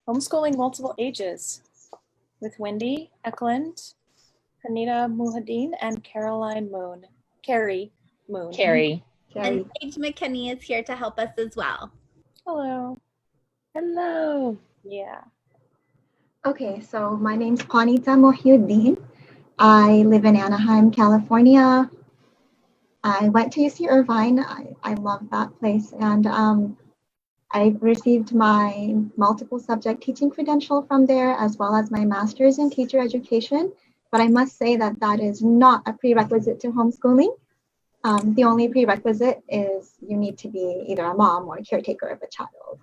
Homeschooling Multiple Ages with Wendy Eklund, Kanita Muhadeen, and Caroline Moon. Carrie Moon. Carrie. And Paige McKinney is here to help us as well. Hello. Hello. Yeah. Okay, so my name's Kanita Muhadeen. I live in Anaheim, California. I went to UC Irvine. I love that place. And I received my multiple subject teaching credential from there, as well as my master's in teacher education. But I must say that that is not a prerequisite to homeschooling. The only prerequisite is you need to be either a mom or a caretaker of a child.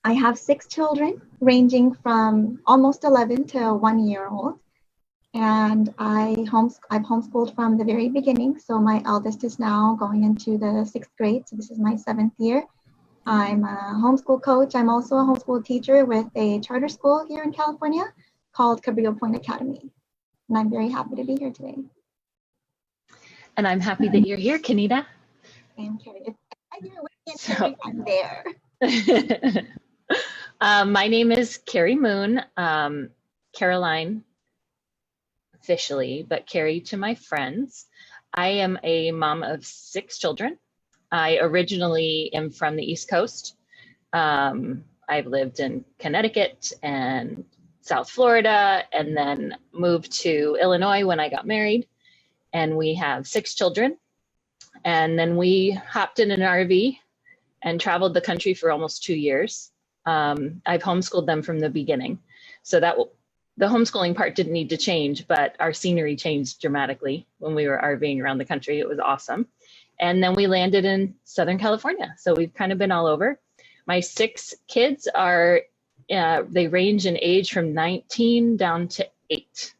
I have 6 children ranging from almost 11 to 1 year old. And I've homeschooled from the very beginning. So my eldest is now going into the 6th grade. So this is my 7th year. I'm a homeschool coach. I'm also a homeschool teacher with a charter school here in California called Cabrillo Point Academy. And I'm very happy to be here today. And I'm happy that you're here, Kanita. I'm Carrie. If I hear Carrie, I'm there. My name is Carrie Moon, Caroline officially, but Carrie to my friends. I am a mom of 6 children. I originally am from the East Coast. I've lived in Connecticut and South Florida, and then moved to Illinois when I got married. And we have 6 children. And then we hopped in an RV and traveled the country for almost 2 years. I've homeschooled them from the beginning. So the homeschooling part didn't need to change, but our scenery changed dramatically when we were RVing around the country. It was awesome. And then we landed in Southern California. So we've kind of been all over. My 6 kids are, they range in age from 19 down to 8.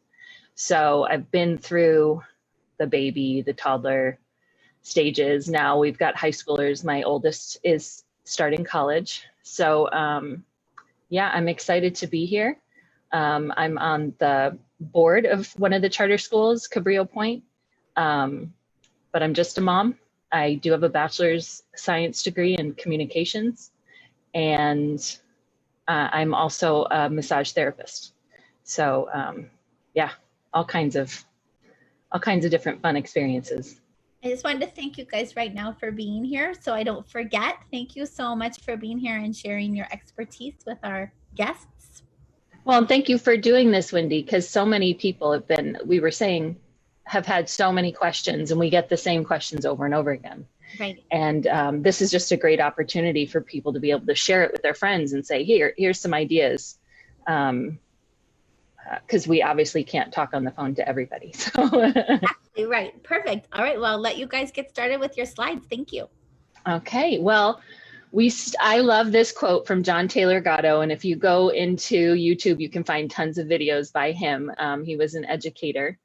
So I've been through the baby, the toddler stages. Now we've got high schoolers. My oldest is starting college. So yeah, I'm excited to be here. I'm on the board of one of the charter schools, Cabrillo Point, but I'm just a mom. I do have a bachelor's science degree in communications, and I'm also a massage therapist. So yeah, all kinds of different fun experiences. I just wanted to thank you guys right now for being here. So I don't forget, thank you so much for being here and sharing your expertise with our guests. Well, and thank you for doing this, Wendy, because so many people have had so many questions, and we get the same questions over and over again. Right. And this is just a great opportunity for people to be able to share it with their friends and say, here's some ideas. Because we obviously can't talk on the phone to everybody. So. Exactly, right. Perfect. All right. Well, I'll let you guys get started with your slides. Thank you. Okay. Well, I love this quote from John Taylor Gatto. And if you go into YouTube, you can find tons of videos by him. He was an educator.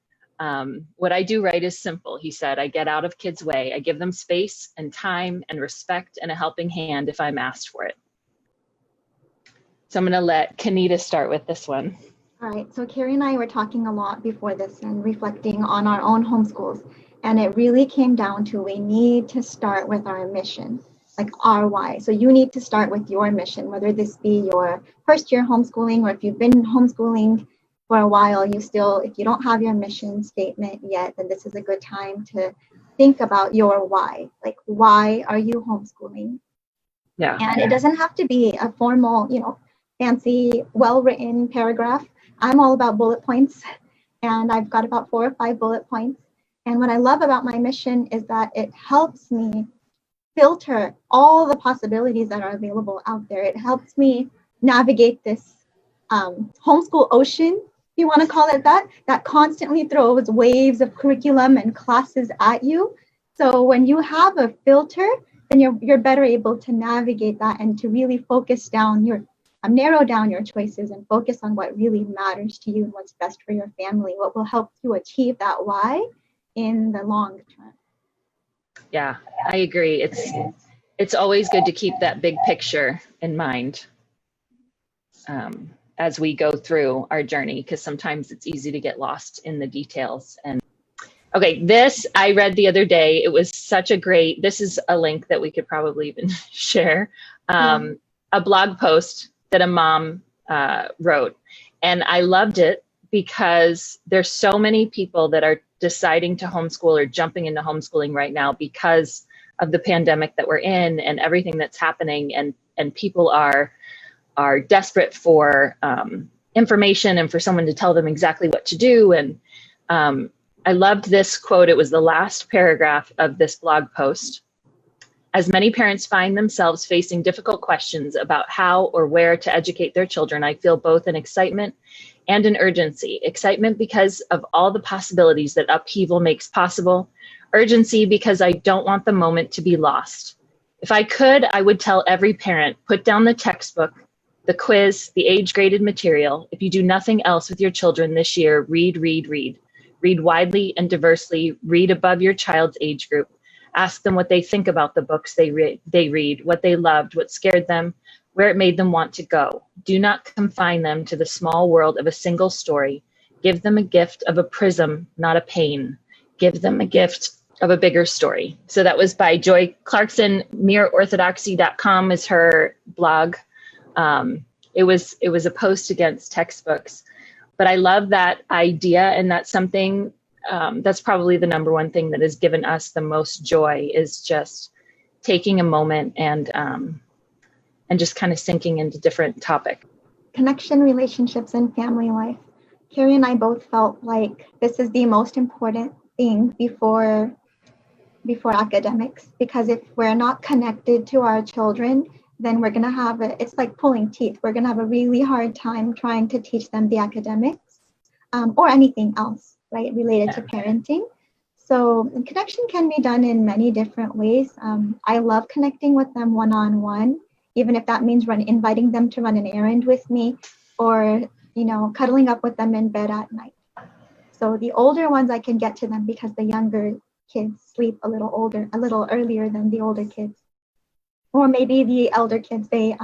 What I do right is simple. He said, I get out of kids' way. I give them space and time and respect and a helping hand if I'm asked for it. So I'm going to let Kanita start with this one. All right, so Carrie and I were talking a lot before this and reflecting on our own homeschools. And it really came down to we need to start with our mission, like our why. So you need to start with your mission, whether this be your first year homeschooling or if you've been homeschooling for a while, if you don't have your mission statement yet, then this is a good time to think about your why. Like, why are you homeschooling? Yeah. And it doesn't have to be a formal, fancy, well-written paragraph. I'm all about bullet points, and I've got about 4 or 5 bullet points. And what I love about my mission is that it helps me filter all the possibilities that are available out there. It helps me navigate this homeschool ocean, if you want to call it that constantly throws waves of curriculum and classes at you. So when you have a filter, then you're better able to navigate that and to really focus down narrow down your choices and focus on what really matters to you and what's best for your family, what will help you achieve that why in the long term. Yeah, I agree. It's always good to keep that big picture in mind as we go through our journey, because sometimes it's easy to get lost in the details. And okay, this I read the other day. It was this is a link that we could probably even share, a blog post that a mom wrote. And I loved it because there's so many people that are deciding to homeschool or jumping into homeschooling right now because of the pandemic that we're in and everything that's happening. And people are desperate for information and for someone to tell them exactly what to do. And I loved this quote. It was the last paragraph of this blog post. As many parents find themselves facing difficult questions about how or where to educate their children, I feel both an excitement and an urgency. Excitement because of all the possibilities that upheaval makes possible. Urgency because I don't want the moment to be lost. If I could, I would tell every parent, put down the textbook, the quiz, the age-graded material. If you do nothing else with your children this year, read, read, read. Read widely and diversely. Read above your child's age group. Ask them what they think about the books they read, what they loved, what scared them, where it made them want to go. Do not confine them to the small world of a single story. Give them a gift of a prism, not a pane. Give them a gift of a bigger story. So that was by Joy Clarkson. MereOrthodoxy.com is her blog. It was a post against textbooks. But I love that idea, and that's something that's probably the number one thing that has given us the most joy, is just taking a moment and just kind of sinking into different topics. Connection, relationships, and family life. Carrie and I both felt like this is the most important thing before academics, because if we're not connected to our children, then we're going to have it's like pulling teeth. We're going to have a really hard time trying to teach them the academics or anything else, right, related to parenting. So connection can be done in many different ways. I love connecting with them one-on-one, even if that means inviting them to run an errand with me, or, cuddling up with them in bed at night. So the older ones, I can get to them because the younger kids sleep a little earlier than the older kids. Or maybe the elder kids, they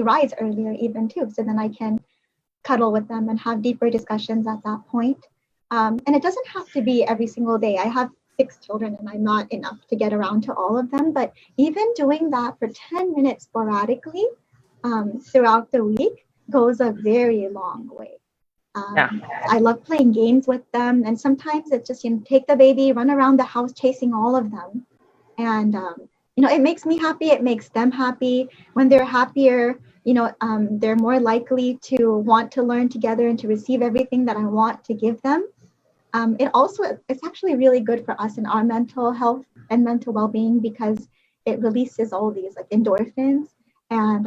rise earlier even too. So then I can cuddle with them and have deeper discussions at that point. And it doesn't have to be every single day. I have 6 children and I'm not enough to get around to all of them. But even doing that for 10 minutes sporadically throughout the week goes a very long way. I love playing games with them. And sometimes it's just, take the baby, run around the house chasing all of them. And, it makes me happy. It makes them happy. When they're happier, they're more likely to want to learn together and to receive everything that I want to give them. It's actually really good for us in our mental health and mental well-being, because it releases all these like endorphins and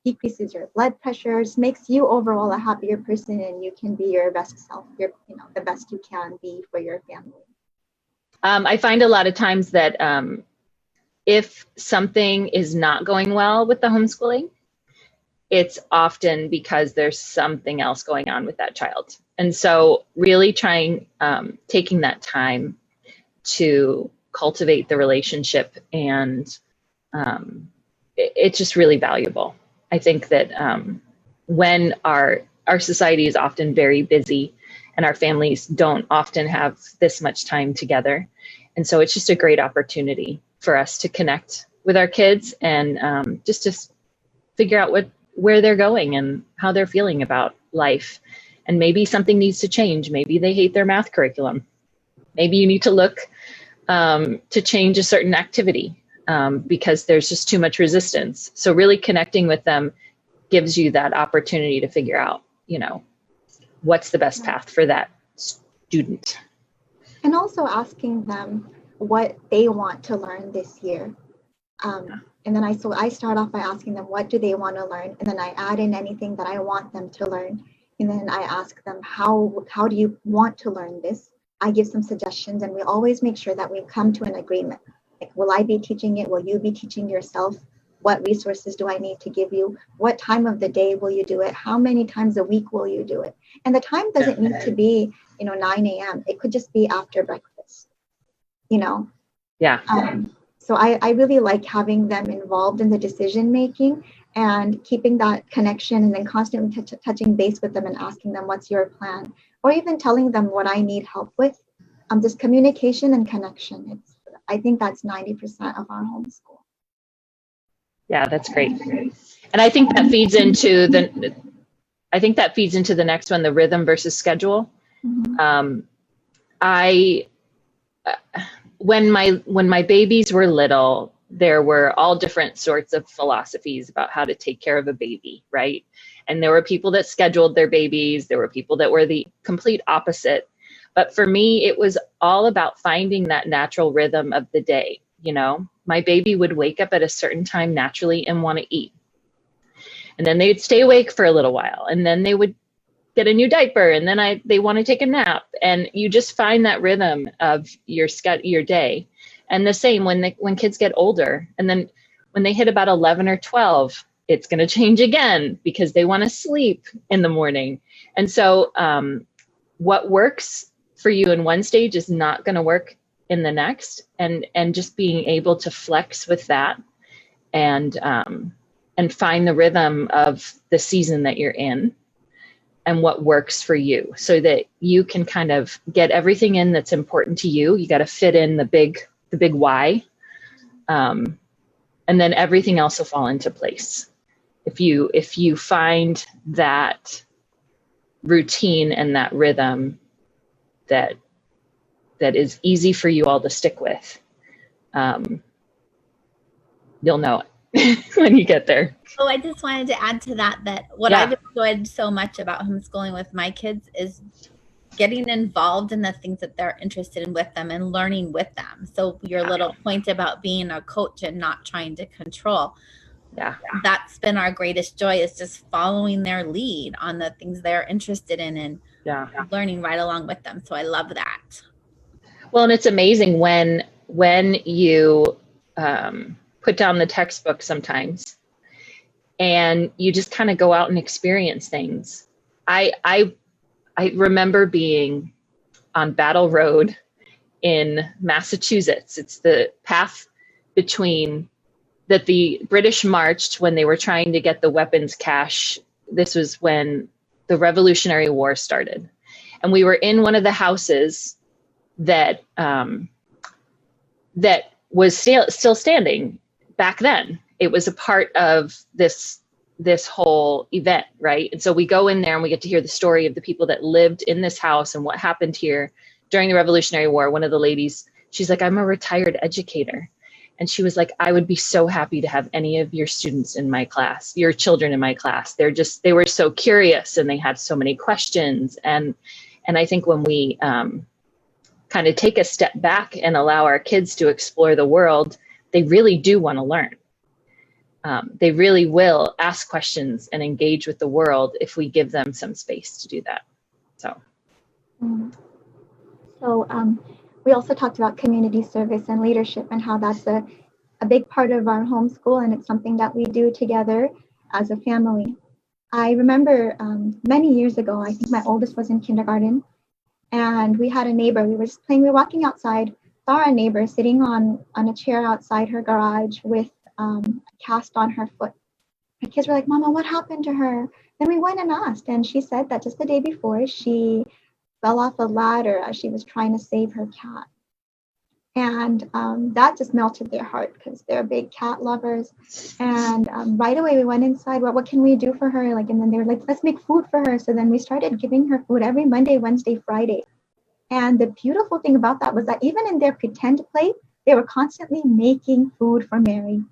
decreases your blood pressures, makes you overall a happier person, and you can be your best self, the best you can be for your family. I find a lot of times that if something is not going well with the homeschooling, it's often because there's something else going on with that child. And so really taking that time to cultivate the relationship, and it's just really valuable. I think that when our society is often very busy and our families don't often have this much time together. And so it's just a great opportunity for us to connect with our kids and just to figure out where they're going and how they're feeling about life. And maybe something needs to change. Maybe they hate their math curriculum. Maybe you need to look to change a certain activity because there's just too much resistance. So really connecting with them gives you that opportunity to figure out, what's the best path for that student. And also asking them what they want to learn this year. And then I start off by asking them, what do they want to learn? And then I add in anything that I want them to learn. And then I ask them, how do you want to learn this? I give some suggestions, and we always make sure that we come to an agreement. Like, will I be teaching it? Will you be teaching yourself? What resources do I need to give you? What time of the day will you do it? How many times a week will you do it? And the time doesn't need to be, 9 a.m. It could just be after breakfast, Yeah. So I really like having them involved in the decision making and keeping that connection, and then constantly touching base with them and asking them, what's your plan? Or even telling them what I need help with. Just communication and connection. I think that's 90% of our homeschool. Yeah, that's great. And I think that feeds into the next one, the rhythm versus schedule. Mhm. When my babies were little, there were all different sorts of philosophies about how to take care of a baby, right? And there were people that scheduled their babies. There were people that were the complete opposite. But for me, it was all about finding that natural rhythm of the day. You know, my baby would wake up at a certain time naturally and want to eat. And then they'd stay awake for a little while, and then they would get a new diaper, and then they want to take a nap, and you just find that rhythm of your day. And the same when kids get older, and then when they hit about 11 or 12, it's going to change again because they want to sleep in the morning. And so what works for you in one stage is not going to work in the next, and just being able to flex with that and find the rhythm of the season that you're in and what works for you, so that you can kind of get everything in that's important to you. You got to fit in the big why, and then everything else will fall into place. If you find that routine and that rhythm that is easy for you all to stick with, you'll know it when you get there. Oh, I just wanted to add to that what I've enjoyed so much about homeschooling with my kids is getting involved in the things that they're interested in with them and learning with them. So your little point about being a coach and not trying to control, that's been our greatest joy, is just following their lead on the things they're interested in and learning right along with them. So I love that. Well, and it's amazing when you put down the textbook sometimes and you just kind of go out and experience things. I remember being on Battle Road in Massachusetts. It's the path between that the British marched when they were trying to get the weapons cache. This was when the Revolutionary War started. And we were in one of the houses that was still standing back then. It was a part of this whole event, right? And so we go in there and we get to hear the story of the people that lived in this house and what happened here during the Revolutionary War. One of the ladies, she's like, I'm a retired educator. And she was like, I would be so happy to have any of your students in my class, your children in my class. They were so curious and they had so many questions. And I think when we kind of take a step back and allow our kids to explore the world, they really do want to learn. They really will ask questions and engage with the world if we give them some space to do that. So we also talked about community service and leadership and how that's a big part of our homeschool, and it's something that we do together as a family. I remember many years ago, I think my oldest was in kindergarten, and we had a neighbor. We were walking outside, saw our neighbor sitting on a chair outside her garage with a cast on her foot. My kids were like, Mama, what happened to her? Then we went and asked, and she said that just the day before, she fell off a ladder as she was trying to save her cat. And that just melted their heart because they're big cat lovers. And right away we went inside. Well, what can we do for her? And then they were like, let's make food for her. So then we started giving her food every Monday, Wednesday, Friday. And the beautiful thing about that was that even in their pretend play, they were constantly making food for Mary,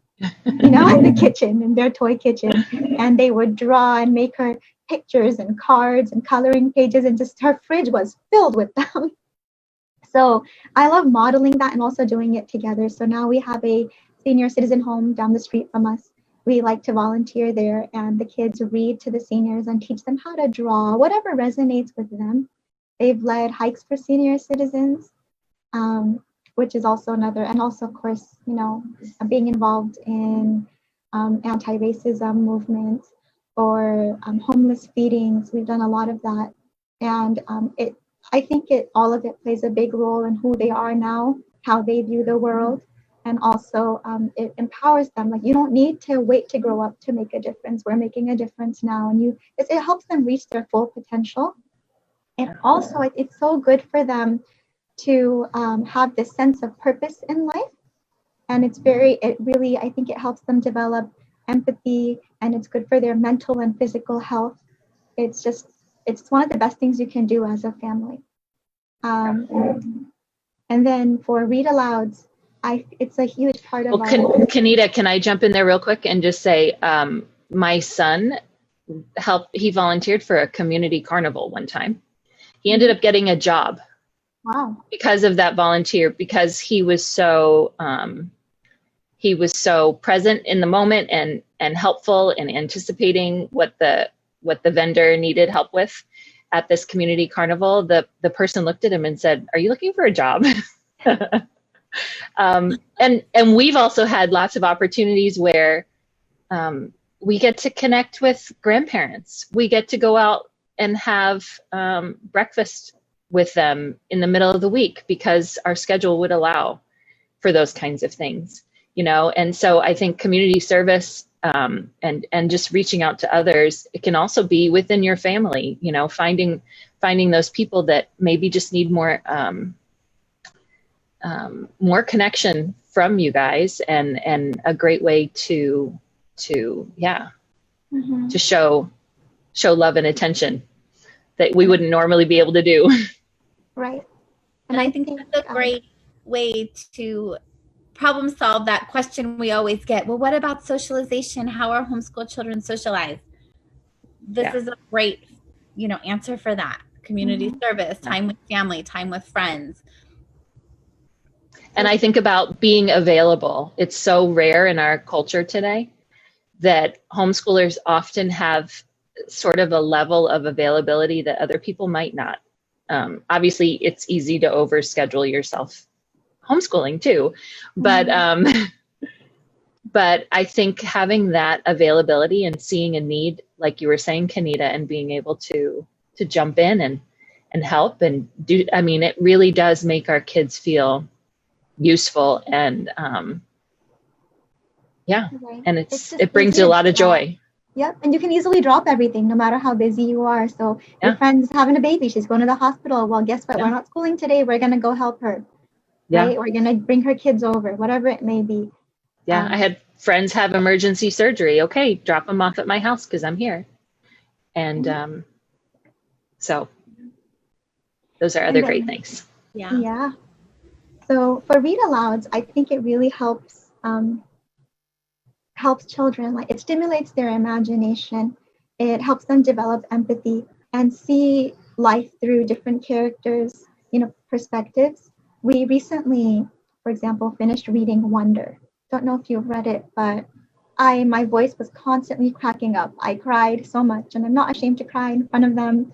in the kitchen, in their toy kitchen. And they would draw and make her pictures and cards and coloring pages, and just her fridge was filled with them. So I love modeling that and also doing it together. So now we have a senior citizen home down the street from us. We like to volunteer there, and the kids read to the seniors and teach them how to draw, whatever resonates with them. They've led hikes for senior citizens, which is also another, and also, of course, being involved in anti-racism movements or homeless feedings. We've done a lot of that. And I think all of it plays a big role in who they are now, how they view the world, and also it empowers them. You don't need to wait to grow up to make a difference. We're making a difference now, and it helps them reach their full potential. And also, it's so good for them to have this sense of purpose in life. And I think it helps them develop empathy, and it's good for their mental and physical health. It's one of the best things you can do as a family. And then for read alouds, it's a huge part of Well, Kanita, can I jump in there real quick and just say, my son he volunteered for a community carnival one time. He ended up getting a job. Wow. Because of that volunteer, because he was so present in the moment and helpful and anticipating what the vendor needed help with at this community carnival. The person looked at him and said, "Are you looking for a job?" And we've also had lots of opportunities where we get to connect with grandparents. We get to go out and have breakfast with them in the middle of the week because our schedule would allow for those kinds of things, And so I think community service and just reaching out to others, it can also be within your family, finding those people that maybe just need more connection from you guys, and a great way to show love and attention that we wouldn't normally be able to do. Right. And I think that's a great way to problem solve that question we always get. Well, what about socialization? How are homeschool children socialized? This is a great, answer for that. Community service, time with family, time with friends. And I think about being available. It's so rare in our culture today that homeschoolers often have sort of a level of availability that other people might not. Obviously, it's easy to overschedule yourself homeschooling too, but I think having that availability and seeing a need, like you were saying, Kanita, and being able to jump in and help and do, it really does make our kids feel useful and and it brings a lot of joy. Yep, and you can easily drop everything no matter how busy you are. So your friend's having a baby, she's going to the hospital. Well, guess what? We're not schooling today. We're going to go help her. Right? We're going to bring her kids over, whatever it may be. I had friends have emergency surgery. Okay, drop them off at my house because I'm here. And so those are other great things. Yeah. So for read alouds, I think it really helps children. Like, it stimulates their imagination. It helps them develop empathy and see life through different characters, perspectives. We recently, for example, finished reading Wonder. Don't know if you've read it, but my voice was constantly cracking up. I cried so much, and I'm not ashamed to cry in front of them.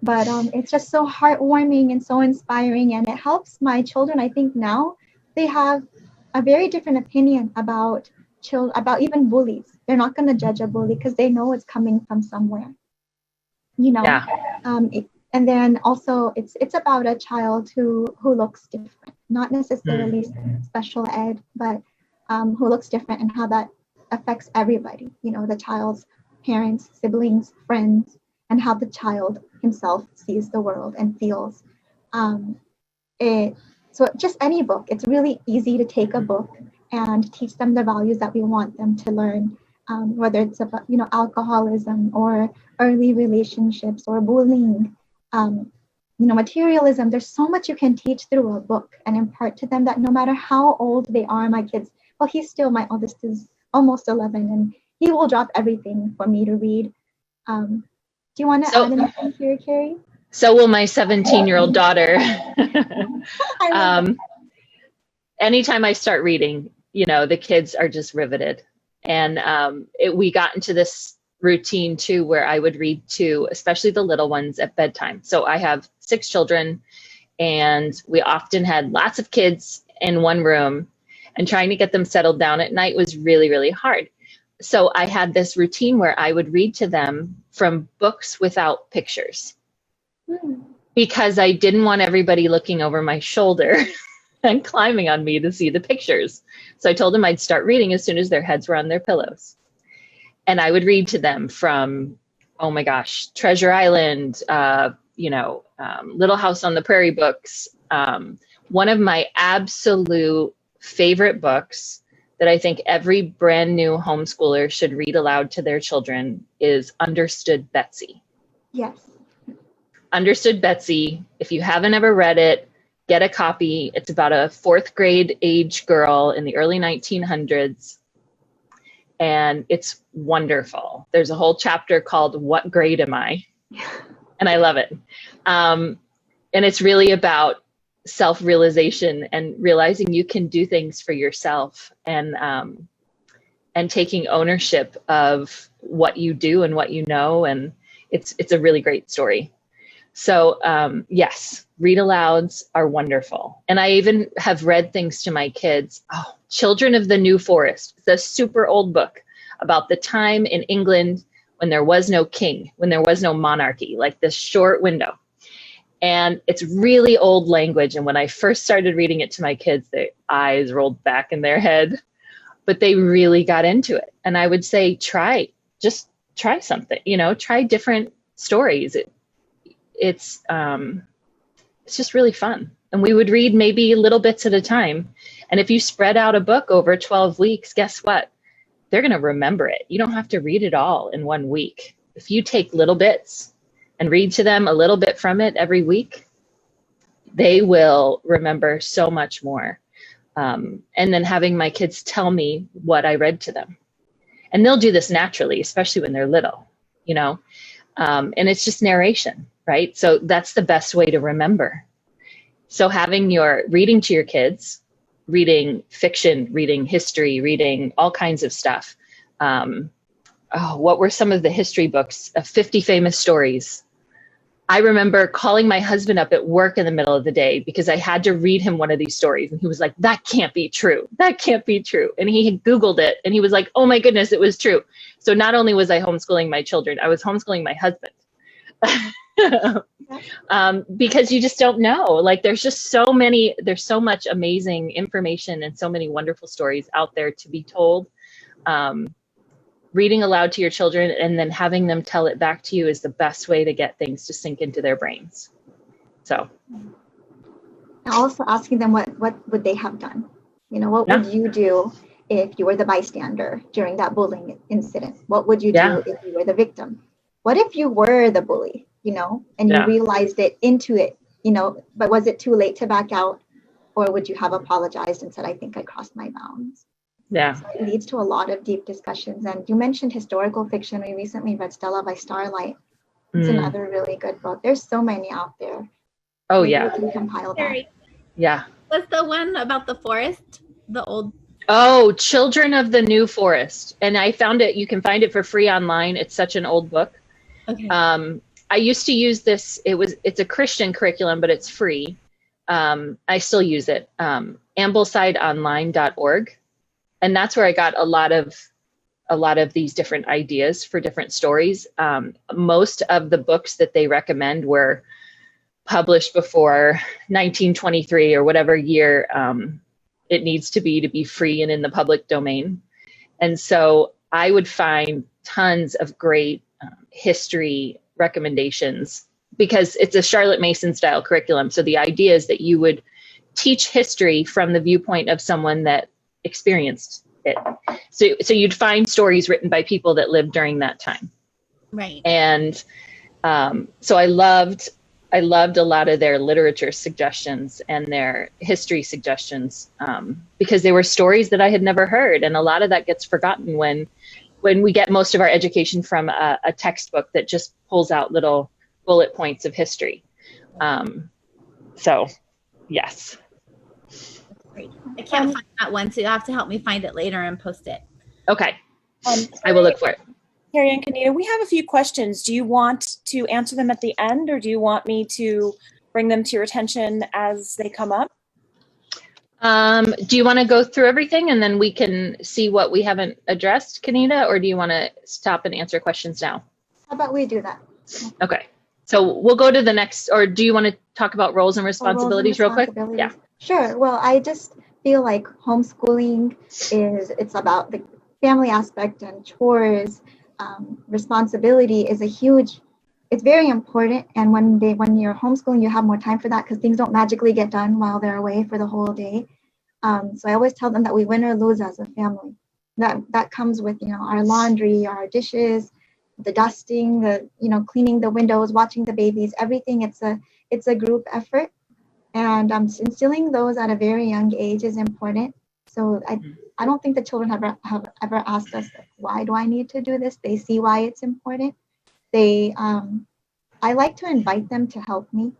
But it's just so heartwarming and so inspiring, and it helps my children. I think now they have a very different opinion about even bullies. They're not going to judge a bully because they know it's coming from somewhere. And then also it's about a child who looks different, not necessarily special ed, but who looks different, and how that affects everybody. The child's parents, siblings, friends, and how the child himself sees the world and feels. So just any book, it's really easy to take a book and teach them the values that we want them to learn, whether it's about, alcoholism or early relationships or bullying, materialism. There's so much you can teach through a book and impart to them that no matter how old they are, my kids, well, my oldest is almost 11, and he will drop everything for me to read. Do you want to add anything here, Carrie? So will my 17-year-old daughter. Anytime I start reading, the kids are just riveted. And we got into this routine too, where I would read to, especially the little ones, at bedtime. So I have 6 children, and we often had lots of kids in one room, and trying to get them settled down at night was really, really hard. So I had this routine where I would read to them from books without pictures, because I didn't want everybody looking over my shoulder and climbing on me to see the pictures. So I told them I'd start reading as soon as their heads were on their pillows. And I would read to them from, oh my gosh, Treasure Island, Little House on the Prairie books. One of my absolute favorite books that I think every brand new homeschooler should read aloud to their children is Understood Betsy. Yes. Understood Betsy. If you haven't ever read it, get a copy. It's about a fourth grade age girl in the early 1900s. And it's wonderful. There's a whole chapter called What Grade Am I? And I love it. And it's really about self-realization and realizing you can do things for yourself, and taking ownership of what you do and what you know. And it's a really great story. So yes, read alouds are wonderful. And I even have read things to my kids. Oh, Children of the New Forest, the super old book about the time in England when there was no king, when there was no monarchy, like this short window. And it's really old language. And when I first started reading it to my kids, their eyes rolled back in their head, but they really got into it. And I would say, just try something, try different stories. It's just really fun. And we would read maybe little bits at a time. And if you spread out a book over 12 weeks, guess what? They're going to remember it. You don't have to read it all in 1 week. If you take little bits and read to them a little bit from it every week, they will remember so much more. And then having my kids tell me what I read to them. And they'll do this naturally, especially when they're little, and it's just narration, right? So that's the best way to remember. So having your reading to your kids, reading fiction, reading history, reading all kinds of stuff. What were some of the history books? 50 Famous Stories. I remember calling my husband up at work in the middle of the day because I had to read him one of these stories. And he was like, that can't be true. That can't be true. And he had Googled it and he was like, oh my goodness, it was true. So not only was I homeschooling my children, I was homeschooling my husband. Because you just don't know. Like there's so much amazing information and so many wonderful stories out there to be told. Reading aloud to your children and then having them tell it back to you is the best way to get things to sink into their brains. So. And also asking them what would they have done? What would you do if you were the bystander during that bullying incident? What would you do if you were the victim? What if you were the bully, and you realized it into it, but was it too late to back out? Or would you have apologized and said, I think I crossed my bounds? Yeah. So it leads to a lot of deep discussions. And you mentioned historical fiction. We recently read Stella by Starlight. It's another really good book. There's so many out there. Oh, Maybe yeah. we can compile that. Yeah. What's the one about the forest? The old. Oh, Children of the New Forest. And I found it, you can find it for free online. It's such an old book. Okay. I used to use this. It's a Christian curriculum, but it's free. I still use it. AmblesideOnline.org. And that's where I got a lot of these different ideas for different stories. Most of the books that they recommend were published before 1923 or whatever year it needs to be free and in the public domain. And so I would find tons of great history recommendations because it's a Charlotte Mason style curriculum. So the idea is that you would teach history from the viewpoint of someone that experienced it. So you'd find stories written by people that lived during that time. Right. And so I loved a lot of their literature suggestions and their history suggestions because they were stories that I had never heard. And a lot of that gets forgotten when we get most of our education from a textbook that just pulls out little bullet points of history. So yes. Great. I can't find that one, so you'll have to help me find it later and post it. Okay. I will look for it. Carrie and Kanita, we have a few questions. Do you want to answer them at the end, or do you want me to bring them to your attention as they come up? Do you want to go through everything and then we can see what we haven't addressed, Kanita, or do you want to stop and answer questions now? How about we do that? Okay. So we'll go to the next, or do you want to talk about roles and responsibilities real quick? Yeah. Sure. Well, I just feel like homeschooling it's about the family aspect and chores. Responsibility is it's very important. And when you're homeschooling, you have more time for that because things don't magically get done while they're away for the whole day. So I always tell them that we win or lose as a family. That comes with, you know, our laundry, our dishes, the dusting, the, you know, cleaning the windows, watching the babies, everything. It's a group effort, and instilling those at a very young age is important. So I don't think the children have ever asked us, like, why do I need to do this? They see why it's important. They I like to invite them to help me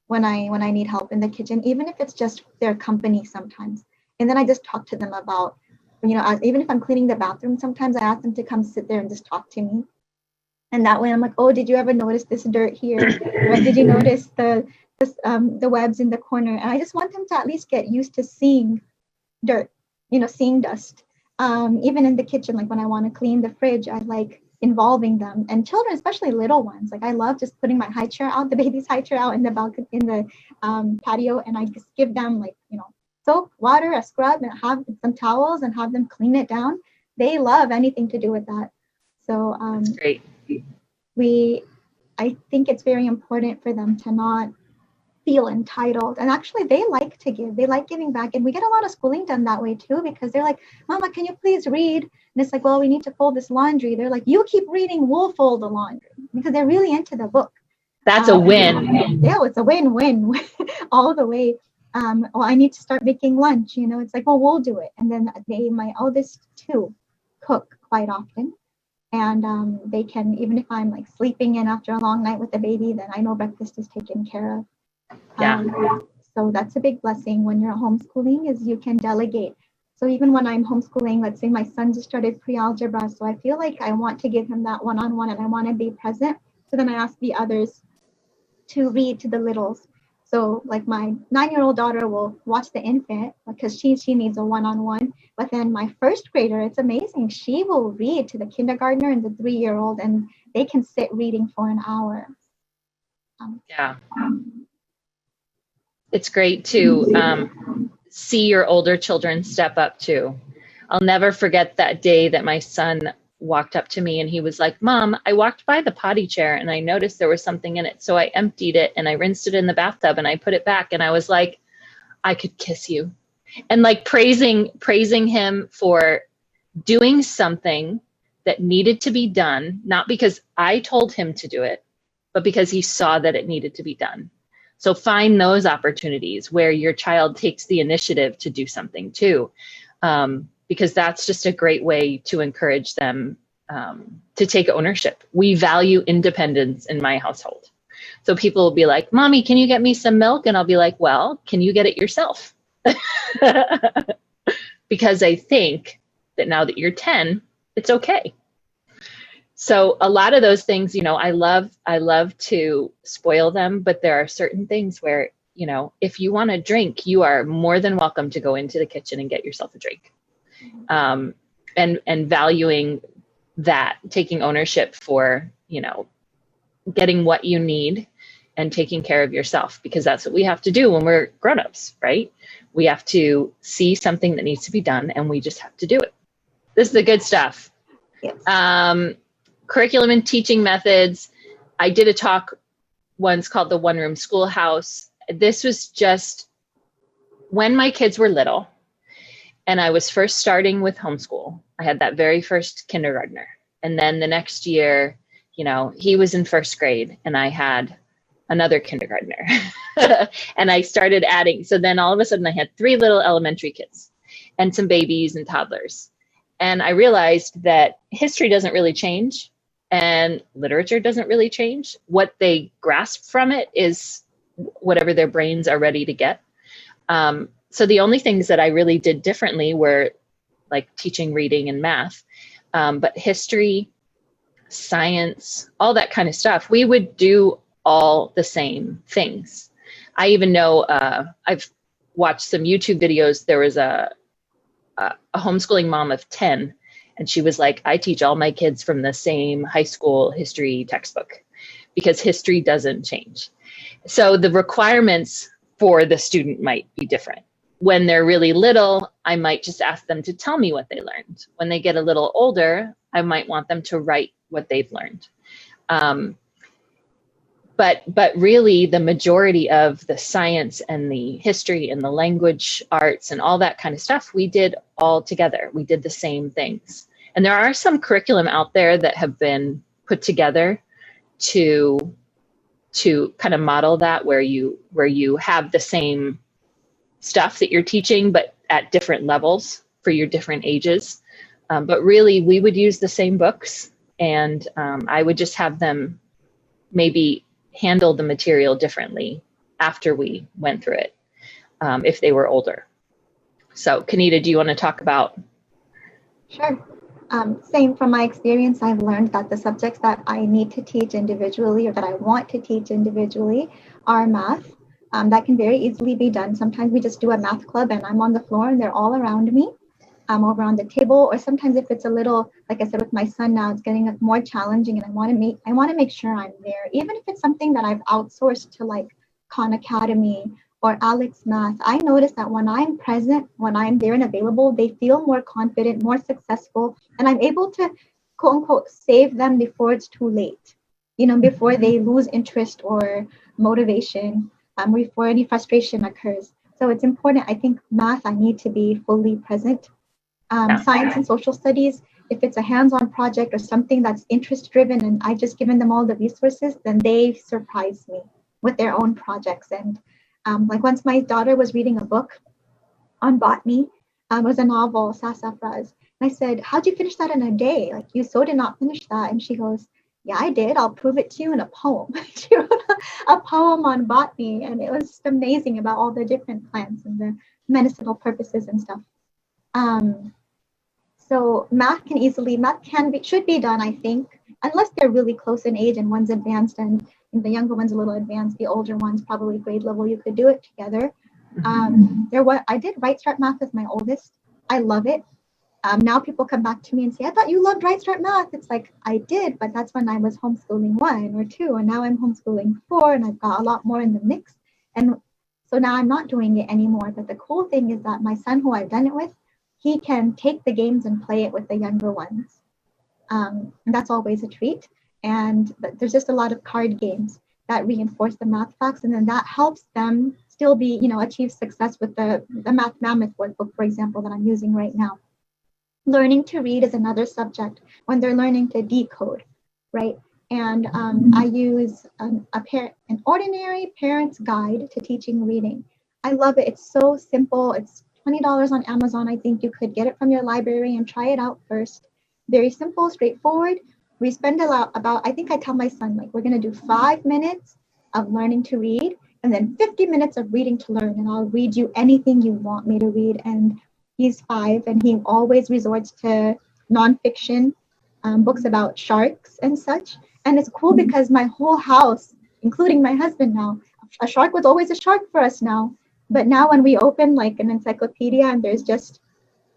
when I need help in the kitchen, even if it's just their company sometimes. And then I just talk to them about, you know, even if I'm cleaning the bathroom, sometimes I ask them to come sit there and just talk to me. And that way I'm like, oh, did you ever notice this dirt here? Right? Did you notice the webs in the corner? And I just want them to at least get used to seeing dirt, you know, seeing dust. Even in the kitchen, like when I want to clean the fridge, I like involving them, and children, especially little ones. Like I love just putting my high chair out, the baby's high chair out in the balcony, in the patio, and I just give them, like, you know, soap, water, a scrub, and have some towels and have them clean it down. They love anything to do with that. So That's great. I think it's very important for them to not feel entitled. And actually, they like to give. They like giving back. And we get a lot of schooling done that way too, because they're like, Mama, can you please read? And it's like, well, we need to fold this laundry. They're like, you keep reading, we'll fold the laundry, because they're really into the book. That's a win. Yeah, it's a win-win all the way. Well, I need to start making lunch. You know, it's like, well, we'll do it. And then my eldest two cook quite often. And they can, even if I'm like sleeping in after a long night with the baby, then I know breakfast is taken care of. Yeah. So that's a big blessing when you're homeschooling, is you can delegate. So even when I'm homeschooling, let's say my son just started pre-algebra, so I feel like I want to give him that one-on-one and I want to be present. So then I ask the others to read to the littles. So like my 9-year-old daughter will watch the infant because she needs a one-on-one. But then my first grader, it's amazing. She will read to the kindergartner and the 3-year-old, and they can sit reading for an hour. Yeah. It's great to see your older children step up too. I'll never forget that day that my son walked up to me and he was like, Mom, I walked by the potty chair and I noticed there was something in it. So I emptied it and I rinsed it in the bathtub and I put it back. And I was like, I could kiss you. And like praising him for doing something that needed to be done, not because I told him to do it, but because he saw that it needed to be done. So find those opportunities where your child takes the initiative to do something too, because that's just a great way to encourage them to take ownership. We value independence in my household. So people will be like, Mommy, can you get me some milk? And I'll be like, well, can you get it yourself? Because I think that now that you're 10, it's okay. So a lot of those things, you know, I love to spoil them, but there are certain things where, you know, if you want a drink, you are more than welcome to go into the kitchen and get yourself a drink. And valuing that, taking ownership for, you know, getting what you need and taking care of yourself, because that's what we have to do when we're grownups, right? We have to see something that needs to be done and we just have to do it. This is the good stuff. Yes. Curriculum and teaching methods. I did a talk once called the One Room Schoolhouse. This was just when my kids were little and I was first starting with homeschool. I had that very first kindergartner. And then the next year, you know, he was in first grade and I had another kindergartner. And I started adding. So then all of a sudden I had 3 little elementary kids and some babies and toddlers. And I realized that history doesn't really change and literature doesn't really change. What they grasp from it is whatever their brains are ready to get. So the only things that I really did differently were like teaching reading and math, but history, science, all that kind of stuff, we would do all the same things. I even know, I've watched some YouTube videos. There was a homeschooling mom of 10, and she was like, I teach all my kids from the same high school history textbook because history doesn't change. So the requirements for the student might be different. When they're really little, I might just ask them to tell me what they learned. When they get a little older, I might want them to write what they've learned. But but really the majority of the science and the history and the language arts and all that kind of stuff, we did all together. We did the same things. And there are some curriculum out there that have been put together to kind of model that, where you have the same stuff that you're teaching, but at different levels for your different ages. But really, we would use the same books, and I would just have them maybe handle the material differently after we went through it, if they were older. So, Kanita, do you want to talk about? Sure. Same from my experience, I've learned that the subjects that I need to teach individually, or that I want to teach individually, are math. That can very easily be done. Sometimes we just do a math club and I'm on the floor and they're all around me, over on the table. Or sometimes if it's a little, like I said, with my son now, it's getting more challenging, and I want to make sure I'm there. Even if it's something that I've outsourced to like Khan Academy or Alex Math, I notice that when I'm present, when I'm there and available, they feel more confident, more successful, and I'm able to, quote unquote, save them before it's too late, before they lose interest or motivation, before any frustration occurs. So it's important. I think math, I need to be fully present. Science and social studies, if it's a hands-on project or something that's interest-driven and I've just given them all the resources, then they surprise me with their own projects. And like once my daughter was reading a book on botany, it was a novel, Sassafras. And I said, how'd you finish that in a day? Like, you so did not finish that. And she goes, yeah, I did. I'll prove it to you in a poem. She wrote a poem on botany, and it was just amazing about all the different plants and the medicinal purposes and stuff. So math should be done, I think, unless they're really close in age and one's advanced and the younger one's a little advanced, the older one's probably grade level, you could do it together. I did Right Start Math with my oldest. I love it. Now people come back to me and say, I thought you loved Right Start Math. It's like, I did, but that's when I was homeschooling 1 or 2, and now I'm homeschooling 4, and I've got a lot more in the mix. And so now I'm not doing it anymore. But the cool thing is that my son, who I've done it with, he can take the games and play it with the younger ones. And that's always a treat. And there's just a lot of card games that reinforce the math facts, and then that helps them still be, achieve success with the Math Mammoth workbook, for example, that I'm using right now. Learning to read is another subject when they're learning to decode, right? And I use an ordinary parent's guide to teaching reading. I love it. It's so simple. It's $20 on Amazon. I think you could get it from your library and try it out first. Very simple, straightforward. We spend about, I think I tell my son, like, we're going to do 5 minutes of learning to read and then 50 minutes of reading to learn. And I'll read you anything you want me to read. And he's 5 and he always resorts to nonfiction, books about sharks and such. And it's cool because my whole house, including my husband now, a shark was always a shark for us now. But now when we open like an encyclopedia and there's just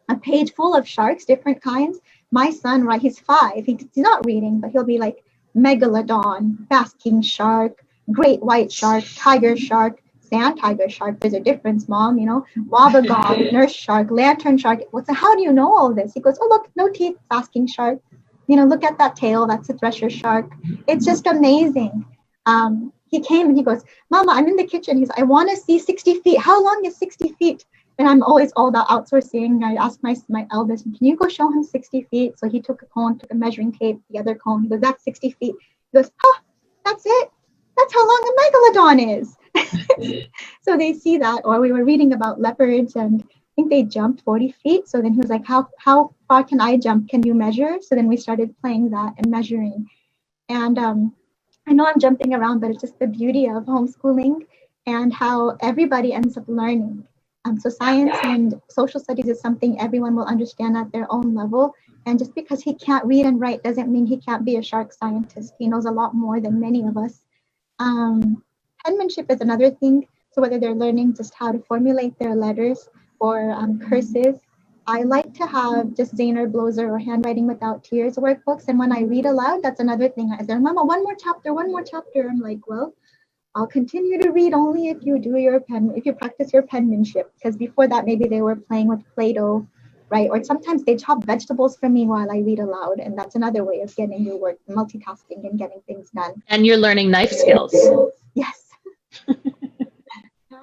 a page full of sharks, different kinds, my son, right, he's 5, he's not reading, but he'll be like megalodon, basking shark, great white shark, tiger shark, sand tiger shark. There's a difference, Mom, wobbegong, nurse shark, lantern shark. How do you know all this? He goes, oh, look, no teeth, basking shark. Look at that tail, that's a thresher shark. It's just amazing. He came and he goes, Mama, I'm in the kitchen. He's, I want to see 60 feet. How long is 60 feet? And I'm always all about outsourcing. I asked my eldest, can you go show him 60 feet? So he took a cone, took a measuring tape, the other cone. He goes, that's 60 feet. He goes, oh, that's it. That's how long a megalodon is. So they see that. Or we were reading about leopards and I think they jumped 40 feet. So then he was like, how far can I jump? Can you measure? So then we started playing that and measuring. And I know I'm jumping around, but it's just the beauty of homeschooling and how everybody ends up learning. So science and social studies is something everyone will understand at their own level. And just because he can't read and write doesn't mean he can't be a shark scientist. He knows a lot more than many of us. Penmanship is another thing. So whether they're learning just how to formulate their letters or cursive, I like to have just Zahner Bloser or Handwriting Without Tears workbooks. And when I read aloud, that's another thing. I say, Mama, one more chapter. I'm like, well, I'll continue to read only if you do if you practice your penmanship. Because before that, maybe they were playing with Play-Doh right? Or sometimes they chop vegetables for me while I read aloud, and that's another way of getting your work, multitasking and getting things done. And you're learning knife skills. Yes.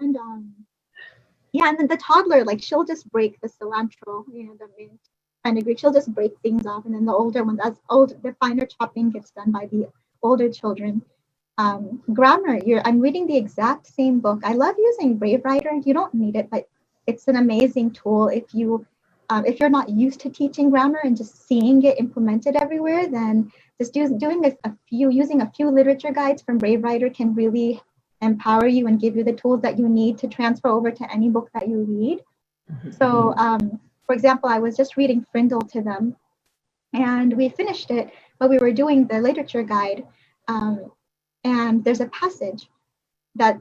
And yeah, and then the toddler, like she'll just break the cilantro, you know, the mint fenugreek. She'll just break things off, and then the older ones, the finer chopping gets done by the older children. Grammar, I'm reading the exact same book. I love using Brave Writer. You don't need it, but it's an amazing tool if you're not used to teaching grammar and just seeing it implemented everywhere. Then just using a few literature guides from Brave Writer can really empower you and give you the tools that you need to transfer over to any book that you read. So, for example, I was just reading Frindle to them, and we finished it, but we were doing the literature guide, and there's a passage that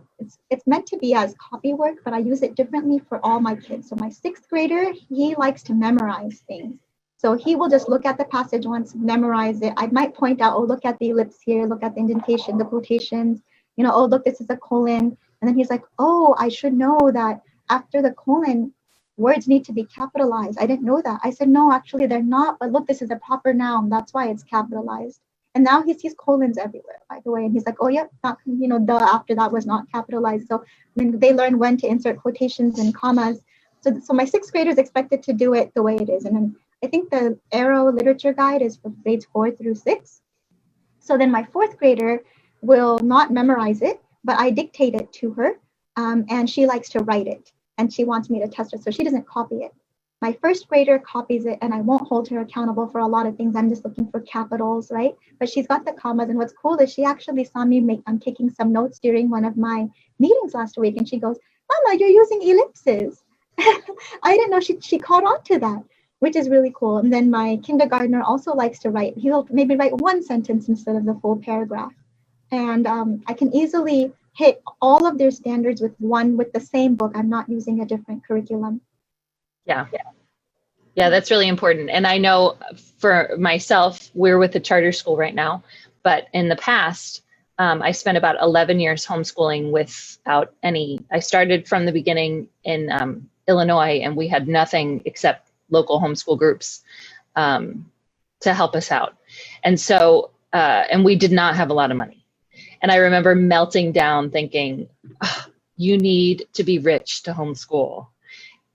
it's meant to be as copy work, but I use it differently for all my kids. So my 6th grader, he likes to memorize things. So he will just look at the passage once, memorize it. I might point out, oh, look at the ellipse here, look at the indentation, the quotations, you know, oh, look, this is a colon. And then he's like, oh, I should know that after the colon, words need to be capitalized. I didn't know that. I said, no, actually they're not, but look, this is a proper noun. That's why it's capitalized. And now he sees colons everywhere, by the way. And he's like, oh, yeah, not, you know, the after that was not capitalized. So then they learn when to insert quotations and commas. So my 6th graders expected to do it the way it is. And then I think the Arrow literature guide is for grades 4 through 6. So then my 4th grader will not memorize it, but I dictate it to her. And she likes to write it. And she wants me to test her. So she doesn't copy it. My 1st grader copies it, and I won't hold her accountable for a lot of things. I'm just looking for capitals, right? But she's got the commas. And what's cool is she actually saw me I'm taking some notes during one of my meetings last week. And she goes, Mama, you're using ellipses. I didn't know she caught on to that, which is really cool. And then my kindergartner also likes to write. He'll maybe write one sentence instead of the full paragraph. And I can easily hit all of their standards with the same book. I'm not using a different curriculum. Yeah, that's really important. And I know for myself, we're with a charter school right now, but in the past, I spent about 11 years homeschooling without I started from the beginning in Illinois, and we had nothing except local homeschool groups to help us out. And so, and we did not have a lot of money. And I remember melting down thinking, oh, you need to be rich to homeschool.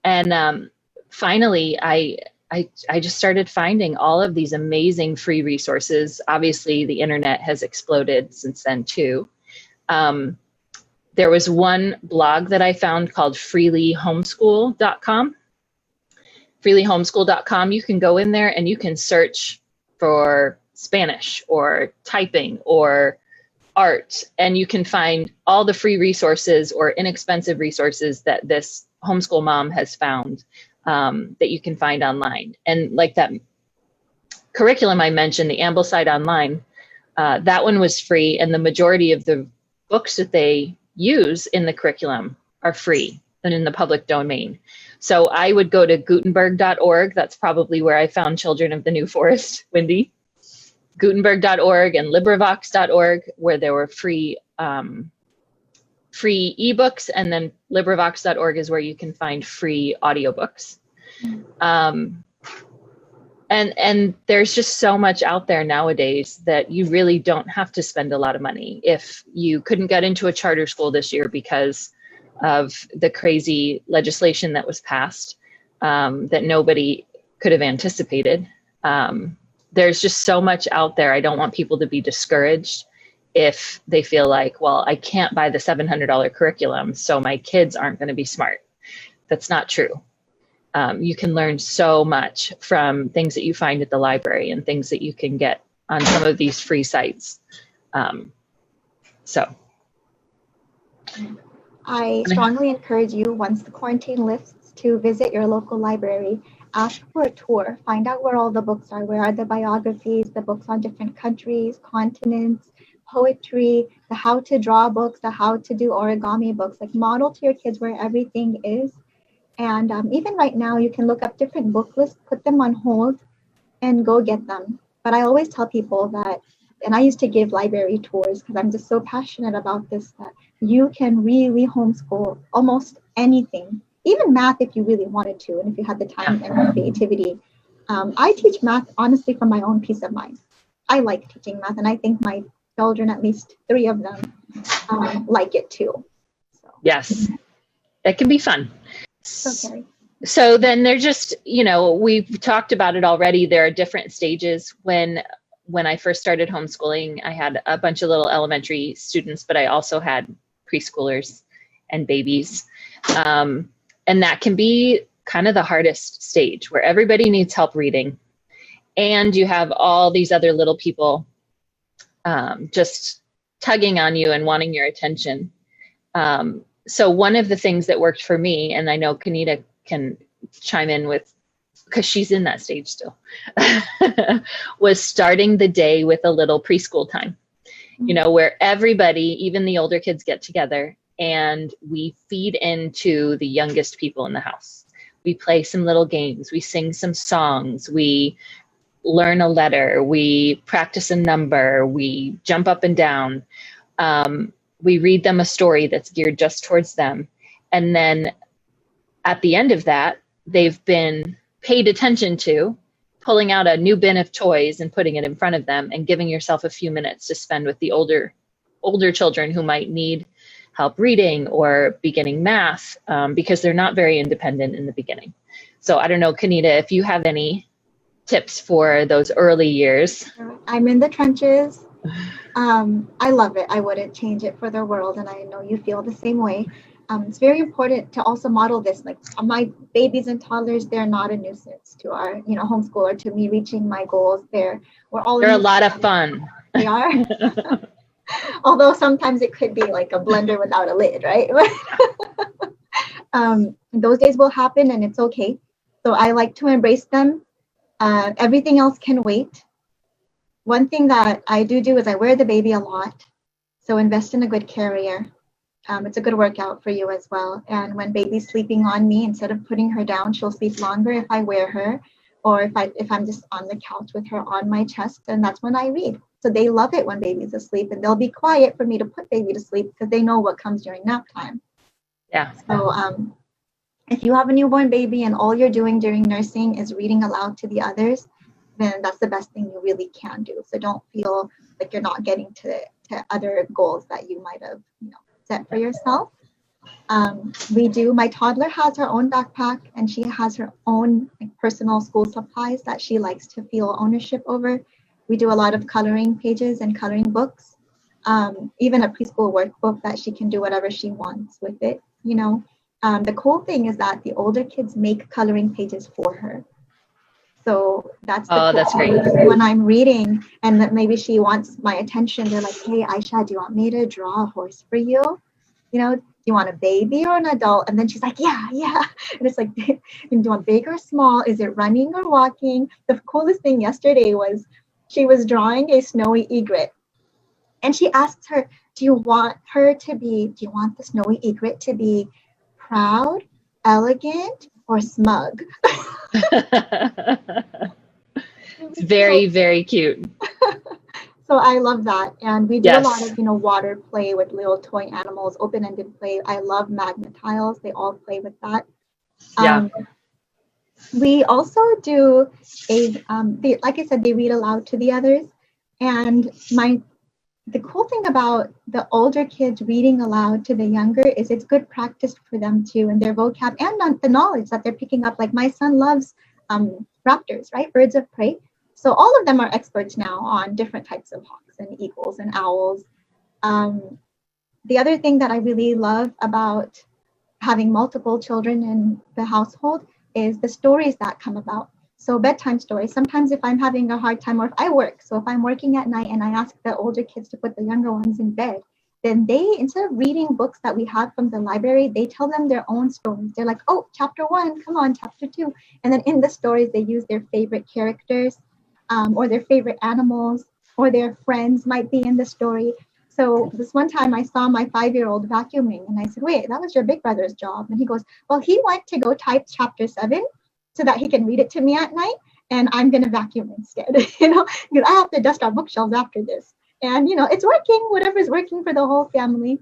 And finally, I just started finding all of these amazing free resources. Obviously, the internet has exploded since then too. There was one blog that I found called freelyhomeschool.com. Freelyhomeschool.com, you can go in there and you can search for Spanish or typing or art, and you can find all the free resources or inexpensive resources that this homeschool mom has found that you can find online. And like that curriculum I mentioned, the Ambleside Online, that one was free, and the majority of the books that they use in the curriculum are free and in the public domain. So I would go to Gutenberg.org. That's probably where I found Children of the New Forest, Wendy. Gutenberg.org and LibriVox.org, where there were free ebooks, and then LibriVox.org is where you can find free audiobooks. And there's just so much out there nowadays that you really don't have to spend a lot of money. If you couldn't get into a charter school this year because of the crazy legislation that was passed that nobody could have anticipated, there's just so much out there. I don't want people to be discouraged if they feel like, well, I can't buy the $700 curriculum, so my kids aren't going to be smart. That's not true. You can learn so much from things that you find at the library and things that you can get on some of these free sites. I strongly encourage you, once the quarantine lifts, to visit your local library. Ask for a tour. Find out where all the books are. Where are the biographies, the books on different countries, continents, poetry, the how to draw books, the how to do origami books. Like, model to your kids where everything is. And even right now, you can look up different book lists, put them on hold, and go get them. But I always tell people that, and I used to give library tours because I'm just so passionate about this, that you can really homeschool almost anything even math if you really wanted to, and if you had the time and creativity. I teach math honestly for my own peace of mind. I like teaching math, and I think my children, at least 3 of them, like it too. So. Yes, that can be fun. So, Carrie. So then they're just, we've talked about it already. There are different stages. When I first started homeschooling, I had a bunch of little elementary students, but I also had preschoolers and babies. And that can be kind of the hardest stage, where everybody needs help reading. And you have all these other little people just tugging on you and wanting your attention. So one of the things that worked for me, and I know Kanita can chime in with, because she's in that stage still, was starting the day with a little preschool time, where everybody, even the older kids, get together and we feed into the youngest people in the house. We play some little games, we sing some songs, we learn a letter, we practice a number, we jump up and down. We read them a story that's geared just towards them. And then at the end of that, they've been paid attention to, pulling out a new bin of toys and putting it in front of them, and giving yourself a few minutes to spend with the older children who might need help reading or beginning math, because they're not very independent in the beginning. So I don't know, Kanita, if you have any tips for those early years. I'm in the trenches. I love it. I wouldn't change it for the world, and I know you feel the same way. It's very important to also model this. Like my babies and toddlers, they're not a nuisance to our, homeschool, or to me reaching my goals. They're a lot of fun. They are. Although sometimes it could be like a blender without a lid, right? Those days will happen, and it's okay. So I like to embrace them. Everything else can wait. One thing that I do is I wear the baby a lot. So invest in a good carrier. It's a good workout for you as well. And when baby's sleeping on me, instead of putting her down, she'll sleep longer if I wear her, or if I'm just on the couch with her on my chest, and that's when I read. So they love it when baby's asleep, and they'll be quiet for me to put baby to sleep because they know what comes during nap time. Yeah. So if you have a newborn baby and all you're doing during nursing is reading aloud to the others, then that's the best thing you really can do. So don't feel like you're not getting to other goals that you might have, set for yourself. My toddler has her own backpack, and she has her own personal school supplies that she likes to feel ownership over. We do a lot of coloring pages and coloring books, even a preschool workbook that she can do whatever she wants with it. The cool thing is that the older kids make coloring pages for her. So that's that's great. When I'm reading and that maybe she wants my attention, they're like, "Hey, Aisha, do you want me to draw a horse for you? Do you want a baby or an adult?" And then she's like, yeah. And it's like, do you want big or small? Is it running or walking? The coolest thing yesterday was she was drawing a snowy egret. And she asks her, do you want the snowy egret to be proud, elegant, or smug? It's very, very cute. So I love that. And we do a lot of, water play with little toy animals, open-ended play. I love magnet tiles. They all play with that. We also do like I said, they read aloud to the others. And the cool thing about the older kids reading aloud to the younger is it's good practice for them too, and their vocab and the knowledge that they're picking up. Like my son loves raptors, right? Birds of prey. So all of them are experts now on different types of hawks and eagles and owls. The other thing that I really love about having multiple children in the household is the stories that come about. So bedtime stories. Sometimes if I'm having a hard time, or if I work, so if I'm working at night and I ask the older kids to put the younger ones in bed, then they, instead of reading books that we have from the library, they tell them their own stories. They're like, oh, chapter 1, come on, chapter 2. And then in the stories, they use their favorite characters, or their favorite animals, or their friends might be in the story. So this one time I saw my 5-year-old vacuuming, and I said, wait, that was your big brother's job. And he goes, well, he went to go type chapter 7 so that he can read it to me at night, and I'm going to vacuum instead, because I have to dust our bookshelves after this. And, it's working, whatever's working for the whole family.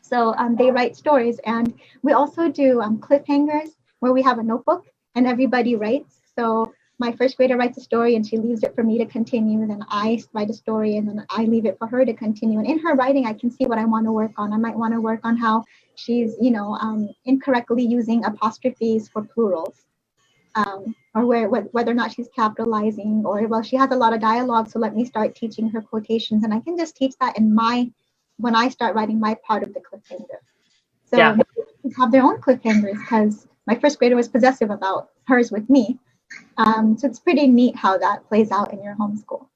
So they write stories, and we also do cliffhangers where we have a notebook and everybody writes. So my first grader writes a story and she leaves it for me to continue. Then I write a story and then I leave it for her to continue. And in her writing, I can see what I want to work on. I might want to work on how she's, incorrectly using apostrophes for plurals, or whether or not she's capitalizing, or, well, she has a lot of dialogue, so let me start teaching her quotations. And I can just teach that when I start writing my part of the cliffhanger. So Yeah. they have their own cliffhangers because my first grader was possessive about hers with me. So it's pretty neat how that plays out in your homeschool.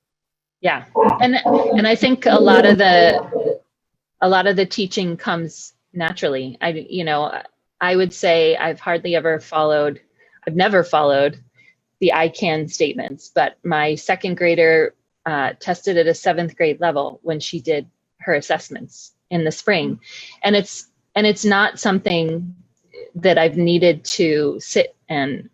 Yeah. And I think a lot of the teaching comes naturally. I would say I've never followed the I can statements, but my second grader tested at a 7th grade level when she did her assessments in the spring. And it's not something that I've needed to sit and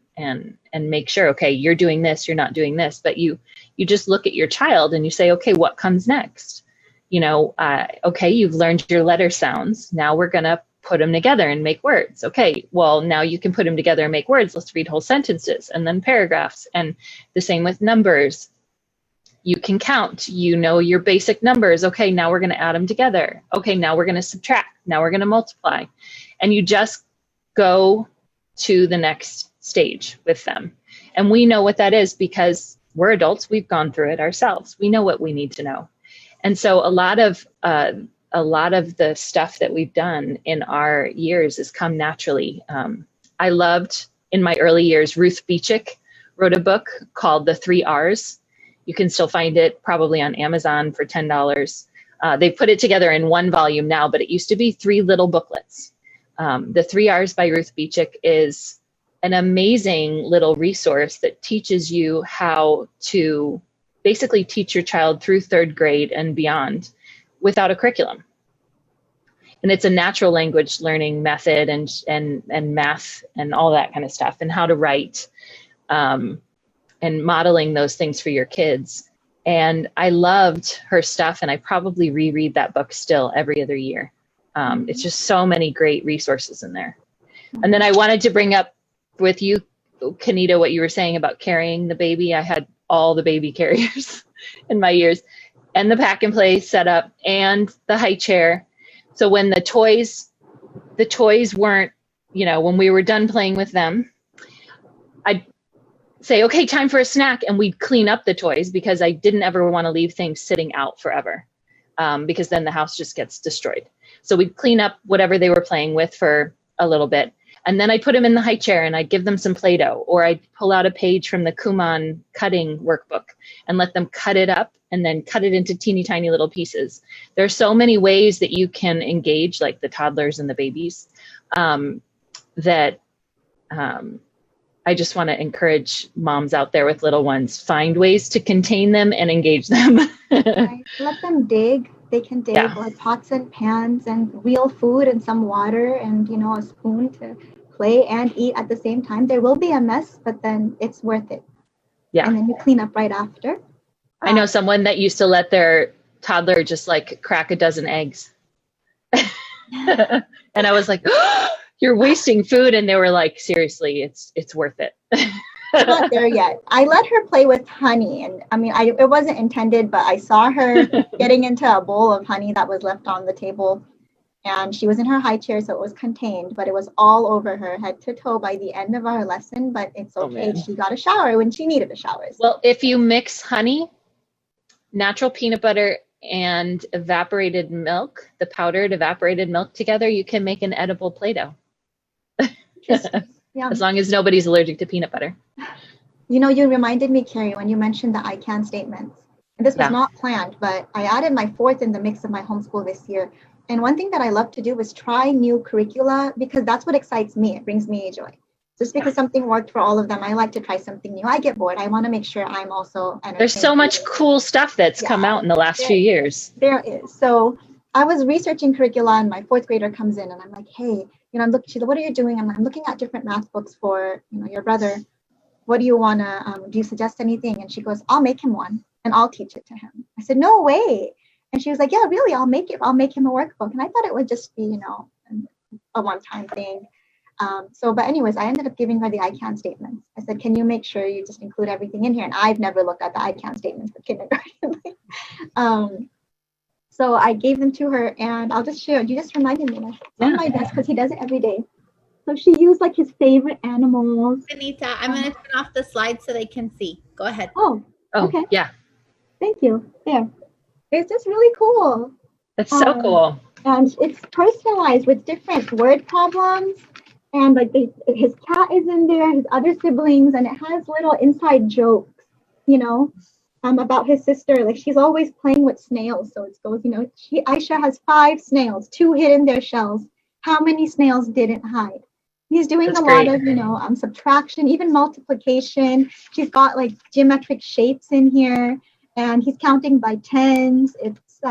make sure, okay, you're doing this, you're not doing this, but you just look at your child and you say, okay, what comes next? Okay, you've learned your letter sounds. Now we're going to put them together and make words. Okay, well, now you can put them together and make words. Let's read whole sentences and then paragraphs. And the same with numbers. You can count, your basic numbers. Okay, now we're going to add them together. Okay, now we're going to subtract. Now we're going to multiply. And you just go to the next stage with them. And we know what that is because we're adults. We've gone through it ourselves. We know what we need to know. And so a lot of the stuff that we've done in our years has come naturally. I loved, in my early years, Ruth Beechick wrote a book called The 3 R's. You can still find it probably on Amazon for $10. They put it together in 1 volume now, but it used to be 3 little booklets. The 3 R's by Ruth Beechick is an amazing little resource that teaches you how to basically teach your child through 3rd grade and beyond without a curriculum. And it's a natural language learning method and math and all that kind of stuff, and how to write, and modeling those things for your kids. And I loved her stuff, and I probably reread that book still every other year. It's just so many great resources in there. And then I wanted to bring up with you, Kanita, what you were saying about carrying the baby. I had all the baby carriers in my years, and the pack and play setup, and the high chair. So when the toys weren't, when we were done playing with them, I'd say, okay, time for a snack. And we'd clean up the toys because I didn't ever want to leave things sitting out forever, because then the house just gets destroyed. So we'd clean up whatever they were playing with for a little bit. And then I'd put them in the high chair and I'd give them some Play-Doh, or I'd pull out a page from the Kumon cutting workbook and let them cut it up and then cut it into teeny tiny little pieces. There are so many ways that you can engage, like the toddlers and the babies, that I just want to encourage moms out there with little ones, find ways to contain them and engage them. Right. Let them dig. They can dig, like pots and pans, and real food and some water and, a spoon to play and eat at the same time. There will be a mess, but then it's worth it. Yeah. And then you clean up right after. I know someone that used to let their toddler just like crack a dozen eggs. And I was like, oh, you're wasting food. And they were like, seriously, it's worth it. I'm not there yet. I let her play with honey. And it wasn't intended, but I saw her getting into a bowl of honey that was left on the table. And she was in her high chair, so it was contained, but it was all over her head to toe by the end of our lesson. But it's okay. She got a shower when she needed a shower. So. Well, if you mix honey, natural peanut butter, and evaporated milk, the powdered evaporated milk together, you can make an edible Play-Doh. Yeah. As long as nobody's allergic to peanut butter. You reminded me, Carrie, when you mentioned the I can statements. And this was not planned, but I added my 4th in the mix of my homeschool this year. And one thing that I love to do is try new curricula, because that's what excites me. It brings me joy. Just because something worked for all of them, I like to try something new. I get bored. I want to make sure I'm also entertained. There's so much cool stuff that's come out in the last few years. There is. So I was researching curricula, and my 4th grader comes in and I'm like, hey, I'm looking, what are you doing? I'm looking at different math books for, your brother. What do you want to, do you suggest anything? And she goes, I'll make him one and I'll teach it to him. I said, no way. And she was like, yeah, really, I'll make him a workbook. And I thought it would just be, you know, a one-time thing. But anyways, I ended up giving her the I can statements. I said, can you make sure you just include everything in here? And I've never looked at the I can statements for kindergarten. So I gave them to her, and I'll just share. You just reminded me, like, on my desk, because he does it every day. So she used like his favorite animals. Anita, I'm going to turn off the slide so they can see. Go ahead. Oh, okay. Yeah. Thank you. There. It's just really cool. That's so cool. And it's personalized with different word problems. And like his cat is in there, his other siblings, and it has little inside jokes, you know, about his sister. Like she's always playing with snails. So it goes, you know, Aisha has 5 snails, 2 hid in their shells. How many snails didn't hide? He's doing a lot of, you know, subtraction, even multiplication. She's got like geometric shapes in here, and he's counting by tens. It's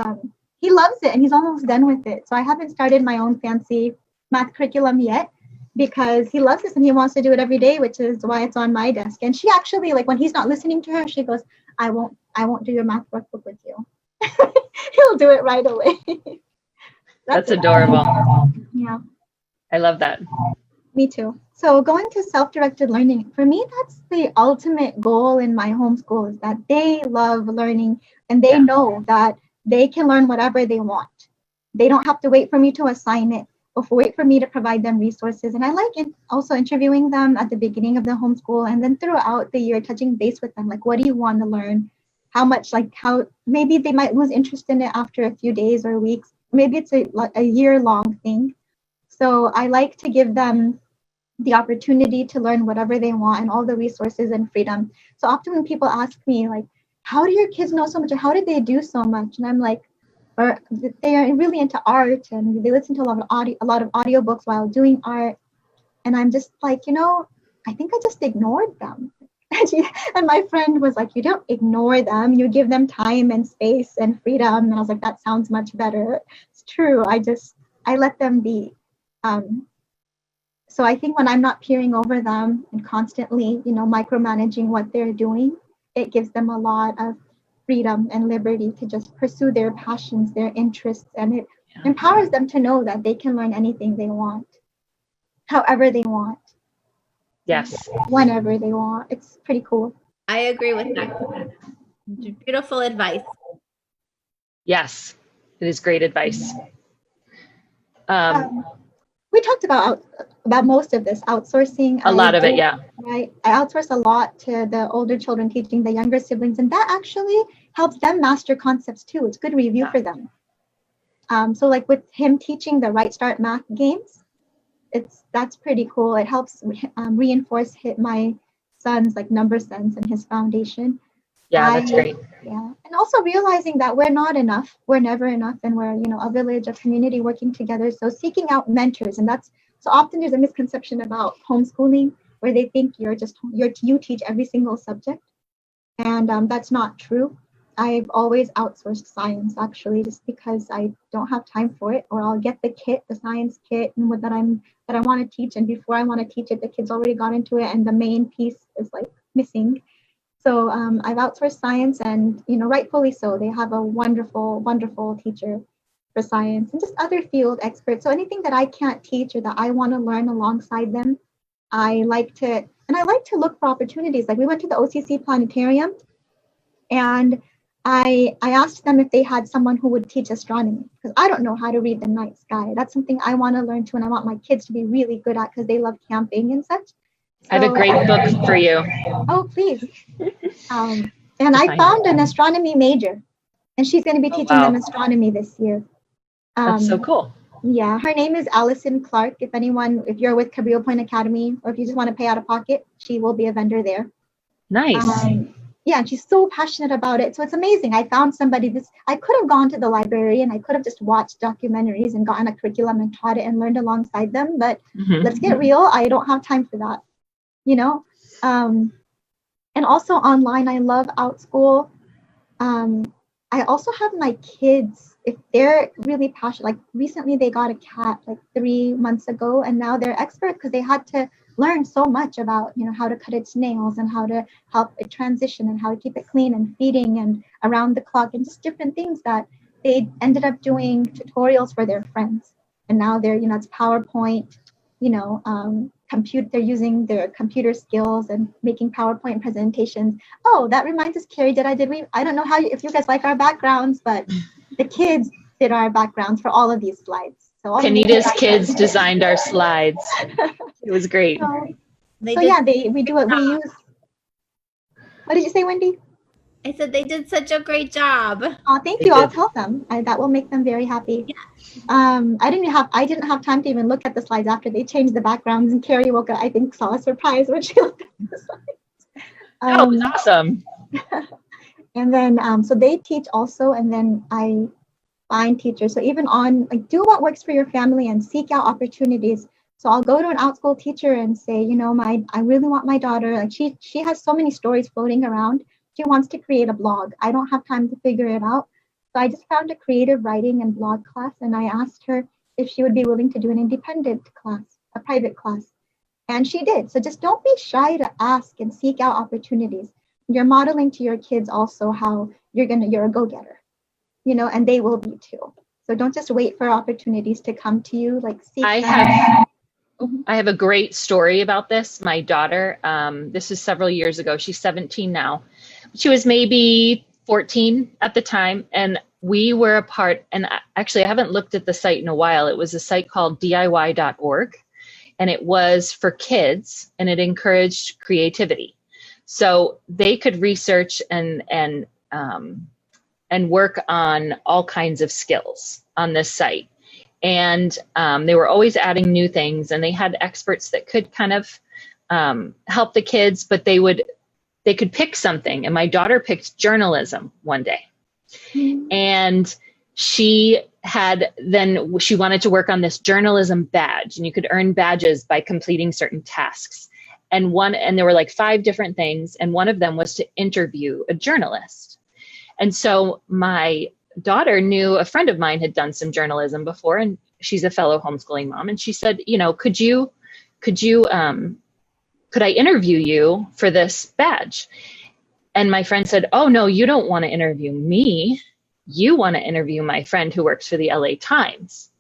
he loves it, and he's almost done with it. So I haven't started my own fancy math curriculum yet, because he loves this and he wants to do it every day, which is why it's on my desk. And she actually, like, when he's not listening to her, she goes, I won't do your math workbook with you. He'll do it right away. That's adorable. Yeah. I love that. Me too. So going to self-directed learning, for me, that's the ultimate goal in my homeschool, is that they love learning and they know that they can learn whatever they want. They don't have to wait for me to assign it or wait for me to provide them resources. And I like also interviewing them at the beginning of the homeschool and then throughout the year, touching base with them. Like, what do you want to learn? How much, like how maybe they might lose interest in it after a few days or weeks. Maybe it's a year-long thing. So I like to give them the opportunity to learn whatever they want and all the resources and freedom. So often when people ask me, like, how do your kids know so much, or how did they do so much? And I'm like, or they are really into art and they listen to a lot of audiobooks while doing art. And I'm just like, you know, I think I just ignored them. And my friend was like, you don't ignore them, you give them time and space and freedom. And I was like, that sounds much better. It's true. I let them be. So I think when I'm not peering over them and constantly, you know, micromanaging what they're doing, it gives them a lot of freedom and liberty to just pursue their passions, their interests, and it empowers them to know that they can learn anything they want, however they want. Yes. Whenever they want. It's pretty cool. I agree with that. Beautiful advice. Yes, it is great advice. We talked about most of this, outsourcing. A lot of it, yeah. Right. I outsource a lot to the older children, teaching the younger siblings, and that actually helps them master concepts too. It's good review for them. So like with him teaching the Right Start math games, that's pretty cool. It helps reinforce my son's like number sense and his foundation. Yeah, that's great. Yeah, and also realizing that we're not enough, we're never enough, and we're, you know, a village, a community working together. So seeking out mentors, and that's so often there's a misconception about homeschooling where they think you teach every single subject, and that's not true. I've always outsourced science actually, just because I don't have time for it, or I'll get the science kit, and that I want to teach, and before I want to teach it, the kids already got into it, and the main piece is like missing. So I've outsourced science, and, you know, rightfully so. They have a wonderful, wonderful teacher for science and just other field experts. So anything that I can't teach or that I want to learn alongside them, I like to look for opportunities. Like we went to the OCC planetarium, and I asked them if they had someone who would teach astronomy, because I don't know how to read the night sky. That's something I want to learn too, and I want my kids to be really good at because they love camping and such. I have a great book for you. Oh, please. And I found an astronomy major, and she's going to be teaching them astronomy this year. That's so cool. Yeah, her name is Allison Clark. If you're with Cabrillo Point Academy, or if you just want to pay out of pocket, she will be a vendor there. Nice. Yeah, and she's so passionate about it. So it's amazing. I found somebody I could have gone to the library and I could have just watched documentaries and gotten a curriculum and taught it and learned alongside them. But let's get real. I don't have time for that. You know, and also online, I love Outschool. I also have my kids, if they're really passionate, like recently they got a cat like 3 months ago, and now they're experts because they had to learn so much about, you know, how to cut its nails and how to help it transition and how to keep it clean and feeding and around the clock and just different things that they ended up doing tutorials for their friends. And now they're, it's PowerPoint, they're using their computer skills and making PowerPoint presentations. Oh, that reminds us, Carrie, I don't know if you guys like our backgrounds, but the kids did our backgrounds for all of these slides. So Kanita's kids designed our slides. It was great. We do it. We use. What did you say, Wendy? I said they did such a great job. Oh, thank you. I'll tell them. That will make them very happy. Yeah. I didn't have time to even look at the slides after they changed the backgrounds, and Carrie woke up, I think, saw a surprise when she looked at the slides. That was awesome. And then, so they teach also, and then I find teachers. So even on, do what works for your family and seek out opportunities. So I'll go to an Outschool teacher and say, I really want my daughter, she has so many stories floating around. She wants to create a blog. I don't have time to figure it out. So I just found a creative writing and blog class, and I asked her if she would be willing to do an independent class, a private class. And she did. So just don't be shy to ask and seek out opportunities. You're modeling to your kids also how you're a go-getter, and they will be too. So don't just wait for opportunities to come to you. I have a great story about this. My daughter, this is several years ago. She's 17 now. She was maybe 14 at the time, and we were a part, and actually I haven't looked at the site in a while. It was a site called DIY.org, and it was for kids, and it encouraged creativity. So they could research and work on all kinds of skills on this site. And they were always adding new things, and they had experts that could kind of help the kids, but they could pick something. And my daughter picked journalism one day. Mm-hmm. And she wanted to work on this journalism badge, and you could earn badges by completing certain tasks. And there were 5 different things, and one of them was to interview a journalist. And so my daughter knew a friend of mine had done some journalism before, and she's a fellow homeschooling mom. And she said, could I interview you for this badge? And my friend said, oh no, you don't want to interview me. You want to interview my friend who works for the LA Times.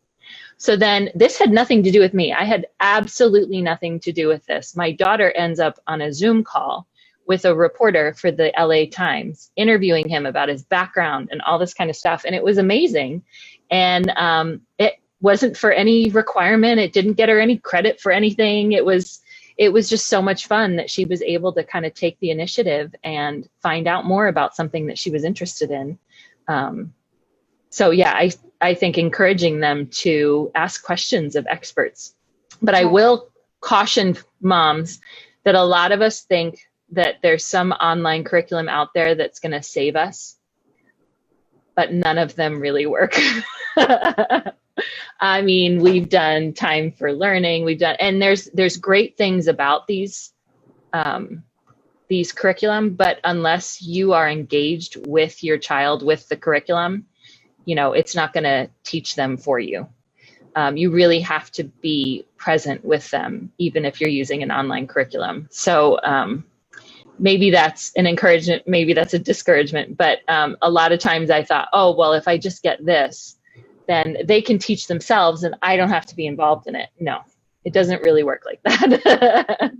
So then this had nothing to do with me. I had absolutely nothing to do with this. My daughter ends up on a Zoom call with a reporter for the LA Times, interviewing him about his background and all this kind of stuff. And it was amazing. And it wasn't for any requirement. It didn't get her any credit for anything. It was just so much fun that she was able to kind of take the initiative and find out more about something that she was interested in. So yeah, I think encouraging them to ask questions of experts. But I will caution moms that a lot of us think that there's some online curriculum out there that's going to save us, but none of them really work. I mean, we've done Time for Learning, and there's great things about these curriculum, but unless you are engaged with your child with the curriculum, it's not going to teach them for you. You really have to be present with them, even if you're using an online curriculum. So maybe that's an encouragement, maybe that's a discouragement, but a lot of times I thought, oh, well, if I just get this, then they can teach themselves and I don't have to be involved in it. No, it doesn't really work like that.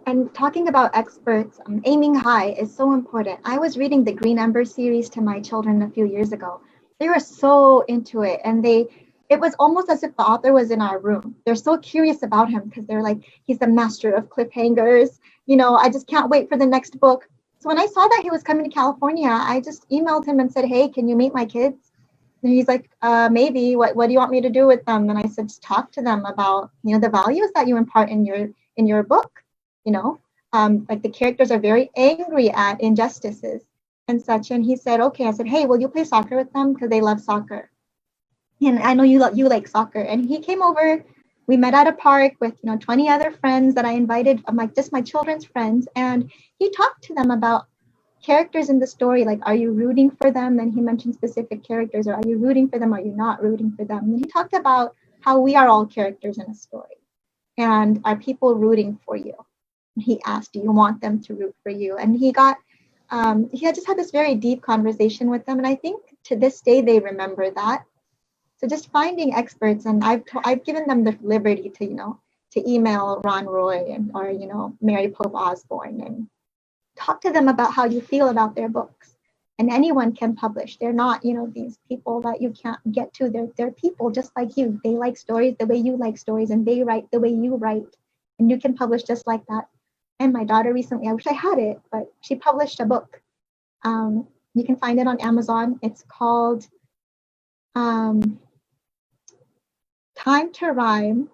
And talking about experts, aiming high is so important. I was reading the Green Ember series to my children a few years ago. They were so into it, and it was almost as if the author was in our room. They're so curious about him because they're like, he's the master of cliffhangers. I just can't wait for the next book. So when I saw that he was coming to California, I just emailed him and said, hey, can you meet my kids? And he's like, maybe. What do you want me to do with them? And I said, just talk to them about, the values that you impart in your book. The characters are very angry at injustices and such. And he said, okay. I said, hey, will you play soccer with them? Because they love soccer. And I know you like soccer. And he came over. We met at a park with 20 other friends that I invited, just my children's friends. And he talked to them about characters in the story. Like, are you rooting for them? And he mentioned specific characters. Or are you rooting for them? Are you not rooting for them? And he talked about how we are all characters in a story. And are people rooting for you? He asked, do you want them to root for you? And he had just had this very deep conversation with them. And I think to this day, they remember that. So just finding experts, and I've given them the liberty to, to email Ron Roy or, Mary Pope Osborne and talk to them about how you feel about their books. And anyone can publish. They're not, these people that you can't get to. They're people just like you. They like stories the way you like stories, and they write the way you write. And you can publish just like that. And my daughter recently, I wish I had it, but she published a book. You can find it on Amazon. It's called Time to Rhyme.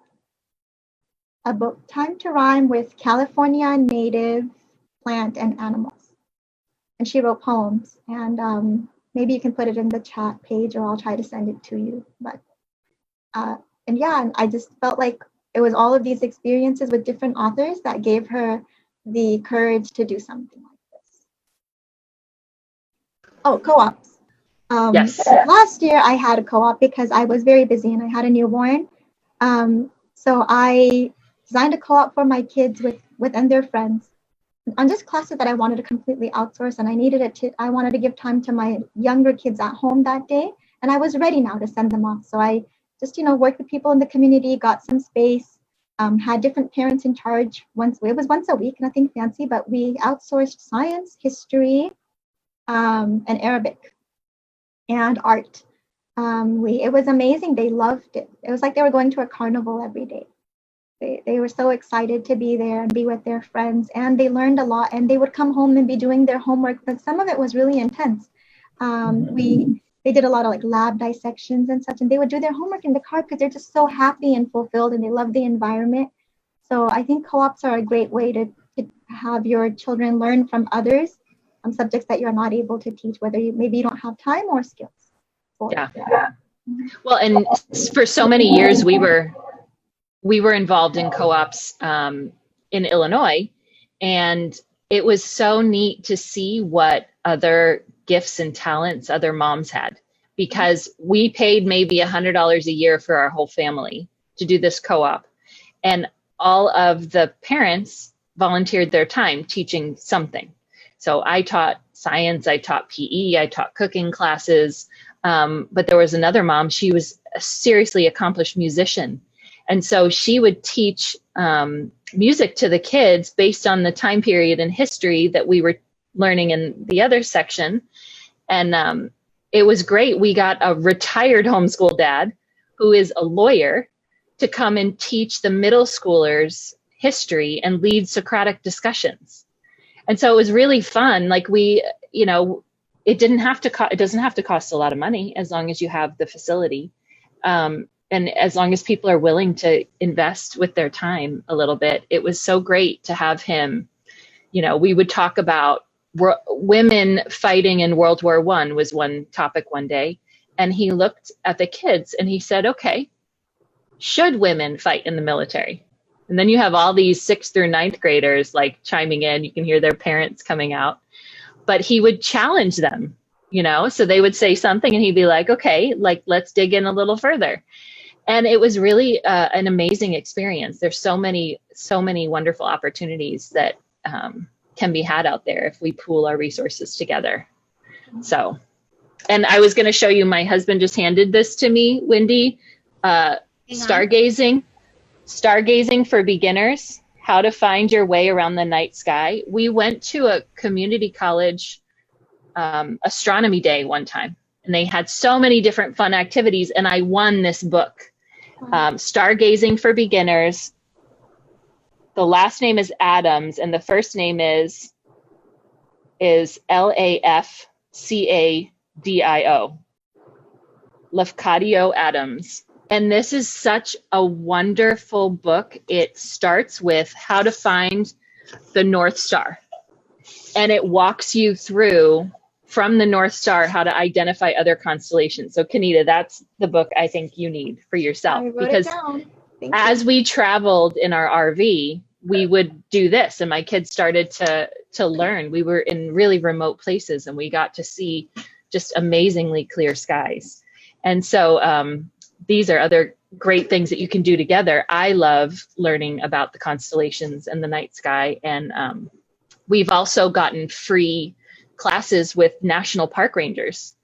A book, Time to Rhyme with California Native Plant and Animals. And she wrote poems, and maybe you can put it in the chat page, or I'll try to send it to you. But and I just felt like it was all of these experiences with different authors that gave her the courage to do something like this. Oh, co-ops. Yes. Last year I had a co-op because I was very busy and I had a newborn. So I designed a co-op for my kids and their friends on just classes that I wanted to completely outsource, and I wanted to give time to my younger kids at home that day, and I was ready now to send them off. So I just, worked with people in the community, got some space, had different parents in charge. It was once a week, nothing fancy, but we outsourced science, history, and Arabic, and art. It was amazing. They loved it. It was like they were going to a carnival every day. They were so excited to be there and be with their friends, and they learned a lot, and they would come home and be doing their homework, but some of it was really intense. They did a lot of like lab dissections and such, and they would do their homework in the car because they're just so happy and fulfilled, and they love the environment. So I think co-ops are a great way to have your children learn from others on subjects that you're not able to teach, whether maybe you don't have time or skills. Yeah. Well, and for so many years we were involved in co-ops in Illinois, and it was so neat to see what other gifts and talents other moms had, because we paid maybe $100 a year for our whole family to do this co-op, and all of the parents volunteered their time teaching something. So I taught science, I taught PE, I taught cooking classes, but there was another mom, she was a seriously accomplished musician. And so she would teach music to the kids based on the time period in history that we were learning in the other section. And it was great. We got a retired homeschool dad who is a lawyer to come and teach the middle schoolers history and lead Socratic discussions. And so it was really fun. Like it doesn't have to cost a lot of money as long as you have the facility. And as long as people are willing to invest with their time a little bit. It was so great to have him. We would talk about women fighting in World War I was one topic one day. And he looked at the kids and he said, okay, should women fight in the military? And then you have all these 6th through 9th graders like chiming in. You can hear their parents coming out. But he would challenge them, so they would say something and he'd be like, okay, let's dig in a little further. And it was really an amazing experience. There's so many wonderful opportunities that can be had out there if we pool our resources together. So, and I was going to show you, my husband just handed this to me, Wendy, stargazing for beginners, how to find your way around the night sky. We went to a community college astronomy day one time, and they had so many different fun activities, and I won this book. Stargazing for Beginners. The last name is Adams, and the first name is Lafcadio. Lafcadio Adams. And this is such a wonderful book. It starts with how to find the North Star, and it walks you through from the North Star how to identify other constellations. So Kanita, that's the book I think you need for yourself, because as we traveled in our RV, we would do this, and my kids started to learn. We were in really remote places and we got to see just amazingly clear skies. And so these are other great things that you can do together. I love learning about the constellations and the night sky. And we've also gotten free classes with national park rangers.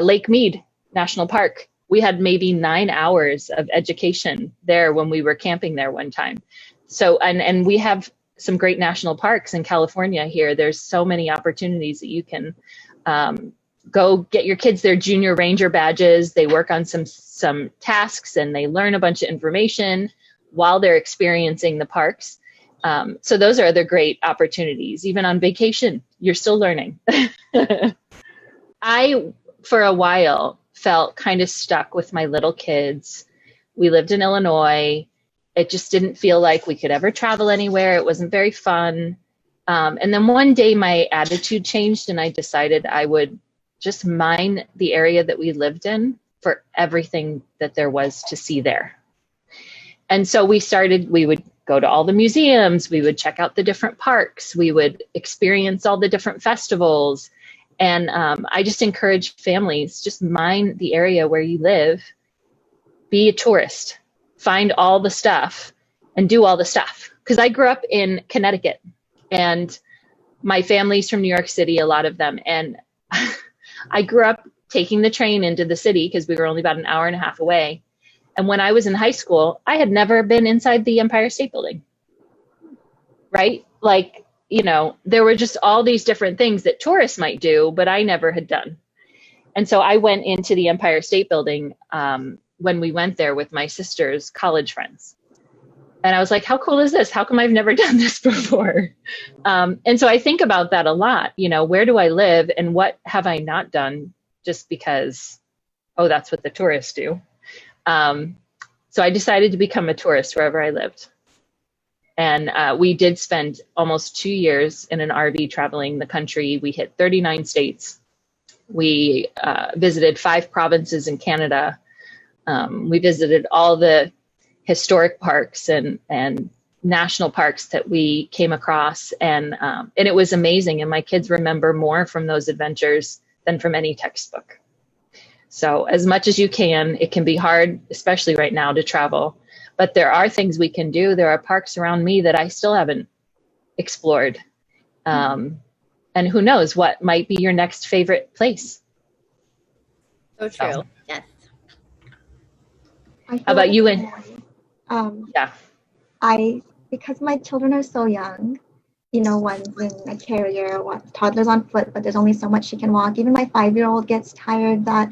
Lake Mead National Park. We had maybe 9 hours of education there when we were camping there one time. So, and we have some great national parks in California here. There's so many opportunities that you can go get your kids their junior ranger badges. They work on some tasks and they learn a bunch of information while they're experiencing the parks. So those are other great opportunities. Even on vacation, you're still learning. I, for a while, felt kind of stuck with my little kids. We lived in Illinois. It just didn't feel like we could ever travel anywhere. It wasn't very fun. And then one day my attitude changed and I decided I would just mine the area that we lived in for everything that there was to see there. And so we would go to all the museums, we would check out the different parks, we would experience all the different festivals. And I just encourage families, just mine the area where you live, be a tourist, find all the stuff and do all the stuff. Because I grew up in Connecticut and my family's from New York City, a lot of them. And I grew up taking the train into the city because we were only about an hour and a half away. And when I was in high school, I had never been inside the Empire State Building, right? Like, you know, there were just all these different things that tourists might do, but I never had done. And so I went into the Empire State Building when we went there with my sister's college friends. And I was like, how cool is this? How come I've never done this before? And so I think about that a lot. You know, where do I live and what have I not done just because, oh, that's what the tourists do. So I decided to become a tourist wherever I lived. And we did spend almost 2 years in an RV traveling the country. We hit 39 states. We visited 5 provinces in Canada. We visited all the historic parks and national parks that we came across. And it was amazing. And my kids remember more from those adventures than from any textbook. So as much as you can, it can be hard, especially right now, to travel. But there are things we can do. There are parks around me that I still haven't explored. And who knows what might be your next favorite place. So true. So. Yes. How about you? Yeah. Because my children are so young, you know, one's in a carrier, toddler's on foot, but there's only so much she can walk. Even my 5-year-old gets tired that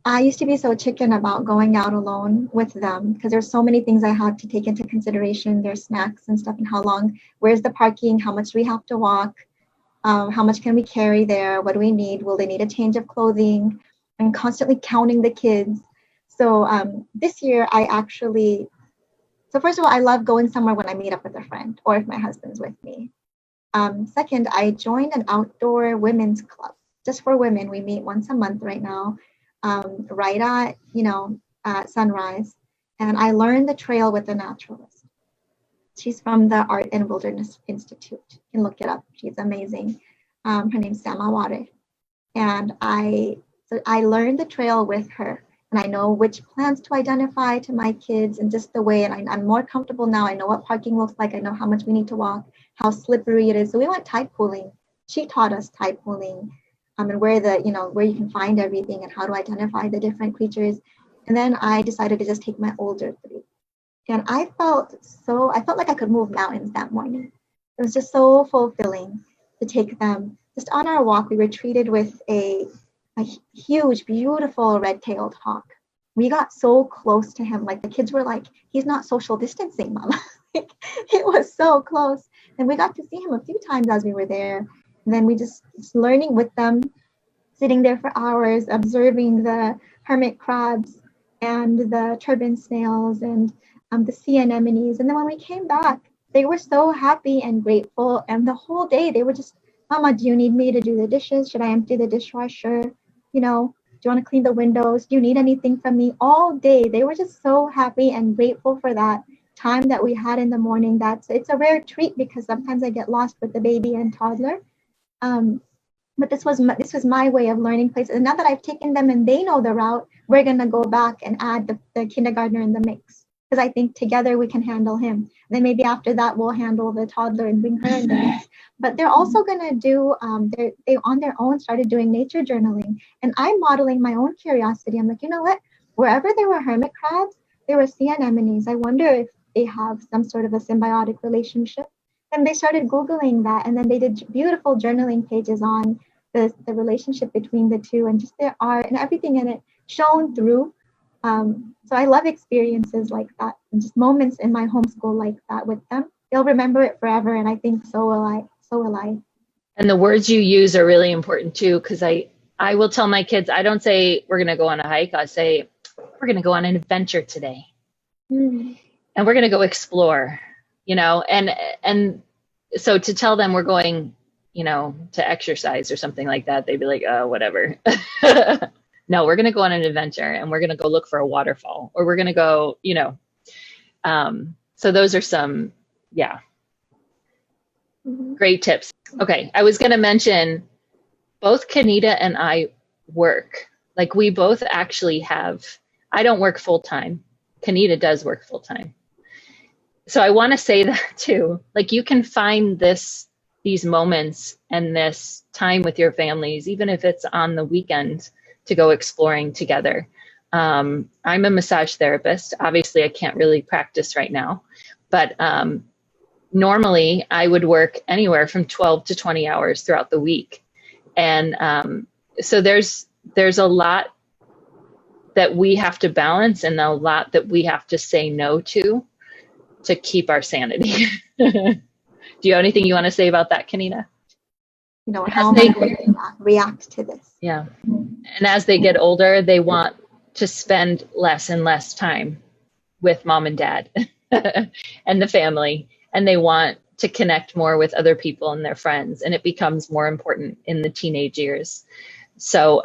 I used to be so chicken about going out alone with them because there's so many things I have to take into consideration, their snacks and stuff and how long, where's the parking, how much do we have to walk, how much can we carry there, what do we need, will they need a change of clothing, and constantly counting the kids. So this year so first of all, I love going somewhere when I meet up with a friend or if my husband's with me. Second, I joined an outdoor women's club just for women. We meet once a month right now. Right at sunrise. And I learned the trail with a naturalist. She's from the Art and Wilderness Institute. You can look it up. She's amazing. Her name's Sama Ware. And I learned the trail with her. And I know which plants to identify to my kids and just the way, and I'm more comfortable now. I know what parking looks like. I know how much we need to walk, how slippery it is. So we went tide pooling. She taught us tide pooling. And where you can find everything and how to identify the different creatures. And then I decided to just take my older 3. And I felt like I could move mountains that morning. It was just so fulfilling to take them. Just on our walk, we were treated with a huge, beautiful red-tailed hawk. We got so close to him. Like the kids were like, he's not social distancing, Mama. It was so close. And we got to see him a few times as we were there. And then we just learning with them, sitting there for hours, observing the hermit crabs and the turban snails and the sea anemones. And then when we came back, they were so happy and grateful. And the whole day they were just, Mama, do you need me to do the dishes? Should I empty the dishwasher? You know, do you want to clean the windows? Do you need anything from me? All day, they were just so happy and grateful for that time that we had in the morning. It's a rare treat because sometimes I get lost with the baby and toddler. But this was my way of learning places. And now that I've taken them and they know the route, we're going to go back and add the kindergartner in the mix. because I think together we can handle him. Then maybe after that we'll handle the toddler and bring her in the mix. But they're also gonna do they on their own started doing nature journaling, and I'm modeling my own curiosity. I'm like, you know what? Wherever there were hermit crabs, there were sea anemones. I wonder if they have some sort of a symbiotic relationship. And they started Googling that, and then they did beautiful journaling pages on the relationship between the two and just their art and everything in it shown through. So I love experiences like that and just moments in my homeschool like that with them. They'll remember it forever, and I think so will I. So will I. And the words you use are really important too, because I will tell my kids, I don't say we're going to go on a hike. I say we're going to go on an adventure today. And we're going to go explore, and so to tell them we're going, to exercise or something like that, they'd be like, oh, whatever. No, we're going to go on an adventure and we're going to go look for a waterfall, or we're going to go, so those are some, great tips. Okay. I was going to mention both Kanita and I work. Like we both actually I don't work full time. Kanita does work full time. So I want to say that too. Like you can find these moments and this time with your families, even if it's on the weekend, to go exploring together. I'm a massage therapist. Obviously, I can't really practice right now, but normally I would work anywhere from 12 to 20 hours throughout the week. And so there's a lot that we have to balance and a lot that we have to say no to keep our sanity. Do you have anything you want to say about that, Kanita? How they react to this. Yeah. And as they get older, they want to spend less and less time with mom and dad and the family. And they want to connect more with other people and their friends. And it becomes more important in the teenage years. So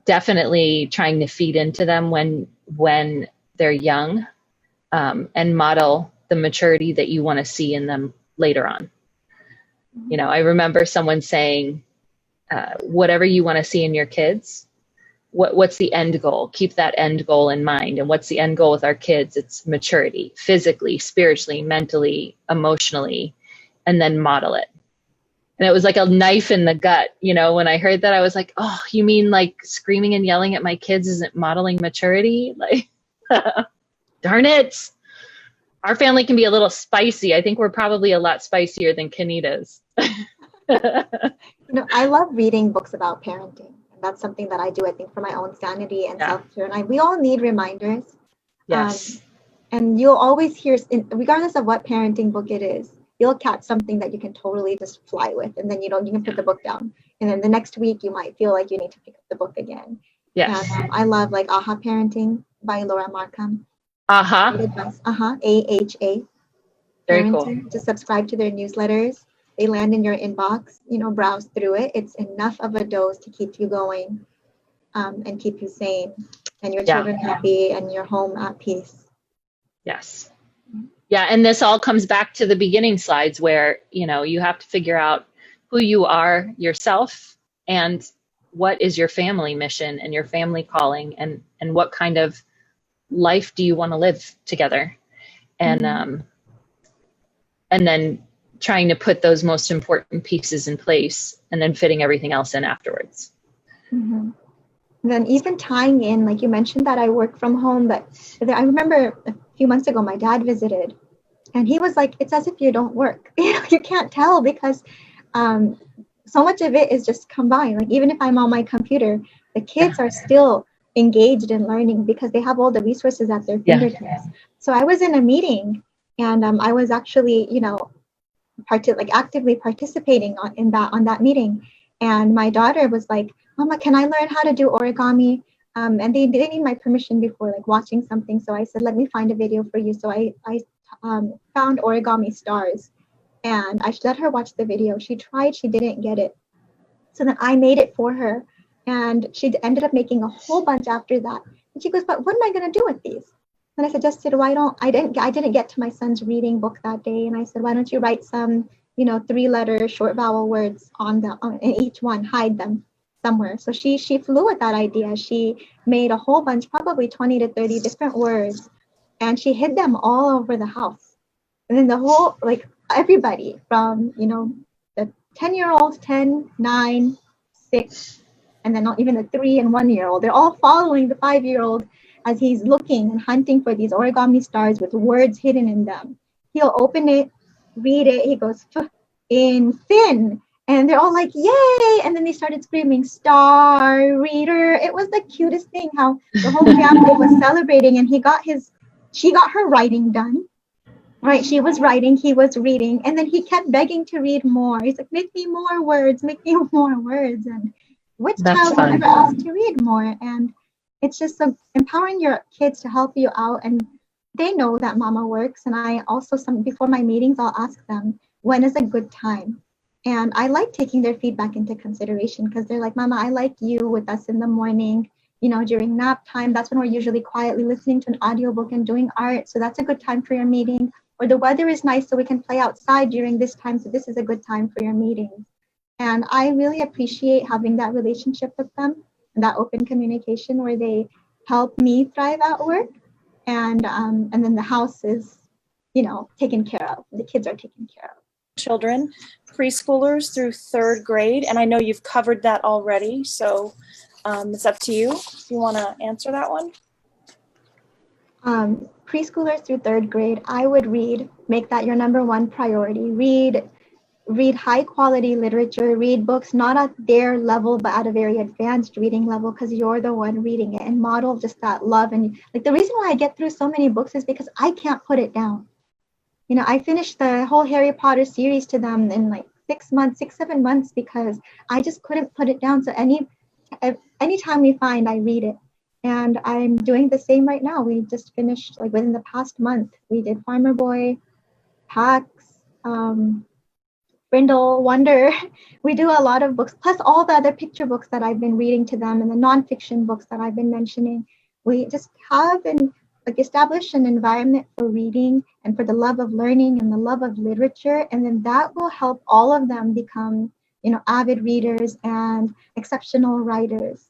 definitely trying to feed into them when they're young, and model the maturity that you want to see in them later on. I remember someone saying, whatever you want to see in your kids, what's the end goal? Keep that end goal in mind. And what's the end goal with our kids? It's maturity, physically, spiritually, mentally, emotionally, and then model it. And it was like a knife in the gut. When I heard that, I was like, oh, you mean like screaming and yelling at my kids isn't modeling maturity? Like, darn it. Our family can be a little spicy. I think we're probably a lot spicier than Kanita's. I love reading books about parenting. That's something that I do, I think, for my own sanity and self-care. And we all need reminders. Yes. And you'll always hear, regardless of what parenting book it is, you'll catch something that you can totally just fly with. And then you can put the book down. And then the next week, you might feel like you need to pick up the book again. Yes. And, I love like Aha Parenting by Laura Markham. AHA. AHA. Very cool. To subscribe to their newsletters. They land in your inbox, browse through it. It's enough of a dose to keep you going and keep you sane and your children happy and your home at peace. Yes. Yeah. And this all comes back to the beginning slides where, you have to figure out who you are yourself and what is your family mission and your family calling and what kind of life do you want to live together? And, and then trying to put those most important pieces in place and then fitting everything else in afterwards. And then even tying in, like you mentioned that I work from home, but I remember a few months ago, my dad visited and he was like, it's as if you don't work. You can't tell because so much of it is just combined. Like even if I'm on my computer, the kids are still engaged in learning because they have all the resources at their fingertips. So I was in a meeting and I was actually, actively participating on that meeting. And my daughter was like, Mama, can I learn how to do origami? And they didn't need my permission before watching something. So I said, let me find a video for you. So I found origami stars and I let her watch the video. She tried, she didn't get it. So then I made it for her and she ended up making a whole bunch after that. And she goes, but what am I going to do with these? And I suggested, I didn't get to my son's reading book that day. And I said, why don't you write some, 3-letter short vowel words on each one, hide them somewhere. So she flew with that idea. She made a whole bunch, probably 20 to 30 different words. and she hid them all over the house. And then the whole, like everybody from, the 10-year-old, 10, 9, 6, and then not even the 3 and 1-year-old, they're all following the 5-year-old as he's looking and hunting for these origami stars with words hidden in them. He'll open it, read it, he goes, in Finn. And they're all like, yay! And then they started screaming, star reader. It was the cutest thing how the whole family was celebrating, and she got her writing done. Right, she was writing, he was reading, and then he kept begging to read more. He's like, make me more words, make me more words. And which child would ever ask to read more? And it's just so empowering your kids to help you out, and they know that mama works. And I also, before my meetings, I'll ask them, when is a good time? And I like taking their feedback into consideration, because they're like, mama, I like you with us in the morning, during nap time. That's when we're usually quietly listening to an audiobook and doing art. So that's a good time for your meeting. Or the weather is nice, so we can play outside during this time. So this is a good time for your meetings. And I really appreciate having that relationship with them and that open communication where they help me thrive at work. And then the house is, taken care of. The kids are taken care of. Children, preschoolers through 3rd grade. And I know you've covered that already. So it's up to you if you want to answer that one. Preschoolers through 3rd grade, I would make that your number one priority. Read high quality literature, read books not at their level, but at a very advanced reading level, because you're the one reading it, and model just that love. And like the reason why I get through so many books is because I can't put it down. I finished the whole Harry Potter series to them in like 7 months, because I just couldn't put it down. So anytime we find, I read it. And I'm doing the same right now. We just finished, like within the past month, we did Farmer Boy, Pax, Brindle, Wonder. We do a lot of books, plus all the other picture books that I've been reading to them, and the nonfiction books that I've been mentioning. We just have establish an environment for reading and for the love of learning and the love of literature. And then that will help all of them become, avid readers and exceptional writers.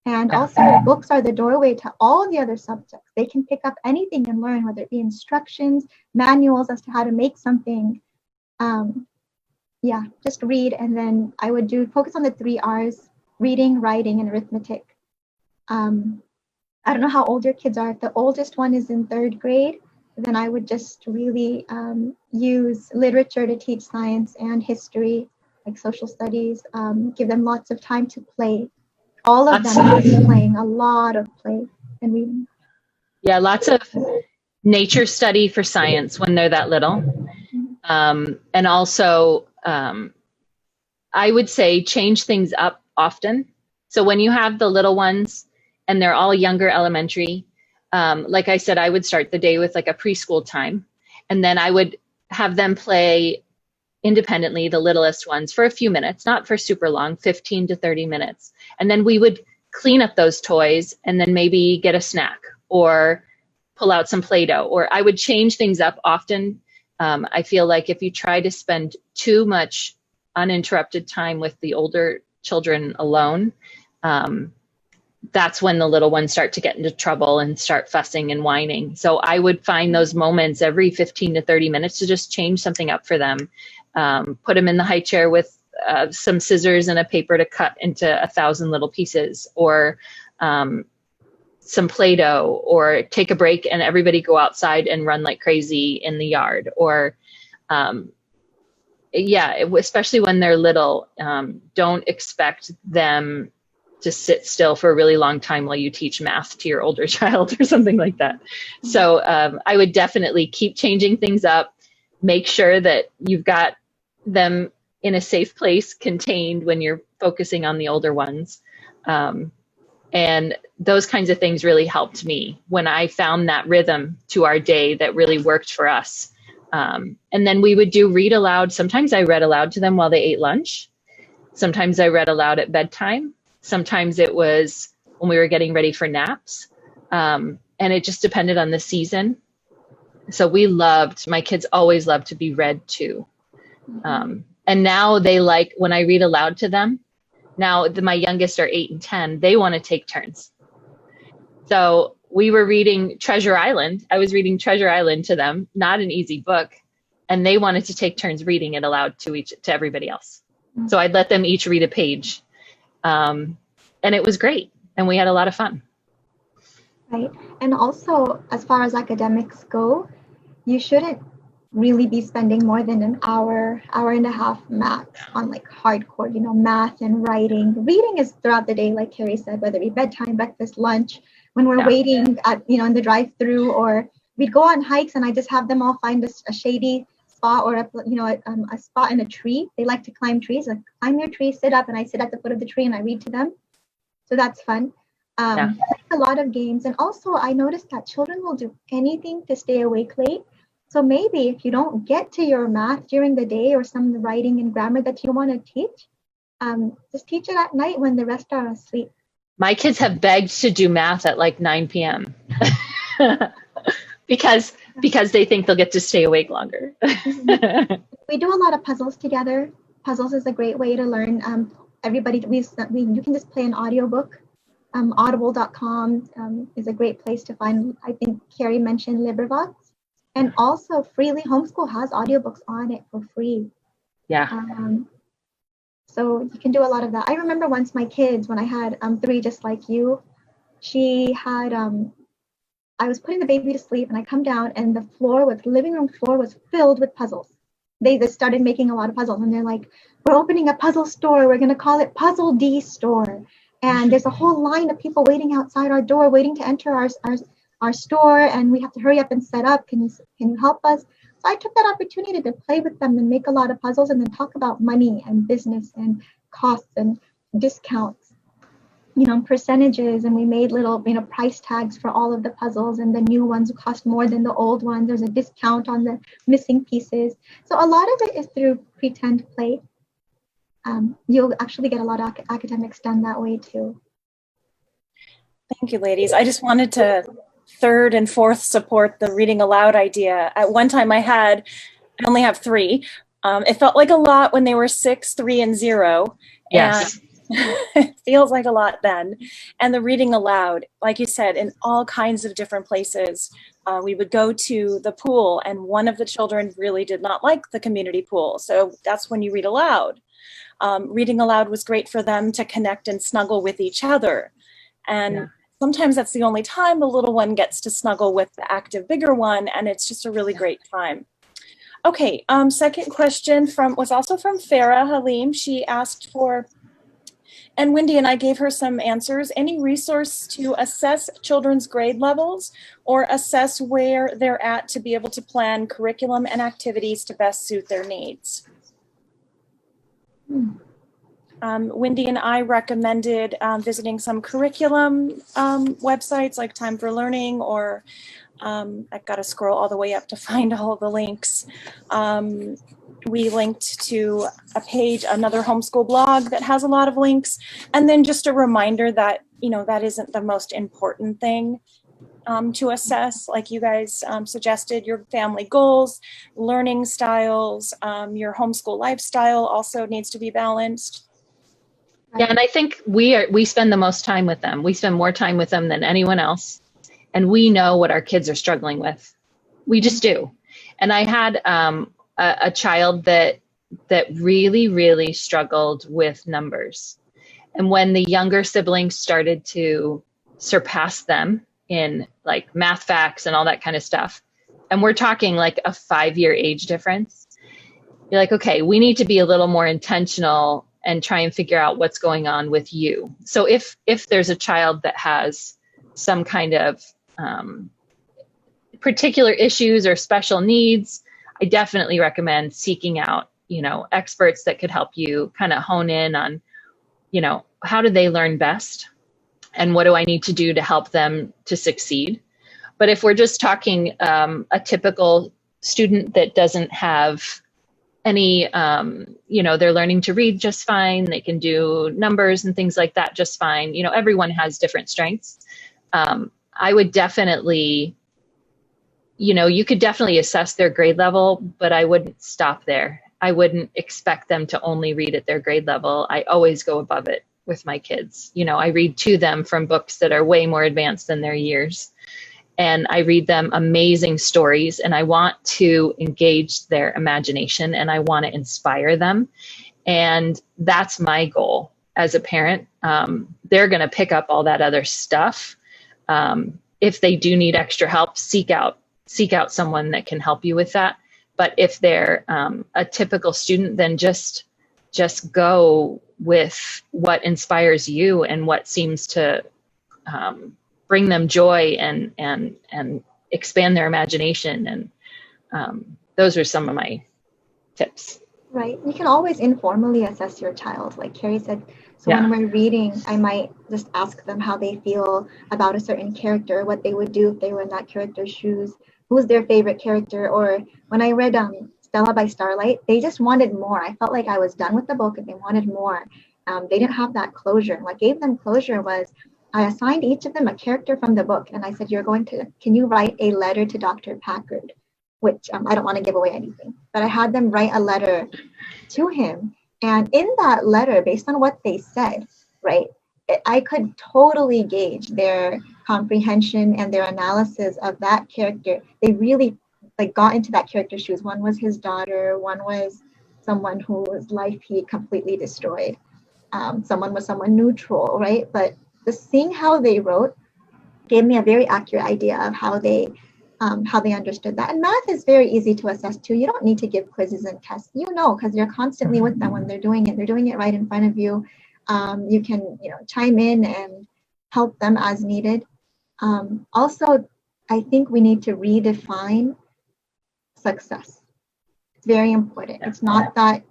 And also, books are the doorway to all the other subjects. They can pick up anything and learn, whether it be instructions, manuals as to how to make something. Just read. And then I would focus on the 3 R's: reading, writing, and arithmetic. I don't know how old your kids are. If the oldest one is in 3rd grade, then I would just really use literature to teach science and history, like social studies. Give them lots of time to play. All of them is playing, a lot of play and reading. Yeah, lots of nature study for science when they're that little. And also, I would say change things up often. So when you have the little ones and they're all younger elementary, like I said, I would start the day with like a preschool time. And then I would have them play independently, the littlest ones, for a few minutes, not for super long, 15 to 30 minutes. And then we would clean up those toys and then maybe get a snack or pull out some Play-Doh, or I would change things up often. I feel like if you try to spend too much uninterrupted time with the older children alone, that's when the little ones start to get into trouble and start fussing and whining. So I would find those moments every 15 to 30 minutes to just change something up for them. Put them in the high chair with some scissors and a paper to cut into 1,000 little pieces, or some Play-Doh, or take a break and everybody go outside and run like crazy in the yard. Or especially when they're little, don't expect them to sit still for a really long time while you teach math to your older child or something like that. So I would definitely keep changing things up, make sure that you've got them in a safe place, contained when you're focusing on the older ones. And those kinds of things really helped me when I found that rhythm to our day that really worked for us. And then we would do read aloud. Sometimes I read aloud to them while they ate lunch. Sometimes I read aloud at bedtime. Sometimes it was when we were getting ready for naps. And it just depended on the season. So my kids always loved to be read to. And now they like when I read aloud to them. Now my youngest are 8 and 10, they want to take turns. So we were reading Treasure Island. I was reading Treasure Island to them, not an easy book. And they wanted to take turns reading it aloud to everybody else. So I'd let them each read a page. And it was great. And we had a lot of fun. Right. And also, as far as academics go, you shouldn't really be spending more than an hour and a half max on like hardcore, math and writing. Reading is throughout the day, like Carrie said, whether it be bedtime, breakfast, lunch, when we're waiting at, in the drive-through, or we'd go on hikes and I just have them all find a shady spot or a spot in a tree. They like to climb trees. Like, climb your tree, sit up, and I sit at the foot of the tree and I read to them. So that's fun. A lot of games. And also I noticed that children will do anything to stay awake late. So maybe if you don't get to your math during the day or some writing and grammar that you want to teach, just teach it at night when the rest are asleep. My kids have begged to do math at like 9 p.m. because they think they'll get to stay awake longer. We do a lot of puzzles together. Puzzles is a great way to learn. You can just play an audiobook. Audible.com is a great place to find. I think Carrie mentioned LibriVox. And also Freely Homeschool has audiobooks on it for free. Yeah. So you can do a lot of that. I remember once my kids, when I had 3 just like you, she had, I was putting the baby to sleep and I come down and the living room floor was filled with puzzles. They just started making a lot of puzzles and they're like, we're opening a puzzle store. We're going to call it Puzzle D Store. And there's a whole line of people waiting outside our door, waiting to enter our store, and we have to hurry up and set up. Can you help us? So I took that opportunity to play with them and make a lot of puzzles and then talk about money and business and costs and discounts, percentages. And we made little, price tags for all of the puzzles, and the new ones cost more than the old ones. There's a discount on the missing pieces. So a lot of it is through pretend play. You'll actually get a lot of academics done that way too. Thank you, ladies. I just wanted to third and fourth support the reading aloud idea. At one time I only have 3. It felt like a lot when they were 6, 3, and 0. Yes. And it feels like a lot then. And the reading aloud, like you said, in all kinds of different places. We would go to the pool and one of the children really did not like the community pool. So that's when you read aloud. Reading aloud was great for them to connect and snuggle with each other. And sometimes that's the only time the little one gets to snuggle with the active bigger one, and it's just a really great time. Okay, second question was also from Farah Halim. She asked for, and Wendy and I gave her some answers, any resource to assess children's grade levels or assess where they're at to be able to plan curriculum and activities to best suit their needs. Wendy and I recommended visiting some curriculum websites like Time for Learning, or I've got to scroll all the way up to find all of the links. We linked to a page, another homeschool blog that has a lot of links. And then just a reminder that, that isn't the most important thing to assess, like you guys suggested. Your family goals, learning styles, your homeschool lifestyle also needs to be balanced. Yeah, and I think we spend the most time with them. We spend more time with them than anyone else, and we know what our kids are struggling with. We just do. And I had a child that really, really struggled with numbers, and when the younger siblings started to surpass them in like math facts and all that kind of stuff, and we're talking like a 5-year age difference, you're like, okay, we need to be a little more intentional and try and figure out what's going on with you. So if there's a child that has some kind of particular issues or special needs, I definitely recommend seeking out, experts that could help you kind of hone in on, how do they learn best and what do I need to do to help them to succeed. But if we're just talking a typical student that doesn't have any, they're learning to read just fine, they can do numbers and things like that just fine. Everyone has different strengths. I would definitely, you could definitely assess their grade level, but I wouldn't stop there. I wouldn't expect them to only read at their grade level. I always go above it with my kids. I read to them from books that are way more advanced than their years. and I read them amazing stories, and I want to engage their imagination, and I want to inspire them. And that's my goal as a parent. They're going to pick up all that other stuff. If they do need extra help, seek out someone that can help you with that. But if they're a typical student, then just go with what inspires you and what seems to bring them joy and expand their imagination. And those are some of my tips. Right. You can always informally assess your child, like Carrie said. So Yeah. when we're reading, I might just ask them how they feel about a certain character, what they would do if they were in that character's shoes, who's their favorite character. Or when I read Stella by Starlight, they just wanted more. I felt like I was done with the book and they wanted more. They didn't have that closure. And what gave them closure was I assigned each of them a character from the book. And I said, can you write a letter to Dr. Packard? Which I don't want to give away anything, but I had them write a letter to him. And in that letter, based on what they said, right, I could totally gauge their comprehension and their analysis of that character. They really got into that character's shoes. One was his daughter, one was someone whose life he completely destroyed. Someone was someone neutral, right? But just seeing how they wrote gave me a very accurate idea of how they understood that. And math is very easy to assess too. You don't need to give quizzes and tests, because you're constantly with them when they're doing it. They're doing it right in front of you. You can, chime in and help them as needed. Also, I think we need to redefine success. It's very important. It's not that,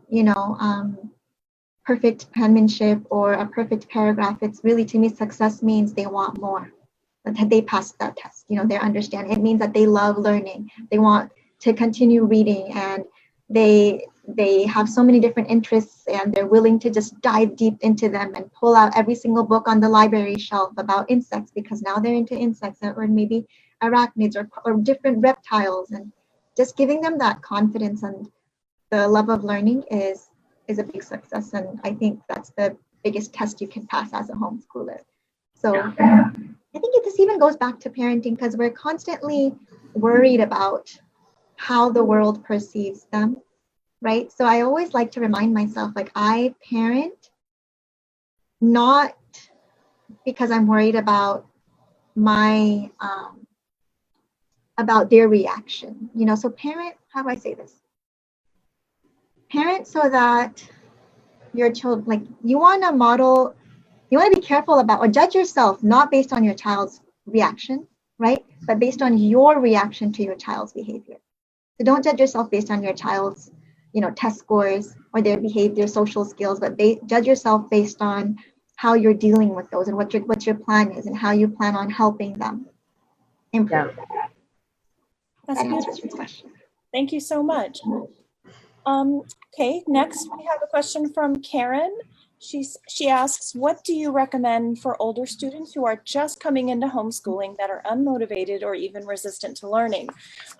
perfect penmanship or a perfect paragraph. It's really, to me, success means they want more. That they passed that test, they understand. It means that they love learning. They want to continue reading, and they have so many different interests, and they're willing to just dive deep into them and pull out every single book on the library shelf about insects, because now they're into insects, or maybe arachnids or different reptiles. And just giving them that confidence and the love of learning is a big success. And I think that's the biggest test you can pass as a homeschooler. So I think this even goes back to parenting, because we're constantly worried about how the world perceives them, right? So I always like to remind myself, I parent not because I'm worried about about their reaction, so parent, how do I say this? Parent so that your children, you want to be careful about, or judge yourself not based on your child's reaction, right? But based on your reaction to your child's behavior. So don't judge yourself based on your child's, test scores or their behavior, social skills, but judge yourself based on how you're dealing with those and what your plan is and how you plan on helping them improve. Yeah. That answers your question. Thank you so much. Okay, next we have a question from Karen. She asks, what do you recommend for older students who are just coming into homeschooling that are unmotivated or even resistant to learning?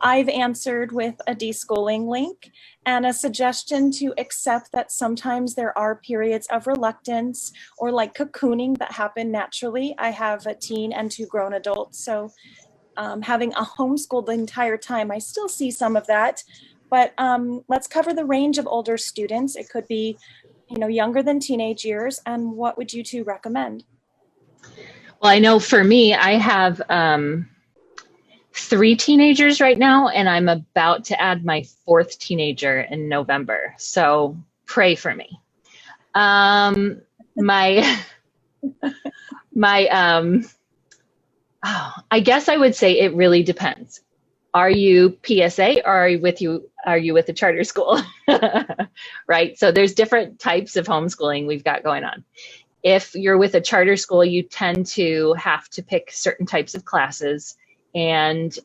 I've answered with a deschooling link and a suggestion to accept that sometimes there are periods of reluctance or cocooning that happen naturally. I have a teen and 2 grown adults, so having a homeschool the entire time, I still see some of that. But let's cover the range of older students. It could be younger than teenage years. And what would you two recommend? Well, I know for me, I have 3 teenagers right now, and I'm about to add my 4th teenager in November. So pray for me. I guess I would say it really depends. Are you PSA or are you with a charter school? Right? So there's different types of homeschooling we've got going on. If you're with a charter school, you tend to have to pick certain types of classes, and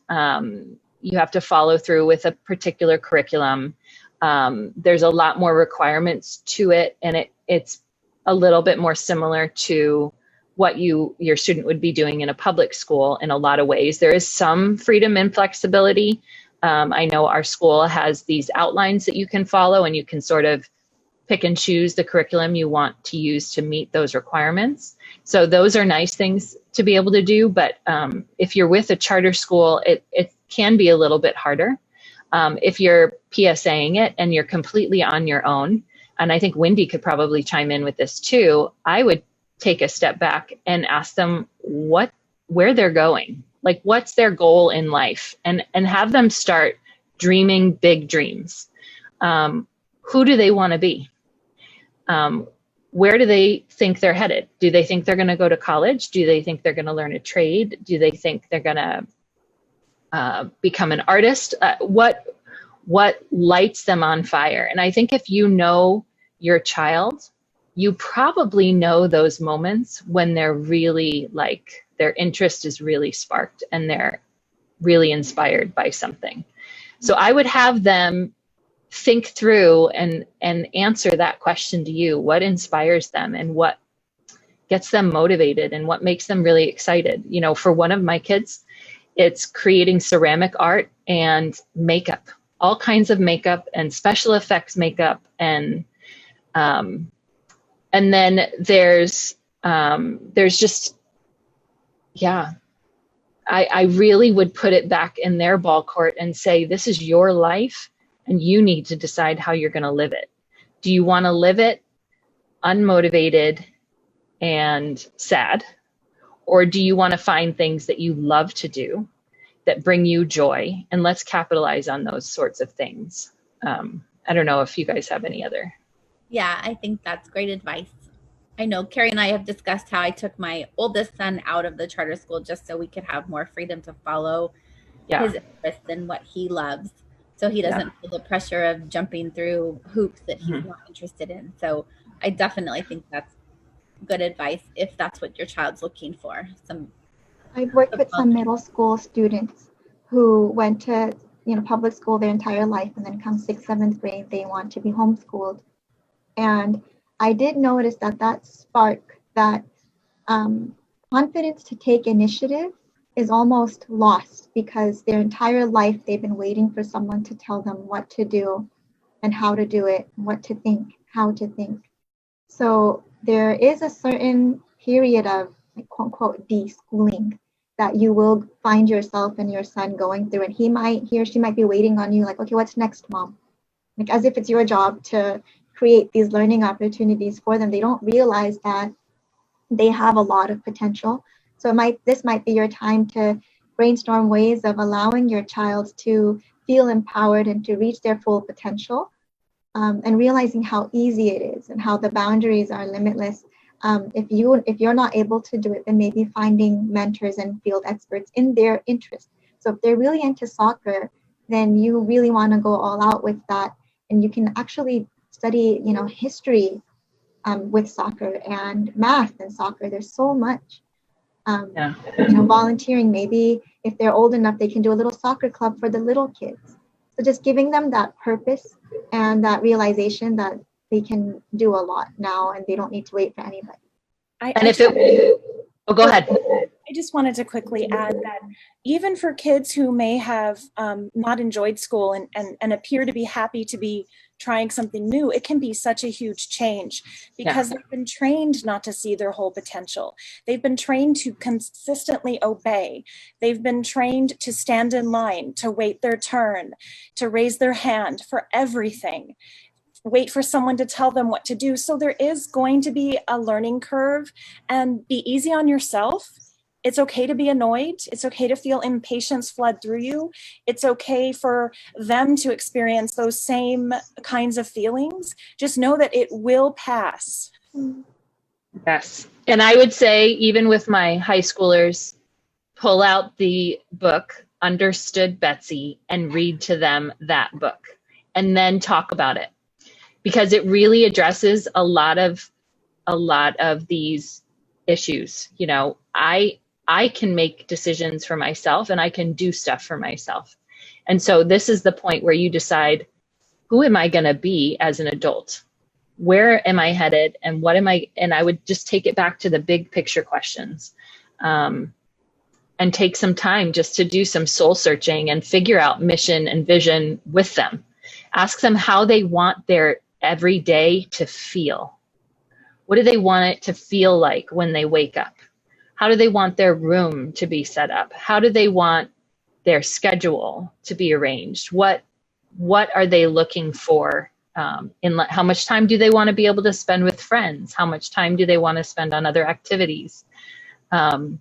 you have to follow through with a particular curriculum. There's a lot more requirements to it, and it's a little bit more similar to what your student would be doing in a public school in a lot of ways. There is some freedom and flexibility. I know our school has these outlines that you can follow, and you can sort of pick and choose the curriculum you want to use to meet those requirements. So those are nice things to be able to do. But if you're with a charter school, it can be a little bit harder. If you're PSAing it and you're completely on your own, and I think Wendy could probably chime in with this too, I would take a step back and ask them where they're going, like what's their goal in life, and have them start dreaming big dreams. Who do they want to be? Where do they think they're headed? Do they think they're going to go to college? Do they think they're going to learn a trade? Do they think they're going to become an artist? What lights them on fire? And I think if you know your child, you probably know those moments when they're really like, their interest is really sparked and they're really inspired by something. So I would have them think through and answer that question to you. What inspires them and what gets them motivated and what makes them really excited? You know, for one of my kids, it's creating ceramic art and makeup, all kinds of makeup and special effects makeup. And then there's just, yeah, I really would put it back in their ball court and say, this is your life and you need to decide how you're going to live it. Do you want to live it unmotivated and sad? Or do you want to find things that you love to do that bring you joy? And let's capitalize on those sorts of things. I don't know if you guys have any other. Yeah, I think that's great advice. I know Carrie and I have discussed how I took my oldest son out of the charter school just so we could have more freedom to follow his interests and what he loves. So he doesn't feel the pressure of jumping through hoops that he's not interested in. So I definitely think that's good advice if that's what your child's looking for. I've worked with some middle school students who went to public school their entire life, and then come 6th, 7th grade, they want to be homeschooled. And I did notice that spark, that confidence to take initiative is almost lost, because their entire life they've been waiting for someone to tell them what to do and how to do it, what to think, how to think. So there is a certain period of, like, quote unquote, de-schooling that you will find yourself and your son going through, and he or she might be waiting on you, like, okay, what's next, mom? Like, as if it's your job to create these learning opportunities for them. They don't realize that they have a lot of potential. So this might be your time to brainstorm ways of allowing your child to feel empowered and to reach their full potential, and realizing how easy it is and how the boundaries are limitless. If you're not able to do it, then maybe finding mentors and field experts in their interest. So if they're really into soccer, then you really want to go all out with that, and you can actually study, history with soccer and math and soccer. There's so much. Volunteering, maybe if they're old enough, they can do a little soccer club for the little kids. So just giving them that purpose and that realization that they can do a lot now and they don't need to wait for anybody. Go ahead. I just wanted to quickly add that even for kids who may have not enjoyed school and appear to be happy to be trying something new, it can be such a huge change, because they've been trained not to see their whole potential. They've been trained to consistently obey. They've been trained to stand in line, to wait their turn, to raise their hand for everything, wait for someone to tell them what to do. So there is going to be a learning curve, and be easy on yourself. It's okay to be annoyed. It's okay to feel impatience flood through you. It's okay for them to experience those same kinds of feelings. Just know that it will pass. Yes. And I would say, even with my high schoolers, pull out the book, Understood Betsy, and read to them that book, and then talk about it, because it really addresses a lot of these issues. I can make decisions for myself and I can do stuff for myself. And so this is the point where you decide, who am I going to be as an adult? Where am I headed? And what am I? And I would just take it back to the big picture questions, and take some time just to do some soul searching and figure out mission and vision with them. Ask them how they want their every day to feel? What do they want it to feel like when they wake up? How do they want their room to be set up? How do they want their schedule to be arranged? What are they looking for? How much time do they want to be able to spend with friends? How much time do they want to spend on other activities? And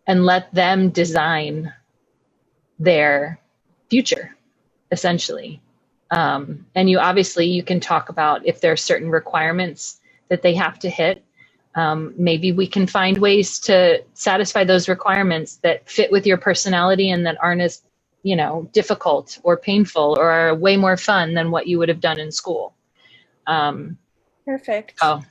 let them design their future, essentially. And you can talk about if there are certain requirements that they have to hit. Maybe we can find ways to satisfy those requirements that fit with your personality and that aren't as, difficult or painful or are way more fun than what you would have done in school. Perfect. Oh,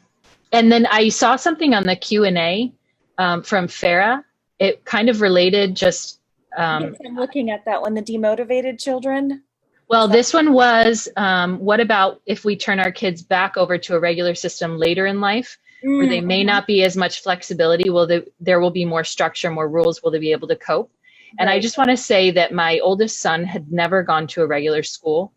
and then I saw something on the Q&A from Farah. It kind of related just. Yes, I'm looking at that one, the demotivated children. Well, this one was, what about if we turn our kids back over to a regular system later in life, where they may not be as much flexibility? There will be more structure, more rules. Will they be able to cope? And I just want to say that my oldest son had never gone to a regular school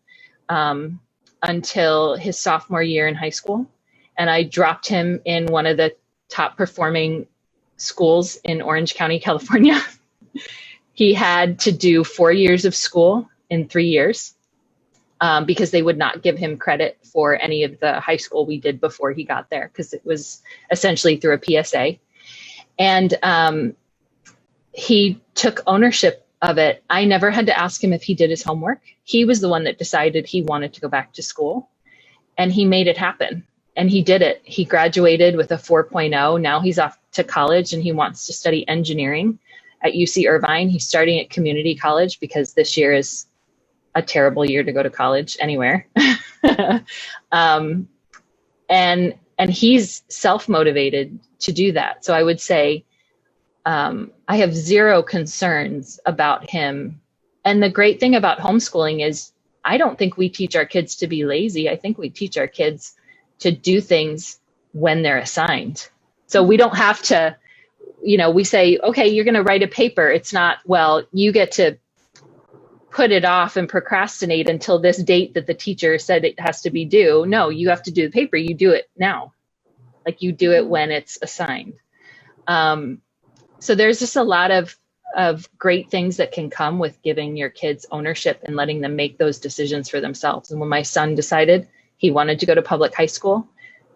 until his sophomore year in high school. And I dropped him in one of the top performing schools in Orange County, California. He had to do 4 years of school in 3 years because they would not give him credit for any of the high school we did before he got there, because it was essentially through a PSA. And he took ownership of it. I never had to ask him if he did his homework. He was the one that decided he wanted to go back to school, and he made it happen. And he did it. He graduated with a 4.0. Now he's off to college and he wants to study engineering at UC Irvine. He's starting at community college because this year is a terrible year to go to college anywhere. And he's self-motivated to do that. So I would say I have zero concerns about him. And the great thing about homeschooling is I don't think we teach our kids to be lazy. I think we teach our kids to do things when they're assigned. So we don't have to, we say, okay, you're going to write a paper. It's not, well, you get to put it off and procrastinate until this date that the teacher said it has to be due. No, you have to do the paper. You do it now. Like you do it when it's assigned. So there's just a lot of great things that can come with giving your kids ownership and letting them make those decisions for themselves. And when my son decided he wanted to go to public high school,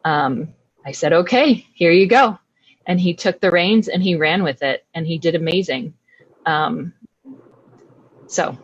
I said, okay, here you go. And he took the reins and he ran with it and he did amazing. So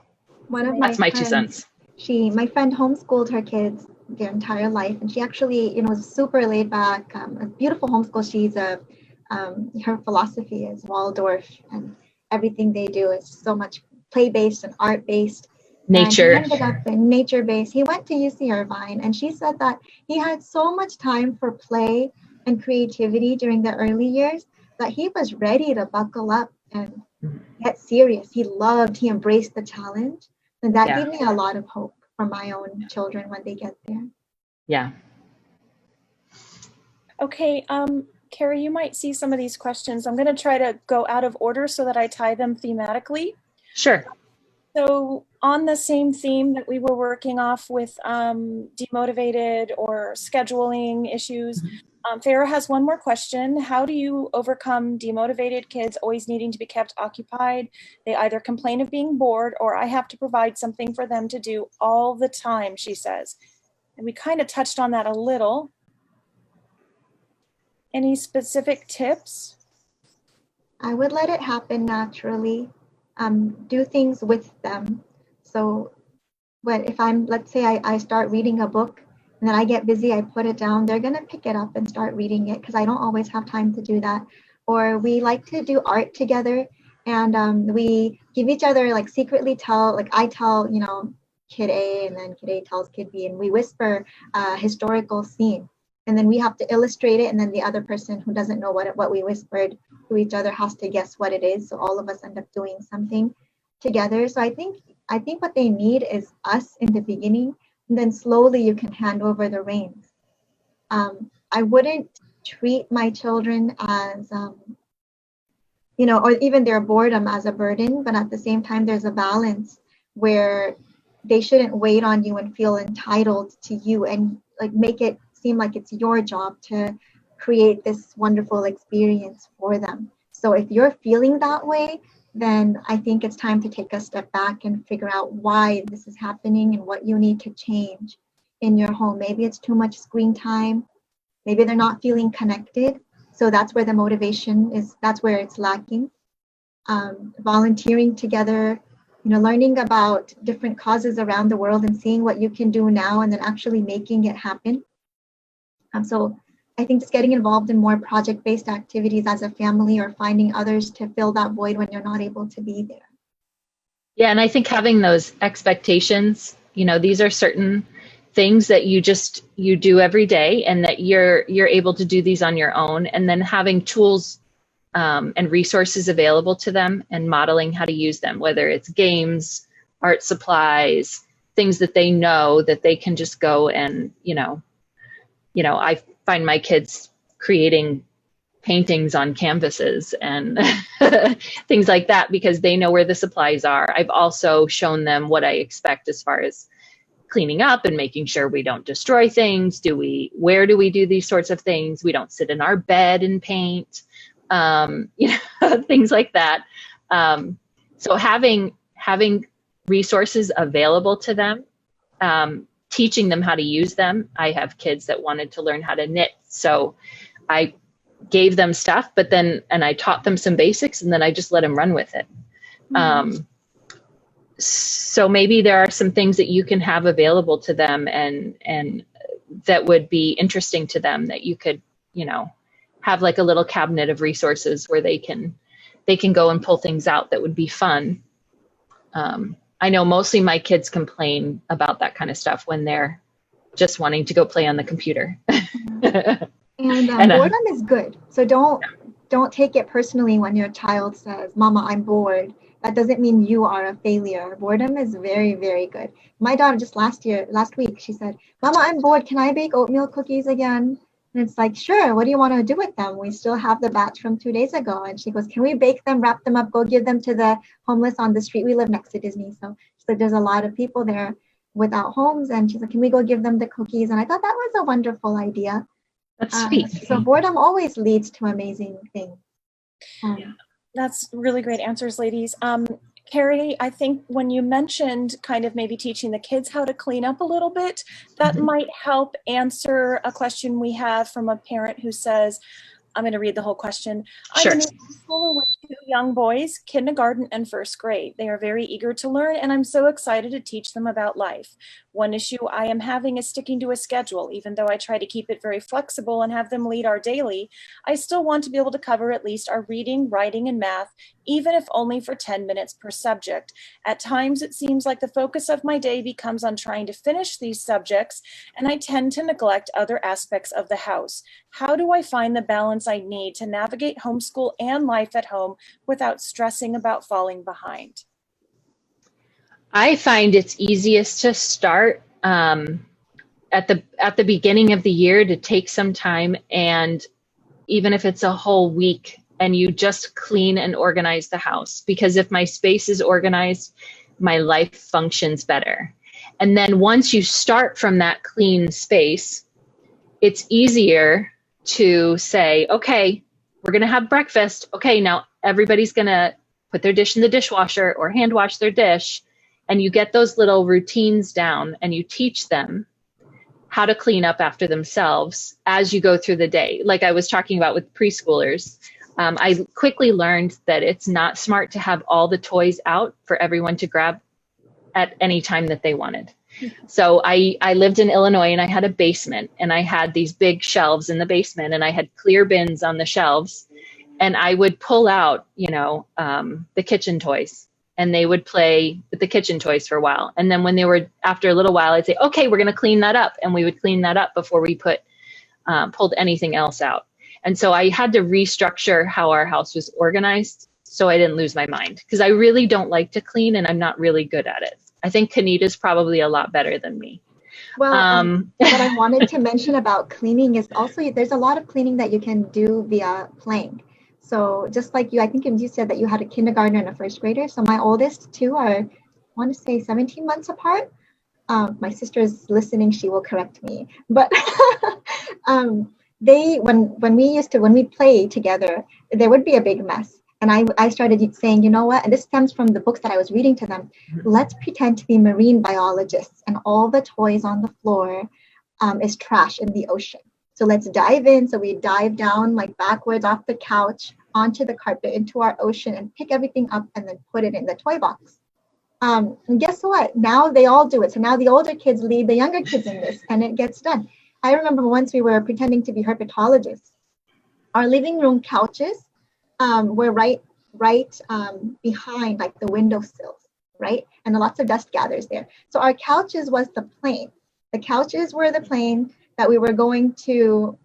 that's my 2 cents. My friend homeschooled her kids their entire life, and she actually, was super laid back, a beautiful homeschool. She's her philosophy is Waldorf, and everything they do is so much play-based and art-based. Nature. And he ended up in nature-based. He went to UC Irvine, and she said that he had so much time for play and creativity during the early years that he was ready to buckle up and get serious. He embraced the challenge. And that gave me a lot of hope for my own children when they get there. Yeah. Okay, Carrie, you might see some of these questions. I'm going to try to go out of order so that I tie them thematically. Sure. So on the same theme that we were working off with demotivated or scheduling issues, Farah has one more question. How do you overcome demotivated kids always needing to be kept occupied? They either complain of being bored or I have to provide something for them to do all the time, she says. And we kind of touched on that a little. Any specific tips? I would let it happen naturally. Do things with them. So let's say I start reading a book and then I get busy, I put it down, they're going to pick it up and start reading it because I don't always have time to do that. Or we like to do art together, and we give each other, like, secretly tell, like I tell, kid A, and then kid A tells kid B, and we whisper a historical scene. And then we have to illustrate it, and then the other person who doesn't know what we whispered to each other has to guess what it is. So all of us end up doing something together. So I think what they need is us in the beginning, and then slowly you can hand over the reins. I wouldn't treat my children as, or even their boredom as a burden, but at the same time, there's a balance where they shouldn't wait on you and feel entitled to you and like make it seem like it's your job to create this wonderful experience for them. So if you're feeling that way, then I think it's time to take a step back and figure out why this is happening and what you need to change in your home. Maybe it's too much screen time. Maybe they're not feeling connected. So that's where the motivation is, that's where it's lacking. Volunteering together, learning about different causes around the world and seeing what you can do now and then actually making it happen. So I think just getting involved in more project-based activities as a family or finding others to fill that void when you're not able to be there. Yeah, and I think having those expectations, these are certain things that you do every day, and that you're able to do these on your own, and then having tools and resources available to them and modeling how to use them, whether it's games, art supplies, things that they know that they can just go and, I find my kids creating paintings on canvases and things like that because they know where the supplies are. I've also shown them what I expect as far as cleaning up and making sure we don't destroy things. Where do we do these sorts of things? We don't sit in our bed and paint, things like that. So having resources available to them, teaching them how to use them. I have kids that wanted to learn how to knit. So I gave them stuff, and I taught them some basics, and then I just let them run with it. So maybe there are some things that you can have available to them and that would be interesting to them, that you could, have like a little cabinet of resources where they can go and pull things out that would be fun. I know mostly my kids complain about that kind of stuff when they're just wanting to go play on the computer. And boredom is good. So don't take it personally when your child says, "Mama, I'm bored." That doesn't mean you are a failure. Boredom is very, very good. My daughter just last week, she said, "Mama, I'm bored. Can I bake oatmeal cookies again?" And it's like, "Sure. What do you want to do with them? We still have the batch from 2 days ago." And she goes, "Can we bake them, wrap them up, go give them to the homeless on the street?" We live next to Disney. So she's like, there's a lot of people there without homes. And she's like, "Can we go give them the cookies?" And I thought that was a wonderful idea. That's sweet. So boredom always leads to amazing things. That's really great answers, ladies. Carrie, I think when you mentioned kind of maybe teaching the kids how to clean up a little bit, that might help answer a question we have from a parent who says, I'm going to read the whole question. Sure. I'm in a school with 2 young boys, kindergarten and first grade. They are very eager to learn, and I'm so excited to teach them about life. One issue I am having is sticking to a schedule. Even though I try to keep it very flexible and have them lead our daily, I still want to be able to cover at least our reading, writing, and math, even if only for 10 minutes per subject. At times, it seems like the focus of my day becomes on trying to finish these subjects, and I tend to neglect other aspects of the house. How do I find the balance I need to navigate homeschool and life at home without stressing about falling behind? I find it's easiest to start at the beginning of the year, to take some time, and even if it's a whole week, and you just clean and organize the house. Because if my space is organized, my life functions better. And then once you start from that clean space, it's easier to say, okay, we're going to have breakfast. Okay, now everybody's going to put their dish in the dishwasher or hand wash their dish. And you get those little routines down, and you teach them how to clean up after themselves as you go through the day. Like I was talking about with preschoolers, I quickly learned that it's not smart to have all the toys out for everyone to grab at any time that they wanted. So I lived in Illinois, and I had a basement, and I had these big shelves in the basement, and I had clear bins on the shelves, and I would pull out, the kitchen toys, and they would play with the kitchen toys for a while. And then when they were, after a little while, I'd say, okay, we're going to clean that up. And we would clean that up before we pulled anything else out. And so I had to restructure how our house was organized so I didn't lose my mind, because I really don't like to clean, and I'm not really good at it. I think Kanita's probably a lot better than me. Well, what I wanted to mention about cleaning is also there's a lot of cleaning that you can do via playing. So just like you, I think you said that you had a kindergartner and a first grader. So my oldest two are, I want to say 17 months apart. My sister's listening, she will correct me. But when we play together, there would be a big mess. And I started saying, you know what? And this stems from the books that I was reading to them. Let's pretend to be marine biologists, and all the toys on the floor is trash in the ocean. So let's dive in. So we dive down like backwards off the couch onto the carpet into our ocean and pick everything up and then put it in the toy box. And guess what? Now they all do it. So now the older kids lead the younger kids in this, and it gets done. I remember once we were pretending to be herpetologists. Our living room couches were right behind like the windowsills, right? And lots of dust gathers there. So our couches was the plane. The couches were the plane that we were going to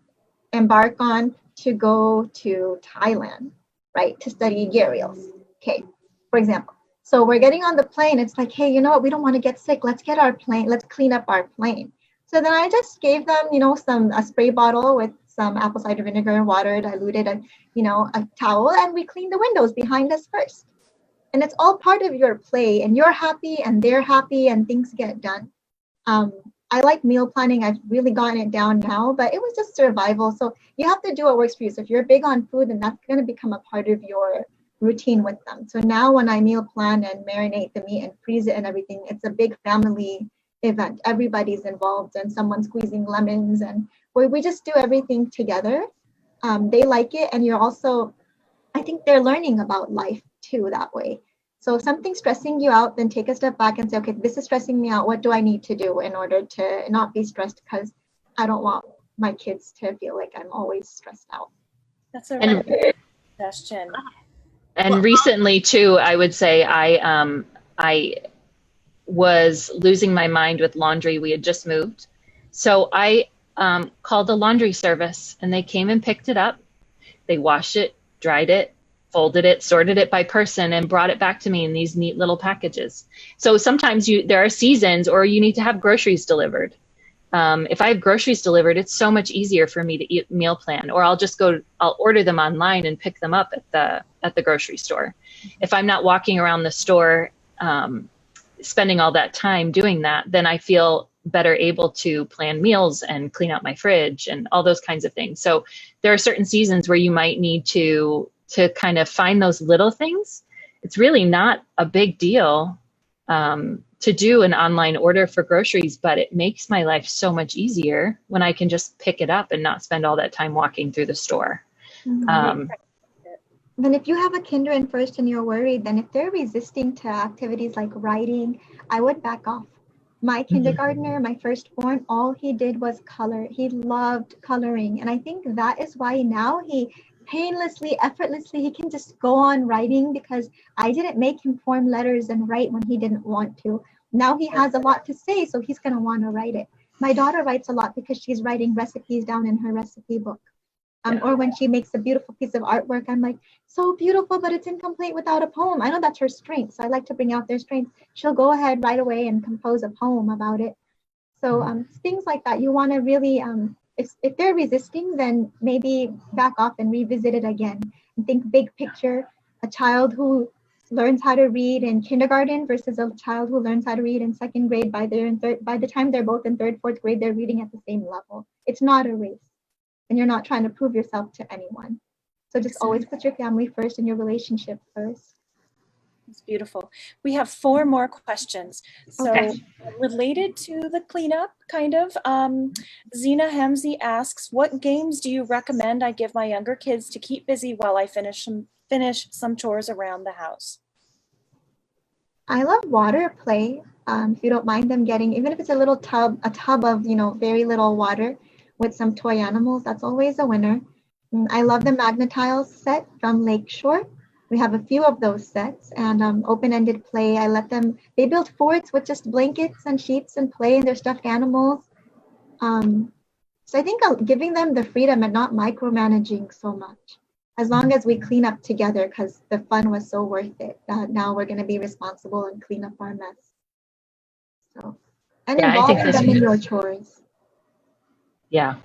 embark on to go to Thailand, right? To study gharials, okay, for example. So we're getting on the plane. It's like, hey, you know what? We don't want to get sick. Let's clean up our plane. So then I just gave them, a spray bottle with some apple cider vinegar, water, diluted, a towel, and we cleaned the windows behind us first. And it's all part of your play, and you're happy and they're happy and things get done. I like meal planning. I've really gotten it down now, but it was just survival. So you have to do what works for you. So if you're big on food, then that's going to become a part of your routine with them. So now when I meal plan and marinate the meat and freeze it and everything, it's a big family event. Everybody's involved, and someone's squeezing lemons, and we just do everything together. They like it, and I think they're learning about life too that way. So if something's stressing you out, then take a step back and say, okay, this is stressing me out. What do I need to do in order to not be stressed? Because I don't want my kids to feel like I'm always stressed out. That's a really good suggestion. And recently too, I would say I was losing my mind with laundry. We had just moved. So I called the laundry service, and they came and picked it up. They washed it, dried it, folded it, sorted it by person, and brought it back to me in these neat little packages. So sometimes there are seasons, or you need to have groceries delivered. If I have groceries delivered, it's so much easier for me to eat meal plan, or I'll order them online and pick them up at the grocery store. If I'm not walking around the store, spending all that time doing that, then I feel better able to plan meals and clean out my fridge and all those kinds of things. So there are certain seasons where you might need to kind of find those little things. It's really not a big deal to do an online order for groceries, but it makes my life so much easier when I can just pick it up and not spend all that time walking through the store. Then if you have a kinder and first and you're worried, then if they're resisting to activities like writing, I would back off. My kindergartner, my firstborn, all he did was color. He loved coloring. And I think that is why now he painlessly, effortlessly, he can just go on writing, because I didn't make him form letters and write when he didn't want to. Now he has a lot to say, so he's going to want to write it. My daughter writes a lot because she's writing recipes down in her recipe book. Or when she makes a beautiful piece of artwork, I'm like, so beautiful, but it's incomplete without a poem. I know that's her strength, so I like to bring out their strengths. She'll go ahead right away and compose a poem about it. So things like that, you want to really, if they're resisting, then maybe back off and revisit it again. And think big picture, a child who learns how to read in kindergarten versus a child who learns how to read in second grade. By the time they're both in third, fourth grade, they're reading at the same level. It's not a race. And you're not trying to prove yourself to anyone. So just always put your family first and your relationship first. It's beautiful. We have 4 more questions. So related to the cleanup, kind of, Zena Hemsey asks, what games do you recommend I give my younger kids to keep busy while I finish some chores around the house? I love water play. If you don't mind them getting, even if it's a tub of, very little water, with some toy animals, that's always a winner. I love the Magnetiles set from Lakeshore. We have a few of those sets, and open-ended play. They build forts with just blankets and sheets and play, and their stuffed animals. So I think giving them the freedom and not micromanaging so much, as long as we clean up together, because the fun was so worth it. Now we're going to be responsible and clean up our mess. So, and involving them in your chores. Yeah.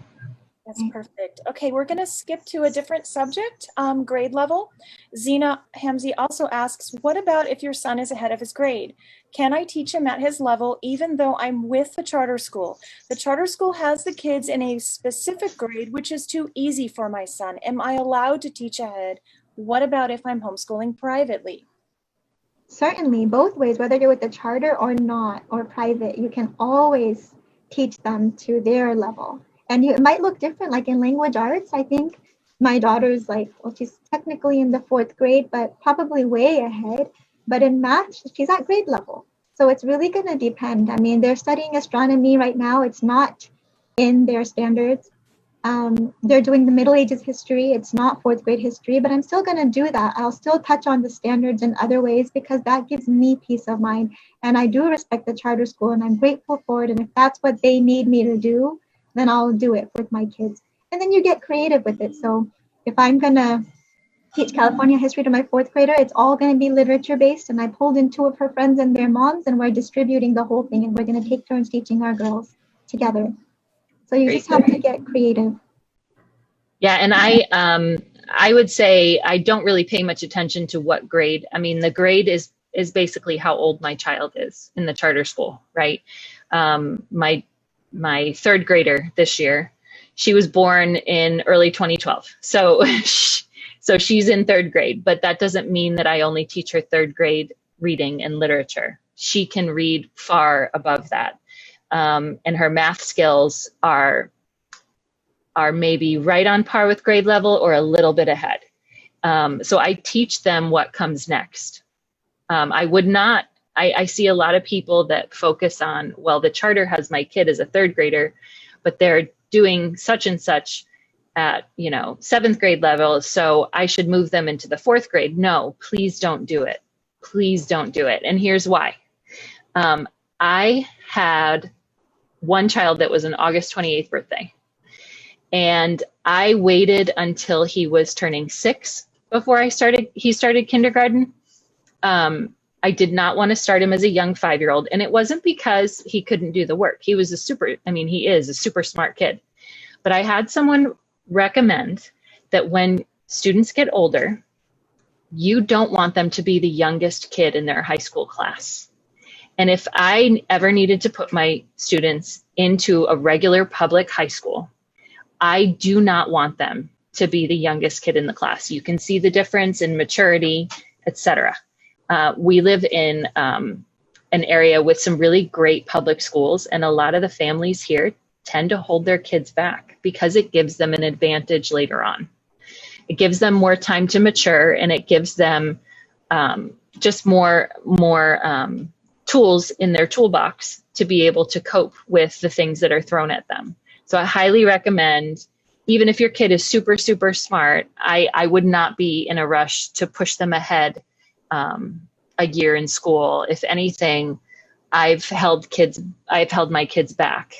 That's perfect. Okay, we're going to skip to a different subject, grade level. Zena Hamzi also asks, what about if your son is ahead of his grade? Can I teach him at his level even though I'm with the charter school? The charter school has the kids in a specific grade, which is too easy for my son. Am I allowed to teach ahead? What about if I'm homeschooling privately? Certainly, both ways, whether you're with the charter or not, or private, you can always teach them to their level. And it might look different, like in language arts. I think my daughter's like, well, she's technically in the 4th grade, but probably way ahead. But in math, she's at grade level. So it's really going to depend. I mean, they're studying astronomy right now. It's not in their standards. They're doing the Middle Ages history. It's not 4th grade history, but I'm still going to do that. I'll still touch on the standards in other ways because that gives me peace of mind. And I do respect the charter school and I'm grateful for it. And if that's what they need me to do, then I'll do it with my kids. And then you get creative with it. So if I'm going to teach California history to my 4th grader, it's all going to be literature based. And I pulled in 2 of her friends and their moms, and we're distributing the whole thing. And we're going to take turns teaching our girls together. So you just have to get creative. Yeah, and I would say I don't really pay much attention to what grade. I mean, the grade is basically how old my child is in the charter school, right? My 3rd grader this year, she was born in early 2012. So she's in 3rd grade, but that doesn't mean that I only teach her 3rd grade reading and literature. She can read far above that. And her math skills are maybe right on par with grade level or a little bit ahead. So I teach them what comes next. I see a lot of people that focus on, well, the charter has my kid as a 3rd grader, but they're doing such and such at, 7th grade level. So I should move them into the 4th grade. No, please don't do it. Please don't do it. And here's why. I had one child that was an August 28th birthday. And I waited until he was turning 6 before he started kindergarten. I did not want to start him as a young 5-year-old. And it wasn't because he couldn't do the work. He is a super smart kid. But I had someone recommend that when students get older, you don't want them to be the youngest kid in their high school class. And if I ever needed to put my students into a regular public high school, I do not want them to be the youngest kid in the class. You can see the difference in maturity, etc. We live in an area with some really great public schools, and a lot of the families here tend to hold their kids back because it gives them an advantage later on. It gives them more time to mature, and it gives them just more tools in their toolbox to be able to cope with the things that are thrown at them. So I highly recommend, even if your kid is super, super smart, I would not be in a rush to push them ahead a year in school. If anything, I've held my kids back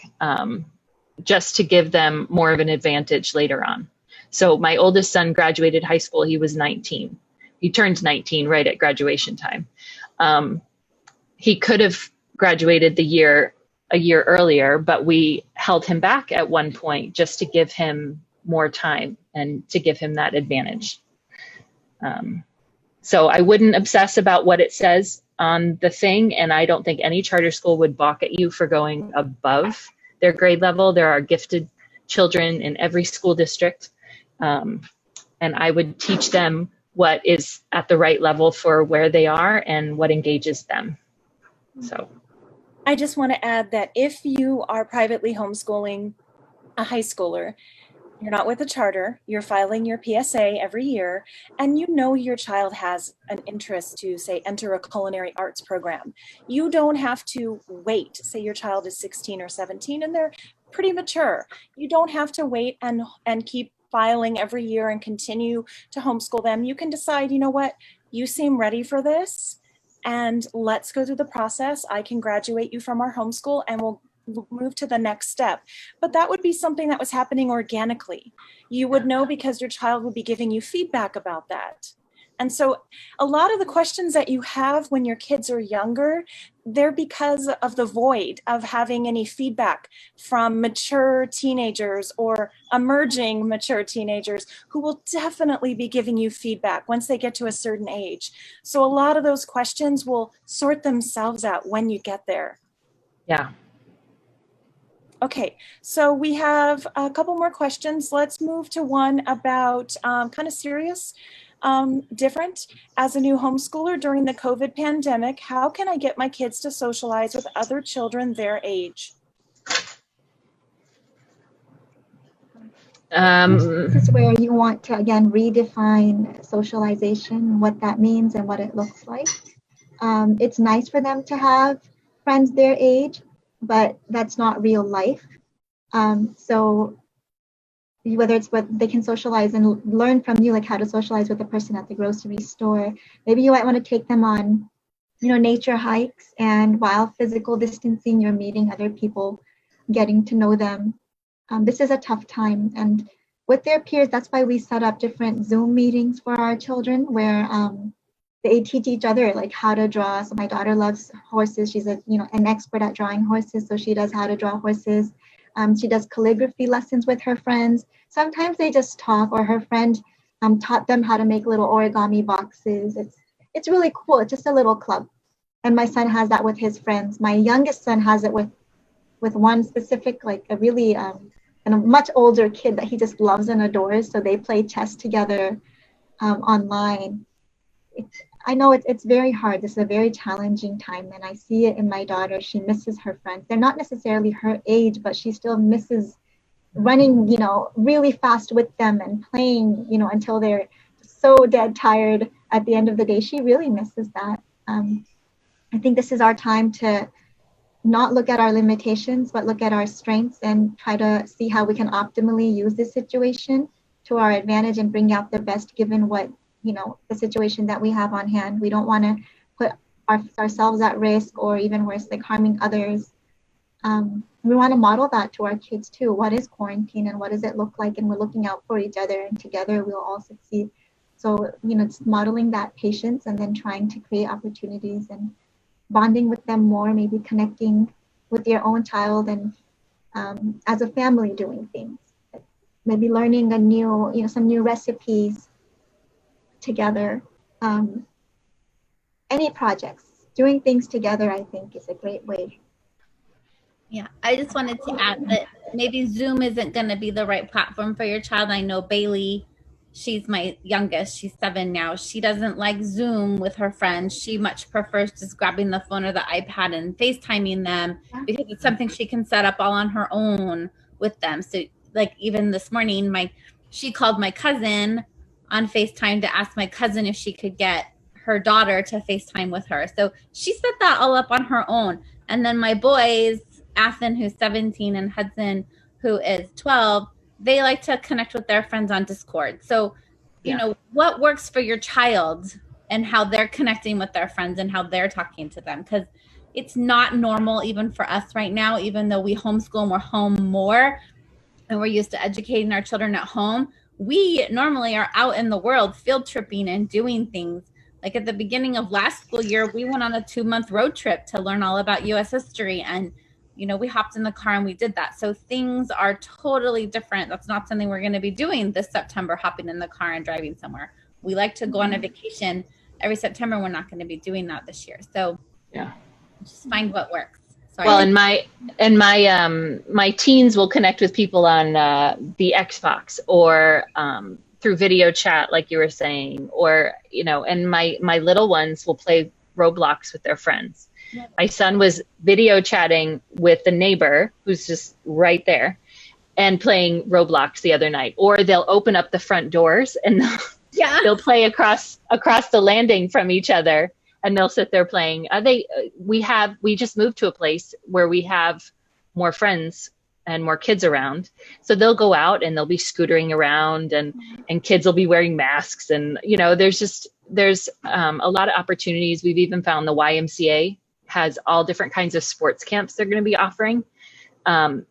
just to give them more of an advantage later on. So my oldest son graduated high school. He was 19. He turned 19 right at graduation time. He could have graduated a year earlier, but we held him back at one point just to give him more time and to give him that advantage. So I wouldn't obsess about what it says on the thing, and I don't think any charter school would balk at you for going above their grade level. There are gifted children in every school district, and I would teach them what is at the right level for where they are and what engages them. So I just want to add that if you are privately homeschooling a high schooler, you're not with a charter, you're filing your PSA every year, and you know your child has an interest to, say, enter a culinary arts program. You don't have to wait. Say your child is 16 or 17 and they're pretty mature. You don't have to wait and keep filing every year and continue to homeschool them. You can decide, you know what, you seem ready for this, and let's go through the process. I can graduate you from our homeschool and we'll move to the next step. But that would be something that was happening organically. You would know because your child would be giving you feedback about that. And so a lot of the questions that you have when your kids are younger, they're because of the void of having any feedback from mature teenagers or emerging mature teenagers who will definitely be giving you feedback once they get to a certain age. So a lot of those questions will sort themselves out when you get there. Yeah. Okay, so we have a couple more questions. Let's move to one about kind of serious, different. As a new homeschooler during the COVID pandemic, how can I get my kids to socialize with other children their age? This is where you want to, again, redefine socialization, what that means and what it looks like. It's nice for them to have friends their age, but that's not real life. So whether it's what they can socialize and learn from you, like how to socialize with a person at the grocery store, maybe you might want to take them on, nature hikes, and while physical distancing, you're meeting other people, getting to know them. This is a tough time, and with their peers, that's why we set up different Zoom meetings for our children where they teach each other like how to draw. So my daughter loves horses. She's an expert at drawing horses, so she does how to draw horses. She does calligraphy lessons with her friends. Sometimes they just talk, or her friend taught them how to make little origami boxes. It's really cool. It's just a little club. And my son has that with his friends. My youngest son has it with one specific, like a really and a much older kid that he just loves and adores. So they play chess together online. I know it's very hard. This is a very challenging time, and I see it in my daughter. She misses her friends. They're not necessarily her age, but she still misses running, really fast with them and playing, until they're so dead tired at the end of the day. She really misses that. I think this is our time to not look at our limitations, but look at our strengths and try to see how we can optimally use this situation to our advantage and bring out the best given what the situation that we have on hand. We don't want to put ourselves at risk, or even worse, like harming others. We want to model that to our kids too. What is quarantine and what does it look like? And we're looking out for each other, and together we'll all succeed. So, it's modeling that patience and then trying to create opportunities and bonding with them more, maybe connecting with your own child, and as a family doing things. Maybe learning some new recipes together. Any projects, doing things together, I think is a great way. Yeah, I just wanted to add that maybe Zoom isn't going to be the right platform for your child. I know Bailey, she's my youngest, she's 7 now. She doesn't like Zoom with her friends. She much prefers just grabbing the phone or the iPad and FaceTiming them, because it's something she can set up all on her own with them. So like even this morning, she called my cousin on FaceTime to ask my cousin if she could get her daughter to FaceTime with her. So she set that all up on her own. And then my boys, Athen, who's 17, and Hudson, who is 12, they like to connect with their friends on Discord. So, what works for your child and how they're connecting with their friends and how they're talking to them. Because it's not normal even for us right now, even though we homeschool and we're home more and we're used to educating our children at home. We normally are out in the world field tripping and doing things. Like at the beginning of last school year, we went on a 2-month road trip to learn all about U.S. history. And, we hopped in the car and we did that. So things are totally different. That's not something we're going to be doing this September, hopping in the car and driving somewhere. We like to go on a vacation every September. We're not going to be doing that this year. So yeah, just find what works. Sorry. Well, my teens will connect with people on the Xbox, or through video chat, like you were saying, or, and my little ones will play Roblox with their friends. My son was video chatting with the neighbor who's just right there and playing Roblox the other night. Or they'll open up the front doors and they'll play across the landing from each other, and they'll sit there playing. We just moved to a place where we have more friends and more kids around. So they'll go out and they'll be scootering around, and kids will be wearing masks. And, there's a lot of opportunities. We've even found the YMCA has all different kinds of sports camps they're going to be offering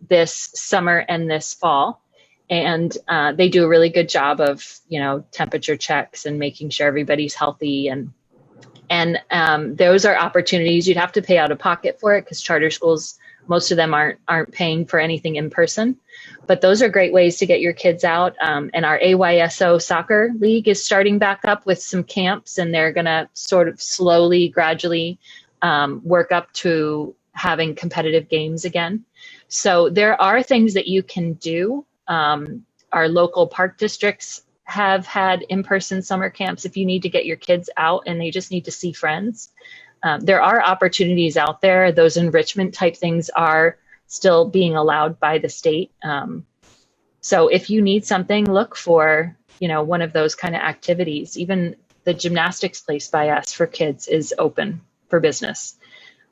this summer and this fall. And they do a really good job of, temperature checks and making sure everybody's healthy. And And those are opportunities. You'd have to pay out of pocket for it because charter schools, most of them aren't paying for anything in person. But those are great ways to get your kids out. And our AYSO soccer league is starting back up with some camps, and they're going to sort of slowly, gradually work up to having competitive games again. So there are things that you can do. Our local park districts have had in-person summer camps if you need to get your kids out and they just need to see friends. There are opportunities out there. Those enrichment type things are still being allowed by the state. So if you need something, look for, one of those kind of activities. Even the gymnastics place by us for kids is open for business.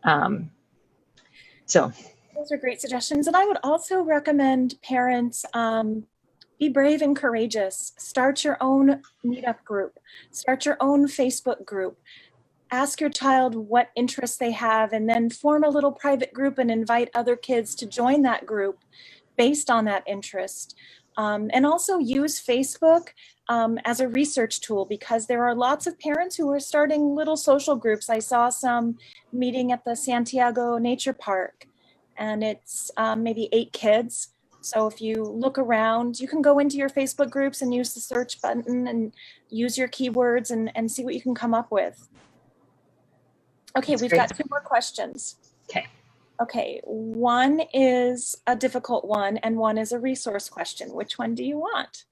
So those are great suggestions. And I would also recommend parents, be brave and courageous. Start your own meetup group. Start your own Facebook group. Ask your child what interests they have, and then form a little private group and invite other kids to join that group based on that interest. And also use Facebook as a research tool, because there are lots of parents who are starting little social groups. I saw some meeting at the Santiago Nature Park, and it's maybe 8 kids. So if you look around, you can go into your Facebook groups and use the search button and use your keywords and see what you can come up with. Okay, That's we've great. got 2 more questions. Okay. One is a difficult one and one is a resource question. Which one do you want?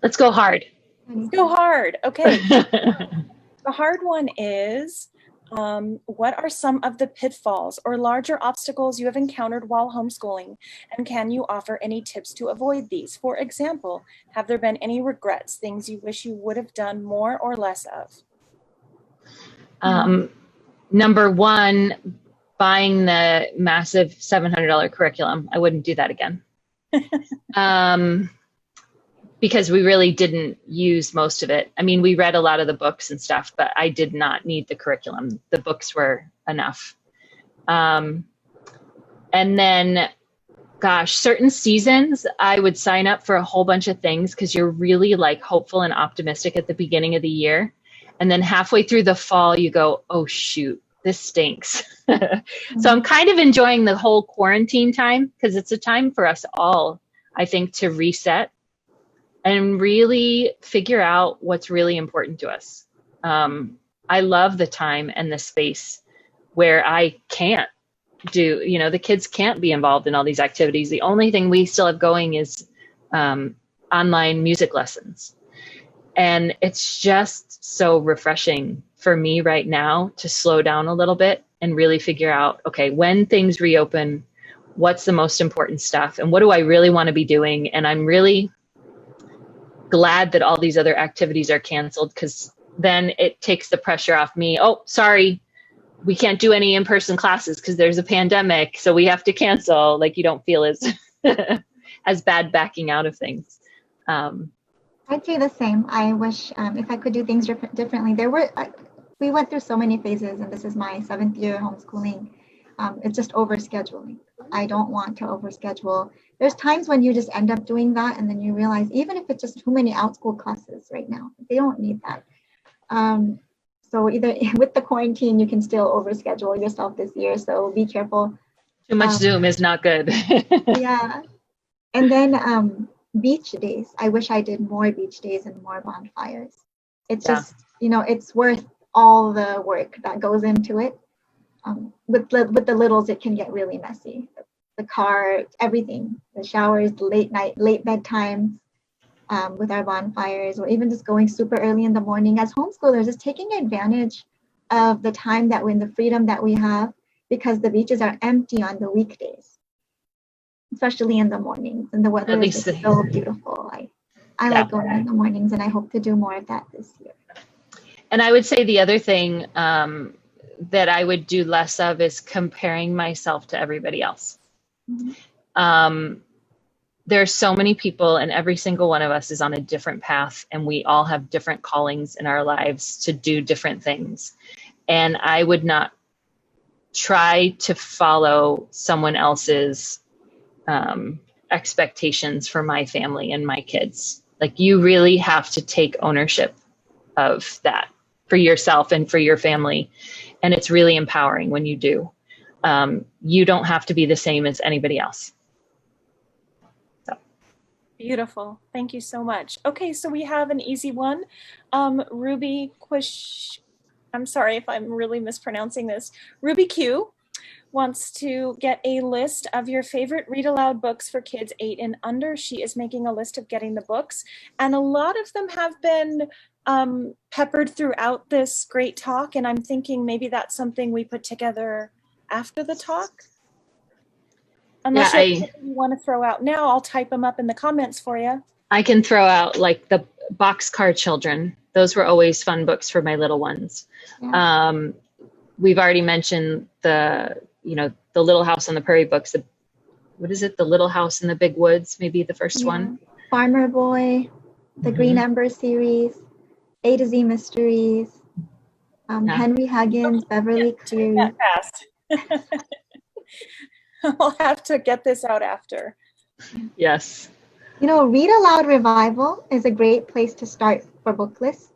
Let's go hard. Let's go hard. Okay. The hard one is, what are some of the pitfalls or larger obstacles you have encountered while homeschooling, and can you offer any tips to avoid these? For example, have there been any regrets, things you wish you would have done more or less of? Number one, buying the massive $700 curriculum. I wouldn't do that again. Because we really didn't use most of it. I mean, we read a lot of the books and stuff, but I did not need the curriculum. The books were enough. And then, gosh, certain seasons, I would sign up for a whole bunch of things because you're really like hopeful and optimistic at the beginning of the year. And then halfway through the fall, you go, oh, shoot, this stinks. So I'm kind of enjoying the whole quarantine time because it's a time for us all, I think, to reset and really figure out what's really important to us. I love the time and the space where I can't do, the kids can't be involved in all these activities. The only thing we still have going is online music lessons. And it's just so refreshing for me right now to slow down a little bit and really figure out, okay, when things reopen, what's the most important stuff and what do I really want to be doing? And I'm really glad that all these other activities are canceled, because then it takes the pressure off me. Oh, sorry, we can't do any in-person classes because there's a pandemic, so we have to cancel. Like, you don't feel as as bad backing out of things. I'd say the same. I wish if I could do things differently. We went through so many phases, and this is my 7th year homeschooling. It's just overscheduling. I don't want to overschedule. There's times when you just end up doing that, and then you realize, even if it's just too many outschool classes right now, they don't need that. So either with the quarantine, you can still overschedule yourself this year. So be careful. Too much Zoom is not good. Yeah. And then beach days. I wish I did more beach days and more bonfires. It's just, it's worth all the work that goes into it. With the littles, it can get really messy. The car, everything, the showers, the late bedtime with our bonfires, or even just going super early in the morning. As homeschoolers, just taking advantage of the time the freedom that we have, because the beaches are empty on the weekdays, especially in the mornings, and the weather is just so beautiful. I like going in the mornings, and I hope to do more of that this year. And I would say the other thing that I would do less of is comparing myself to everybody else. Mm-hmm. There's so many people, and every single one of us is on a different path, and we all have different callings in our lives to do different things. And I would not try to follow someone else's expectations for my family and my kids. Like, you really have to take ownership of that. for yourself and for your family. And it's really empowering when you do. You don't have to be the same as anybody else. Beautiful. Thank you so much. Okay, so we have an easy one. Ruby Quish, I'm sorry if I'm really mispronouncing this. Ruby Q wants to get a list of your favorite read aloud books for kids 8 and under. She is making a list of getting the books, and a lot of them have been peppered throughout this great talk, and I'm thinking maybe that's something we put together after the talk. Unless you want to throw out now, I'll type them up in the comments for you. I can throw out like the Boxcar Children. Those were always fun books for my little ones. Yeah. We've already mentioned the Little House on the Prairie books. What is it? The Little House in the Big Woods, maybe the first one. Farmer Boy, the Green Ember series, A to Z Mysteries, Henry Huggins, Beverly Cleary. That fast. I'll have to get this out after. Yes. Read Aloud Revival is a great place to start for book lists.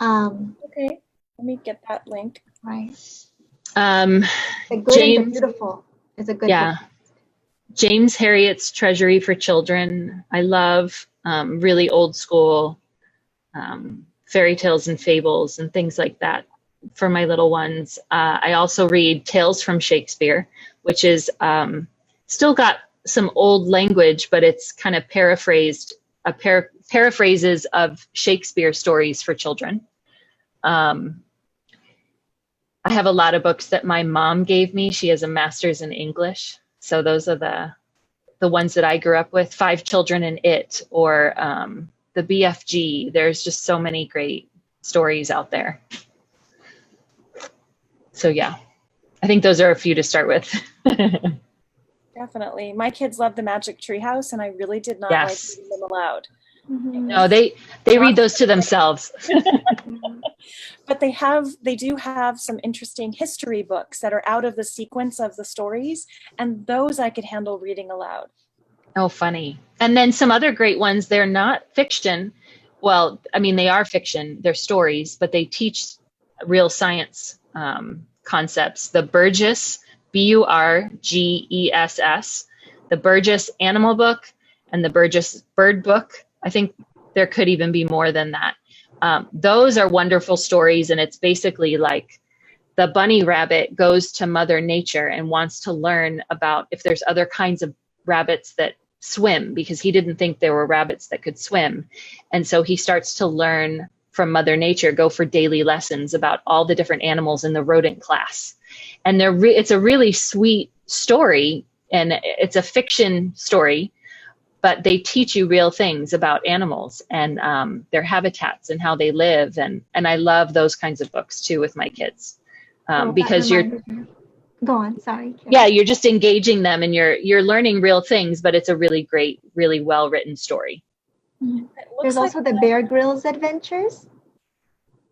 Okay, let me get that link. Right. The Good and the Beautiful is a good book. James Herriot's Treasury for Children. I love really old school fairy tales and fables and things like that for my little ones. I also read Tales from Shakespeare, which is still got some old language, but it's kind of paraphrases of Shakespeare stories for children. I have a lot of books that my mom gave me. She has a master's in English. So those are the ones that I grew up with. 5 Children and It, or the BFG. There's just so many great stories out there. So yeah, I think those are a few to start with. Definitely. My kids love The Magic Tree House, and I really did not like reading them aloud. No, they read those to themselves. But they do have some interesting history books that are out of the sequence of the stories, and those I could handle reading aloud. Oh, funny. And then some other great ones, they're not fiction. Well, I mean, they are fiction, they're stories, but they teach real science concepts. The Burgess, Burgess, the Burgess Animal Book, and the Burgess Bird Book. I think there could even be more than that. Those are wonderful stories, and it's basically like the bunny rabbit goes to Mother Nature and wants to learn about if there's other kinds of rabbits that swim, because he didn't think there were rabbits that could swim. And so he starts to learn from Mother Nature, go for daily lessons about all the different animals in the rodent class. And it's a really sweet story, and it's a fiction story, but they teach you real things about animals and their habitats and how they live. And I love those kinds of books too with my kids, because Go on, sorry. Yeah, you're just engaging them and you're learning real things, but it's a really great, really well-written story. There's also the Bear Grylls Adventures.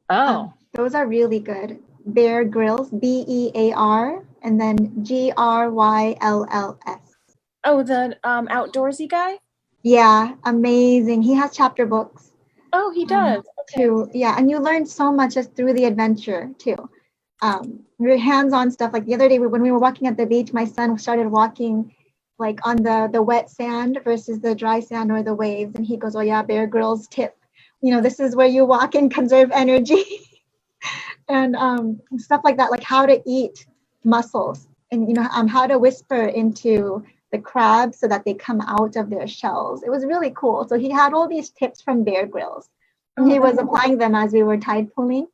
Oh. Those are really good. Bear Grylls, BEAR, and then GRYLLS. Oh, the outdoorsy guy? Yeah, amazing. He has chapter books. Oh, he does. Okay. Too. Yeah, and you learn so much just through the adventure too. Your hands-on stuff. Like the other day when we were walking at the beach, my son started walking like on the wet sand versus the dry sand or the waves, and he goes, "Oh yeah, Bear Grylls tip. This is where you walk and conserve energy." And stuff like that, like how to eat mussels, and how to whisper into the crabs so that they come out of their shells. It was really cool. So he had all these tips from Bear Grylls, and he was applying them as we were tide pooling.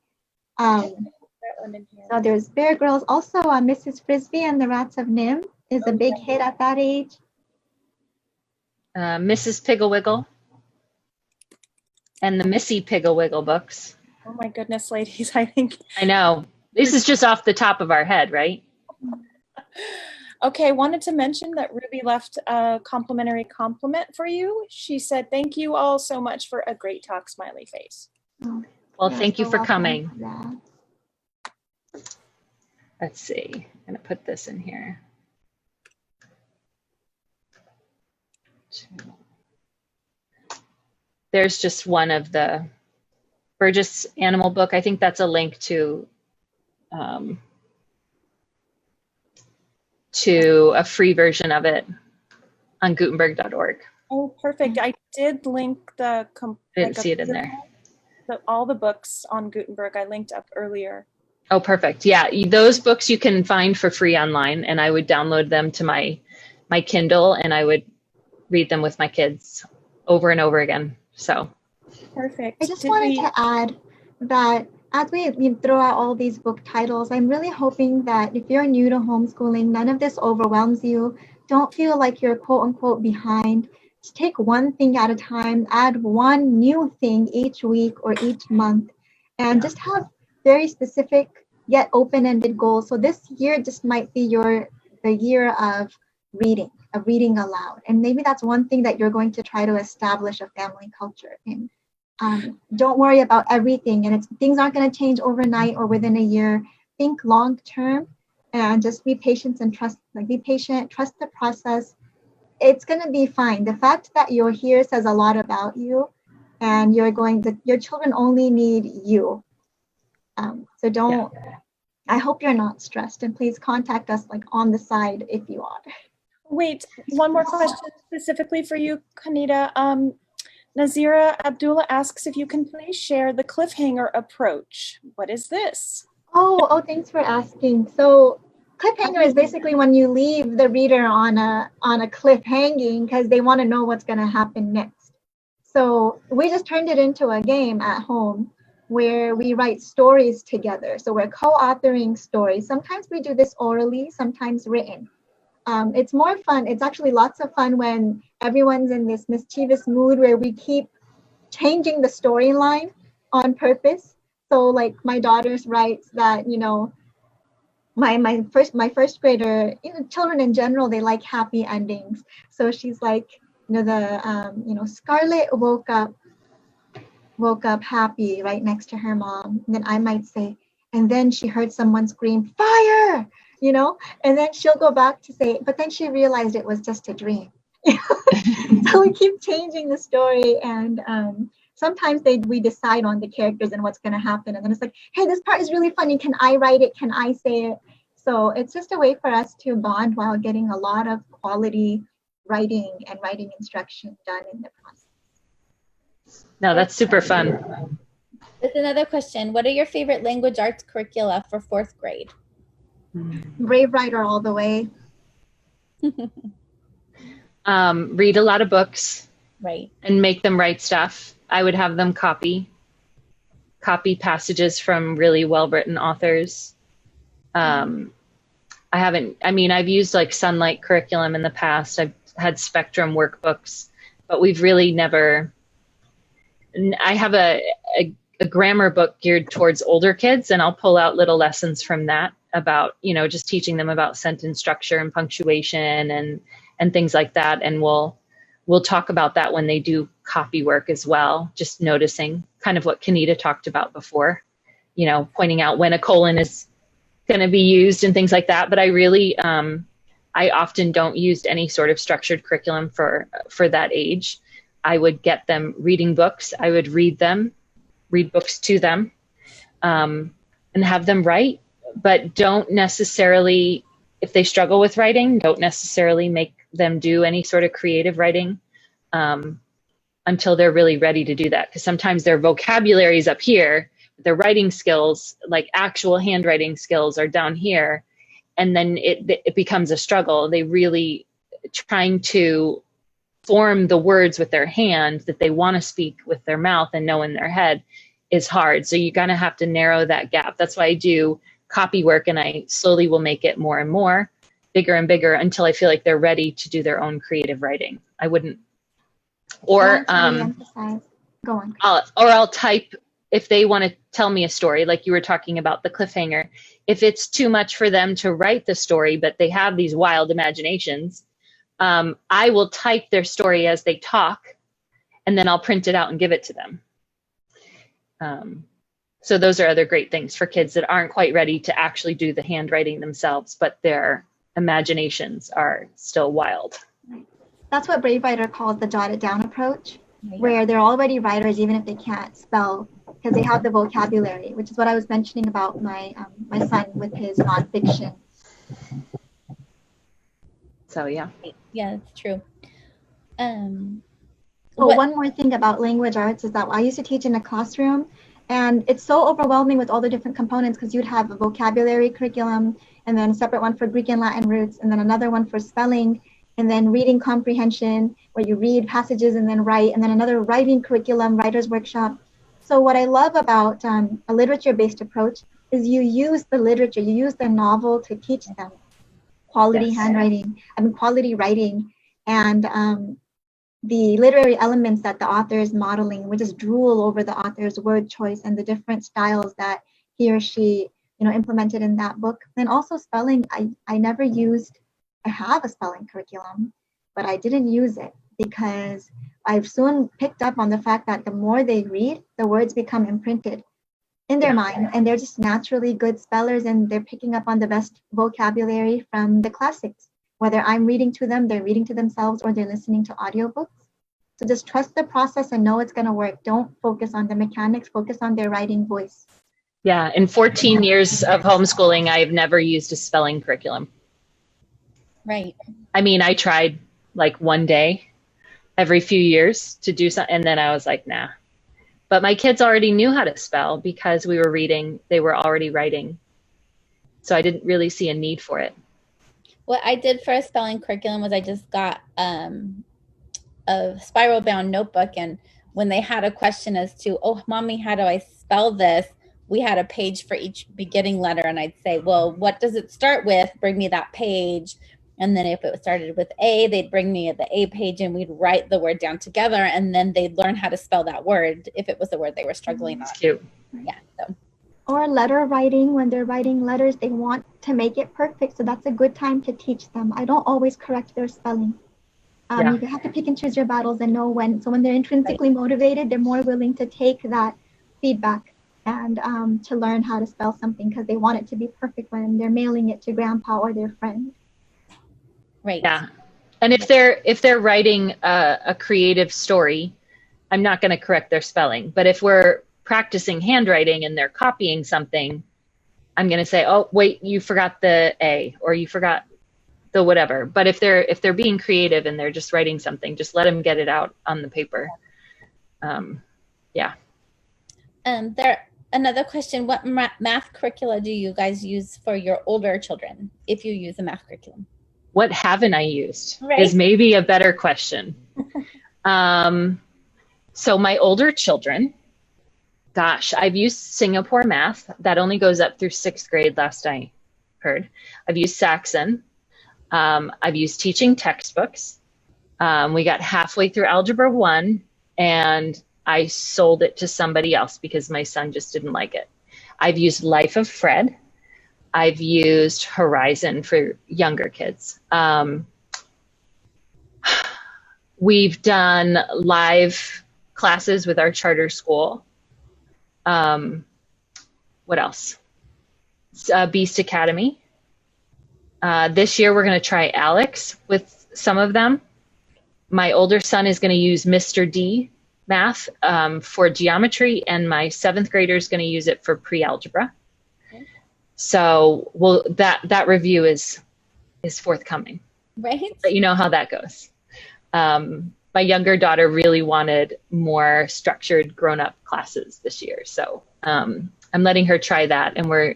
So there's Bear Grylls. Also, Mrs. Frisbee and the Rats of Nim is a big hit at that age. Mrs. Pigglewiggle and the Missy Pigglewiggle books. Oh my goodness, ladies, I think. I know. This is just off the top of our head, right? Okay, wanted to mention that Ruby left a complimentary compliment for you. She said, "Thank you all so much for a great talk," smiley face. Well, thank you for coming. Let's see. I'm going to put this in here. There's just one of the Burgess animal book. I think that's a link to a free version of it on Gutenberg.org. Oh, perfect. I did link I didn't see it in there. All the books on Gutenberg I linked up earlier. Oh, perfect. Yeah, those books you can find for free online, and I would download them to my Kindle, and I would read them with my kids over and over again. So perfect. I just wanted to add that as we throw out all these book titles, I'm really hoping that if you're new to homeschooling, none of this overwhelms you. Don't feel like you're quote unquote behind. Just take one thing at a time, add one new thing each week or each month, and just have very specific yet open-ended goals. So this year just might be the year of reading aloud. And maybe that's one thing that you're going to try to establish a family culture in. Don't worry about everything, and things aren't going to change overnight or within a year. Think long term and just be patient and trust the process. It's going to be fine. The fact that you're here says a lot about you, and your children only need you. So don't, I hope you're not stressed, and please contact us on the side if you are. Wait, one more question specifically for you, Kanita. Nazira Abdullah asks if you can please share the cliffhanger approach. What is this? Oh, thanks for asking. So cliffhanger is basically when you leave the reader on a cliff hanging because they want to know what's going to happen next. So we just turned it into a game at home where we write stories together. So we're co-authoring stories. Sometimes we do this orally, sometimes written. It's more fun. It's actually lots of fun when everyone's in this mischievous mood where we keep changing the storyline on purpose. So my daughter writes that, my first grader, children in general, they like happy endings. So she's like, Scarlett woke up happy right next to her mom. And then I might say, and then she heard someone scream, fire, and then she'll go back to say, but then she realized it was just a dream. So we keep changing the story, and sometimes we decide on the characters and what's going to happen. And then it's like, hey, this part is really funny. Can I write it? Can I say it? So it's just a way for us to bond while getting a lot of quality writing and writing instruction done in the process. No, that's super fun. There's another question. What are your favorite language arts curricula for 4th grade? Brave Writer all the way. Read a lot of books. Right. And make them write stuff. I would have them copy passages from really well-written authors. I've used Sunlight curriculum in the past. I've had Spectrum workbooks, but we've really never, I have a grammar book geared towards older kids, and I'll pull out little lessons from that about, just teaching them about sentence structure and punctuation and things like that. And we'll talk about that when they do copy work as well, just noticing kind of what Kanita talked about before, pointing out when a colon is going to be used and things like that. But I really, I often don't use any sort of structured curriculum for that age. I would get them reading books. I would read books to them, and have them write, but don't necessarily, if they struggle with writing, don't necessarily make them do any sort of creative writing until they're really ready to do that. Because sometimes their vocabulary is up here, their writing skills, like actual handwriting skills, are down here. And then it becomes a struggle. They really trying to form the words with their hand that they want to speak with their mouth and know in their head is hard. So you're going to have to narrow that gap. That's why I do copy work, and I slowly will make it more and more, bigger and bigger, until I feel like they're ready to do their own creative writing. I wouldn't, or Go on. I'll type, if they want to tell me a story, like you were talking about the cliffhanger. If it's too much for them to write the story, but they have these wild imaginations, I will type their story as they talk, and then I'll print it out and give it to them. So those are other great things for kids that aren't quite ready to actually do the handwriting themselves, but their imaginations are still wild. That's what Brave Writer calls the jotted down approach, where they're already writers even if they can't spell because they have the vocabulary, which is what I was mentioning about my son with his nonfiction. So yeah. Yeah, it's true. Oh, one more thing about language arts is that I used to teach in a classroom, and it's so overwhelming with all the different components because you'd have a vocabulary curriculum, and then a separate one for Greek and Latin roots, and then another one for spelling, and then reading comprehension, where you read passages and then write, and then another writing curriculum, writer's workshop. So what I love about a literature-based approach is you use the literature, you use the novel to teach them quality handwriting, quality writing, and the literary elements that the author is modeling. We just drool over the author's word choice and the different styles that he or she, implemented in that book. And also spelling, I never used, I have a spelling curriculum, but I didn't use it because I've soon picked up on the fact that the more they read, the words become imprinted in their mind, and they're just naturally good spellers, and they're picking up on the best vocabulary from the classics. Whether I'm reading to them, they're reading to themselves, or they're listening to audiobooks. So just trust the process and know it's going to work. Don't focus on the mechanics, focus on their writing voice. Yeah, in 14 years of homeschooling, I've never used a spelling curriculum. Right. I mean, I tried like one day every few years to do something, and then I was like, nah. But my kids already knew how to spell because we were reading, they were already writing. So I didn't really see a need for it. What I did for a spelling curriculum was I just got a spiral bound notebook, and when they had a question as to, oh, mommy, how do I spell this? We had a page for each beginning letter, and I'd say, well, what does it start with? Bring me that page. And then if it started with A, they'd bring me the A page, and we'd write the word down together, and then they'd learn how to spell that word if it was a word they were struggling on. Cute. Yeah. So. Or letter writing, when they're writing letters, they want to make it perfect. So that's a good time to teach them. I don't always correct their spelling. You have to pick and choose your battles and know when. So when they're intrinsically motivated, they're more willing to take that feedback and to learn how to spell something because they want it to be perfect when they're mailing it to grandpa or their friend. Right. Yeah. And if they're writing a creative story, I'm not going to correct their spelling. But if we're practicing handwriting and they're copying something, I'm going to say, oh, wait, you forgot the A, or you forgot the whatever. But if they're being creative and they're just writing something, just let them get it out on the paper. Another question, what math curricula do you guys use for your older children, if you use a math curriculum? What haven't I used Right. is maybe a better question. So my older children, gosh, I've used Singapore math. That only goes up through 6th grade, last I heard. I've used Saxon. I've used teaching textbooks. We got halfway through Algebra 1, and I sold it to somebody else because my son just didn't like it. I've used Life of Fred. I've used Horizon for younger kids. We've done live classes with our charter school. What else? Beast Academy. This year we're going to try Alex with some of them. My older son is going to use Mr. D math for geometry, and my 7th grader is going to use it for pre-algebra. Okay. So that review is forthcoming. Right. But you know how that goes. My younger daughter really wanted more structured grown-up classes this year. So I'm letting her try that. And we're,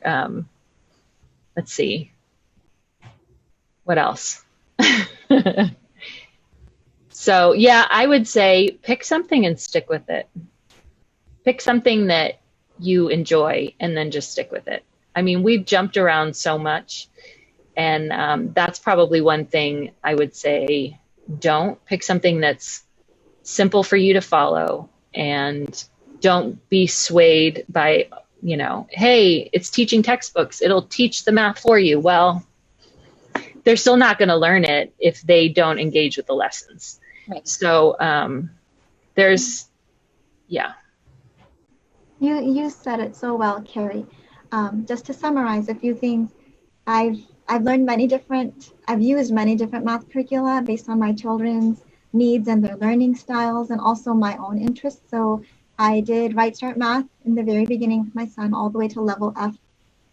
let's see, what else? So yeah, I would say pick something and stick with it. Pick something that you enjoy and then just stick with it. I mean, we've jumped around so much, and that's probably one thing I would say. Don't pick something that's simple for you to follow, and don't be swayed by, hey, it's teaching textbooks. It'll teach the math for you. Well, they're still not going to learn it if they don't engage with the lessons. Right. So You said it so well, Carrie. Just to summarize a few things, I've used many different math curricula based on my children's needs and their learning styles, and also my own interests. So I did Right Start Math in the very beginning with my son all the way to level F.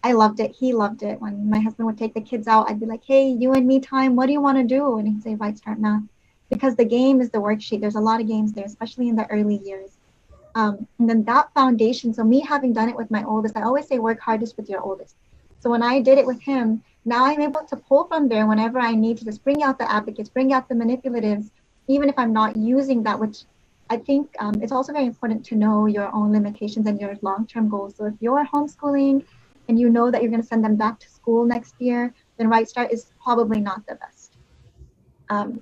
I loved it. He loved it. When my husband would take the kids out, I'd be like, hey, you and me time, what do you want to do? And he'd say, Right Start Math. Because the game is the worksheet. There's a lot of games there, especially in the early years. And then that foundation, so me having done it with my oldest, I always say work hardest with your oldest. So when I did it with him, now I'm able to pull from there whenever I need to just bring out the advocates, bring out the manipulatives, even if I'm not using that, which I think it's also very important to know your own limitations and your long-term goals. So if you're homeschooling and you know that you're going to send them back to school next year, then Right Start is probably not the best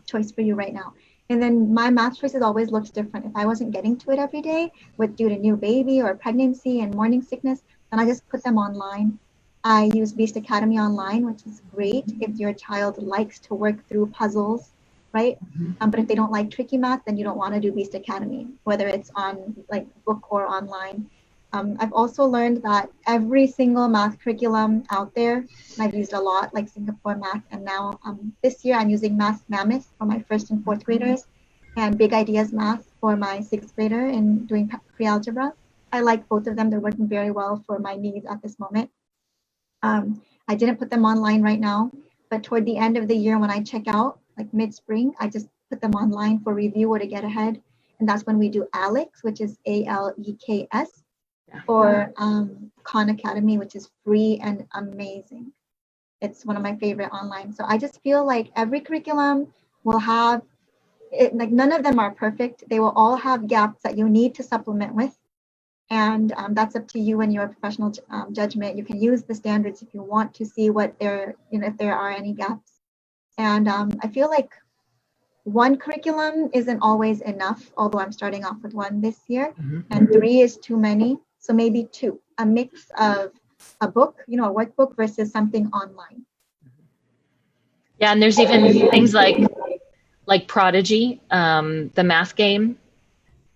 choice for you right now. And then my math choices always looked different. If I wasn't getting to it every day due to new baby or pregnancy and morning sickness, then I just put them online. I use Beast Academy online, which is great if your child likes to work through puzzles, right? But if they don't like tricky math, then you don't want to do Beast Academy, whether it's on like book or online. I've also learned that every single math curriculum out there, and I've used a lot, like Singapore Math, and now this year I'm using Math Mammoth for my 1st and 4th graders, and Big Ideas Math for my 6th grader in doing pre-algebra. I like both of them. They're working very well for my needs at this moment. I didn't put them online right now, but toward the end of the year when I check out, like mid-spring, I just put them online for review or to get ahead. And that's when we do ALEKS, which is ALEKS, or Khan Academy, which is free and amazing. It's one of my favorite online. So I just feel like every curriculum will have, like none of them are perfect. They will all have gaps that you need to supplement with. And that's up to you and your professional judgment. You can use the standards if you want to see what there, if there are any gaps. And I feel like one curriculum isn't always enough, although I'm starting off with one this year, and 3 is too many. So maybe 2, a mix of a book, a workbook versus something online. Yeah, and there's even things like Prodigy, the math game.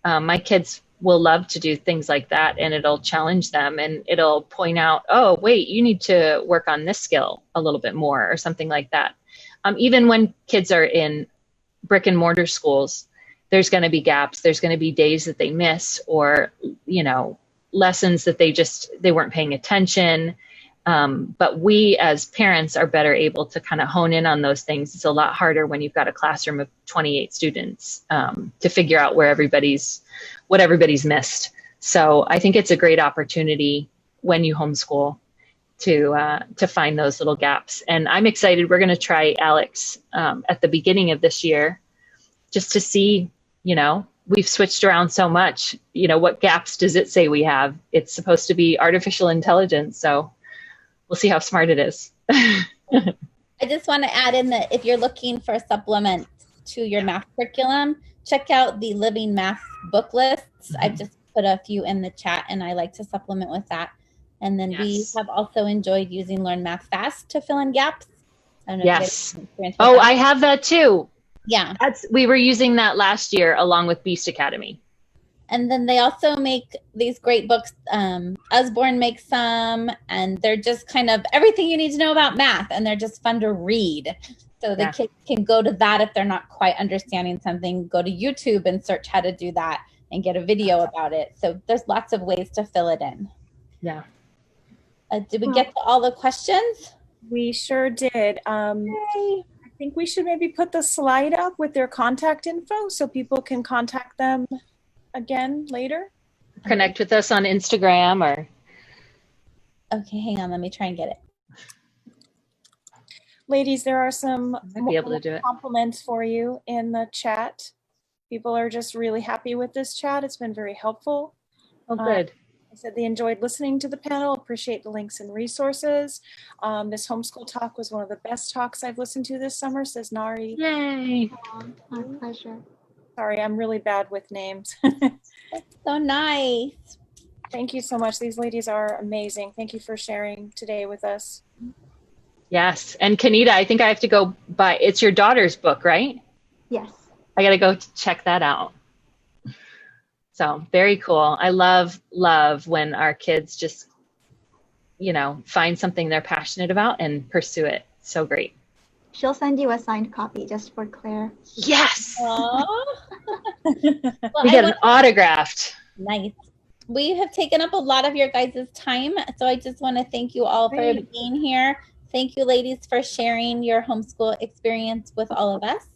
My kids will love to do things like that, and it'll challenge them and it'll point out, oh, wait, you need to work on this skill a little bit more or something like that. Even when kids are in brick and mortar schools, there's going to be gaps. There's going to be days that they miss or, lessons that they weren't paying attention. But we as parents are better able to kind of hone in on those things. It's a lot harder when you've got a classroom of 28 students to figure out what everybody's missed. So I think it's a great opportunity when you homeschool to find those little gaps. And I'm excited. We're going to try ALEKS at the beginning of this year just to see, we've switched around so much. What gaps does it say we have? It's supposed to be artificial intelligence. So we'll see how smart it is. I just want to add in that if you're looking for a supplement to your math curriculum, check out the Living Math book lists. I've just put a few in the chat and I like to supplement with that. And then we have also enjoyed using Learn Math Fast to fill in gaps. I don't know if you have Oh, that. I have that too. Yeah. We were using that last year along with Beast Academy. And then they also make these great books. Usborne makes some, and they're just kind of everything you need to know about math, and they're just fun to read. So the kids can go to that if they're not quite understanding something, go to YouTube and search how to do that and get a video about it. So there's lots of ways to fill it in. Yeah. Did we get to all the questions? We sure did. I think we should maybe put the slide up with their contact info so people can contact them again later. Connect with us on Instagram or. Okay, hang on. Let me try and get it. Ladies, there are some be able to do it. compliments for you in the chat. People are just really happy with this chat. It's been very helpful. Oh, good. I said they enjoyed listening to the panel, appreciate the links and resources. This homeschool talk was one of the best talks I've listened to this summer, says Nari. Yay. My pleasure. Sorry, I'm really bad with names. That's so nice. Thank you so much. These ladies are amazing. Thank you for sharing today with us. Yes. And Kanita, I think I have to go buy, it's your daughter's book, right? Yes. I got to go check that out. So very cool. I love when our kids just, find something they're passionate about and pursue it. So great. She'll send you a signed copy just for Claire. Yes. Well, we get an autographed. Nice. We have taken up a lot of your guys' time, so I just want to thank you all for being here. Thank you, ladies, for sharing your homeschool experience with all of us.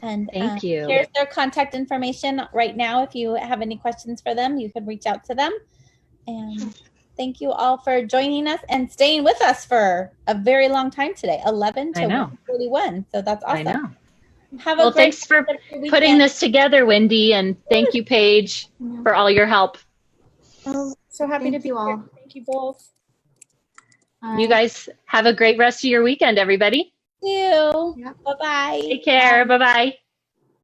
And Thank you. Here's their contact information right now. If you have any questions for them, you can reach out to them. And thank you all for joining us and staying with us for a very long time today, 11 to 1:41. So that's awesome. I know. Have a great thanks for putting this together, Wendy, and thank you, Paige, for all your help. Oh, so happy to be here. Thank you both. You guys have a great rest of your weekend, everybody. Thank you. Bye-bye. Take care. Bye-bye.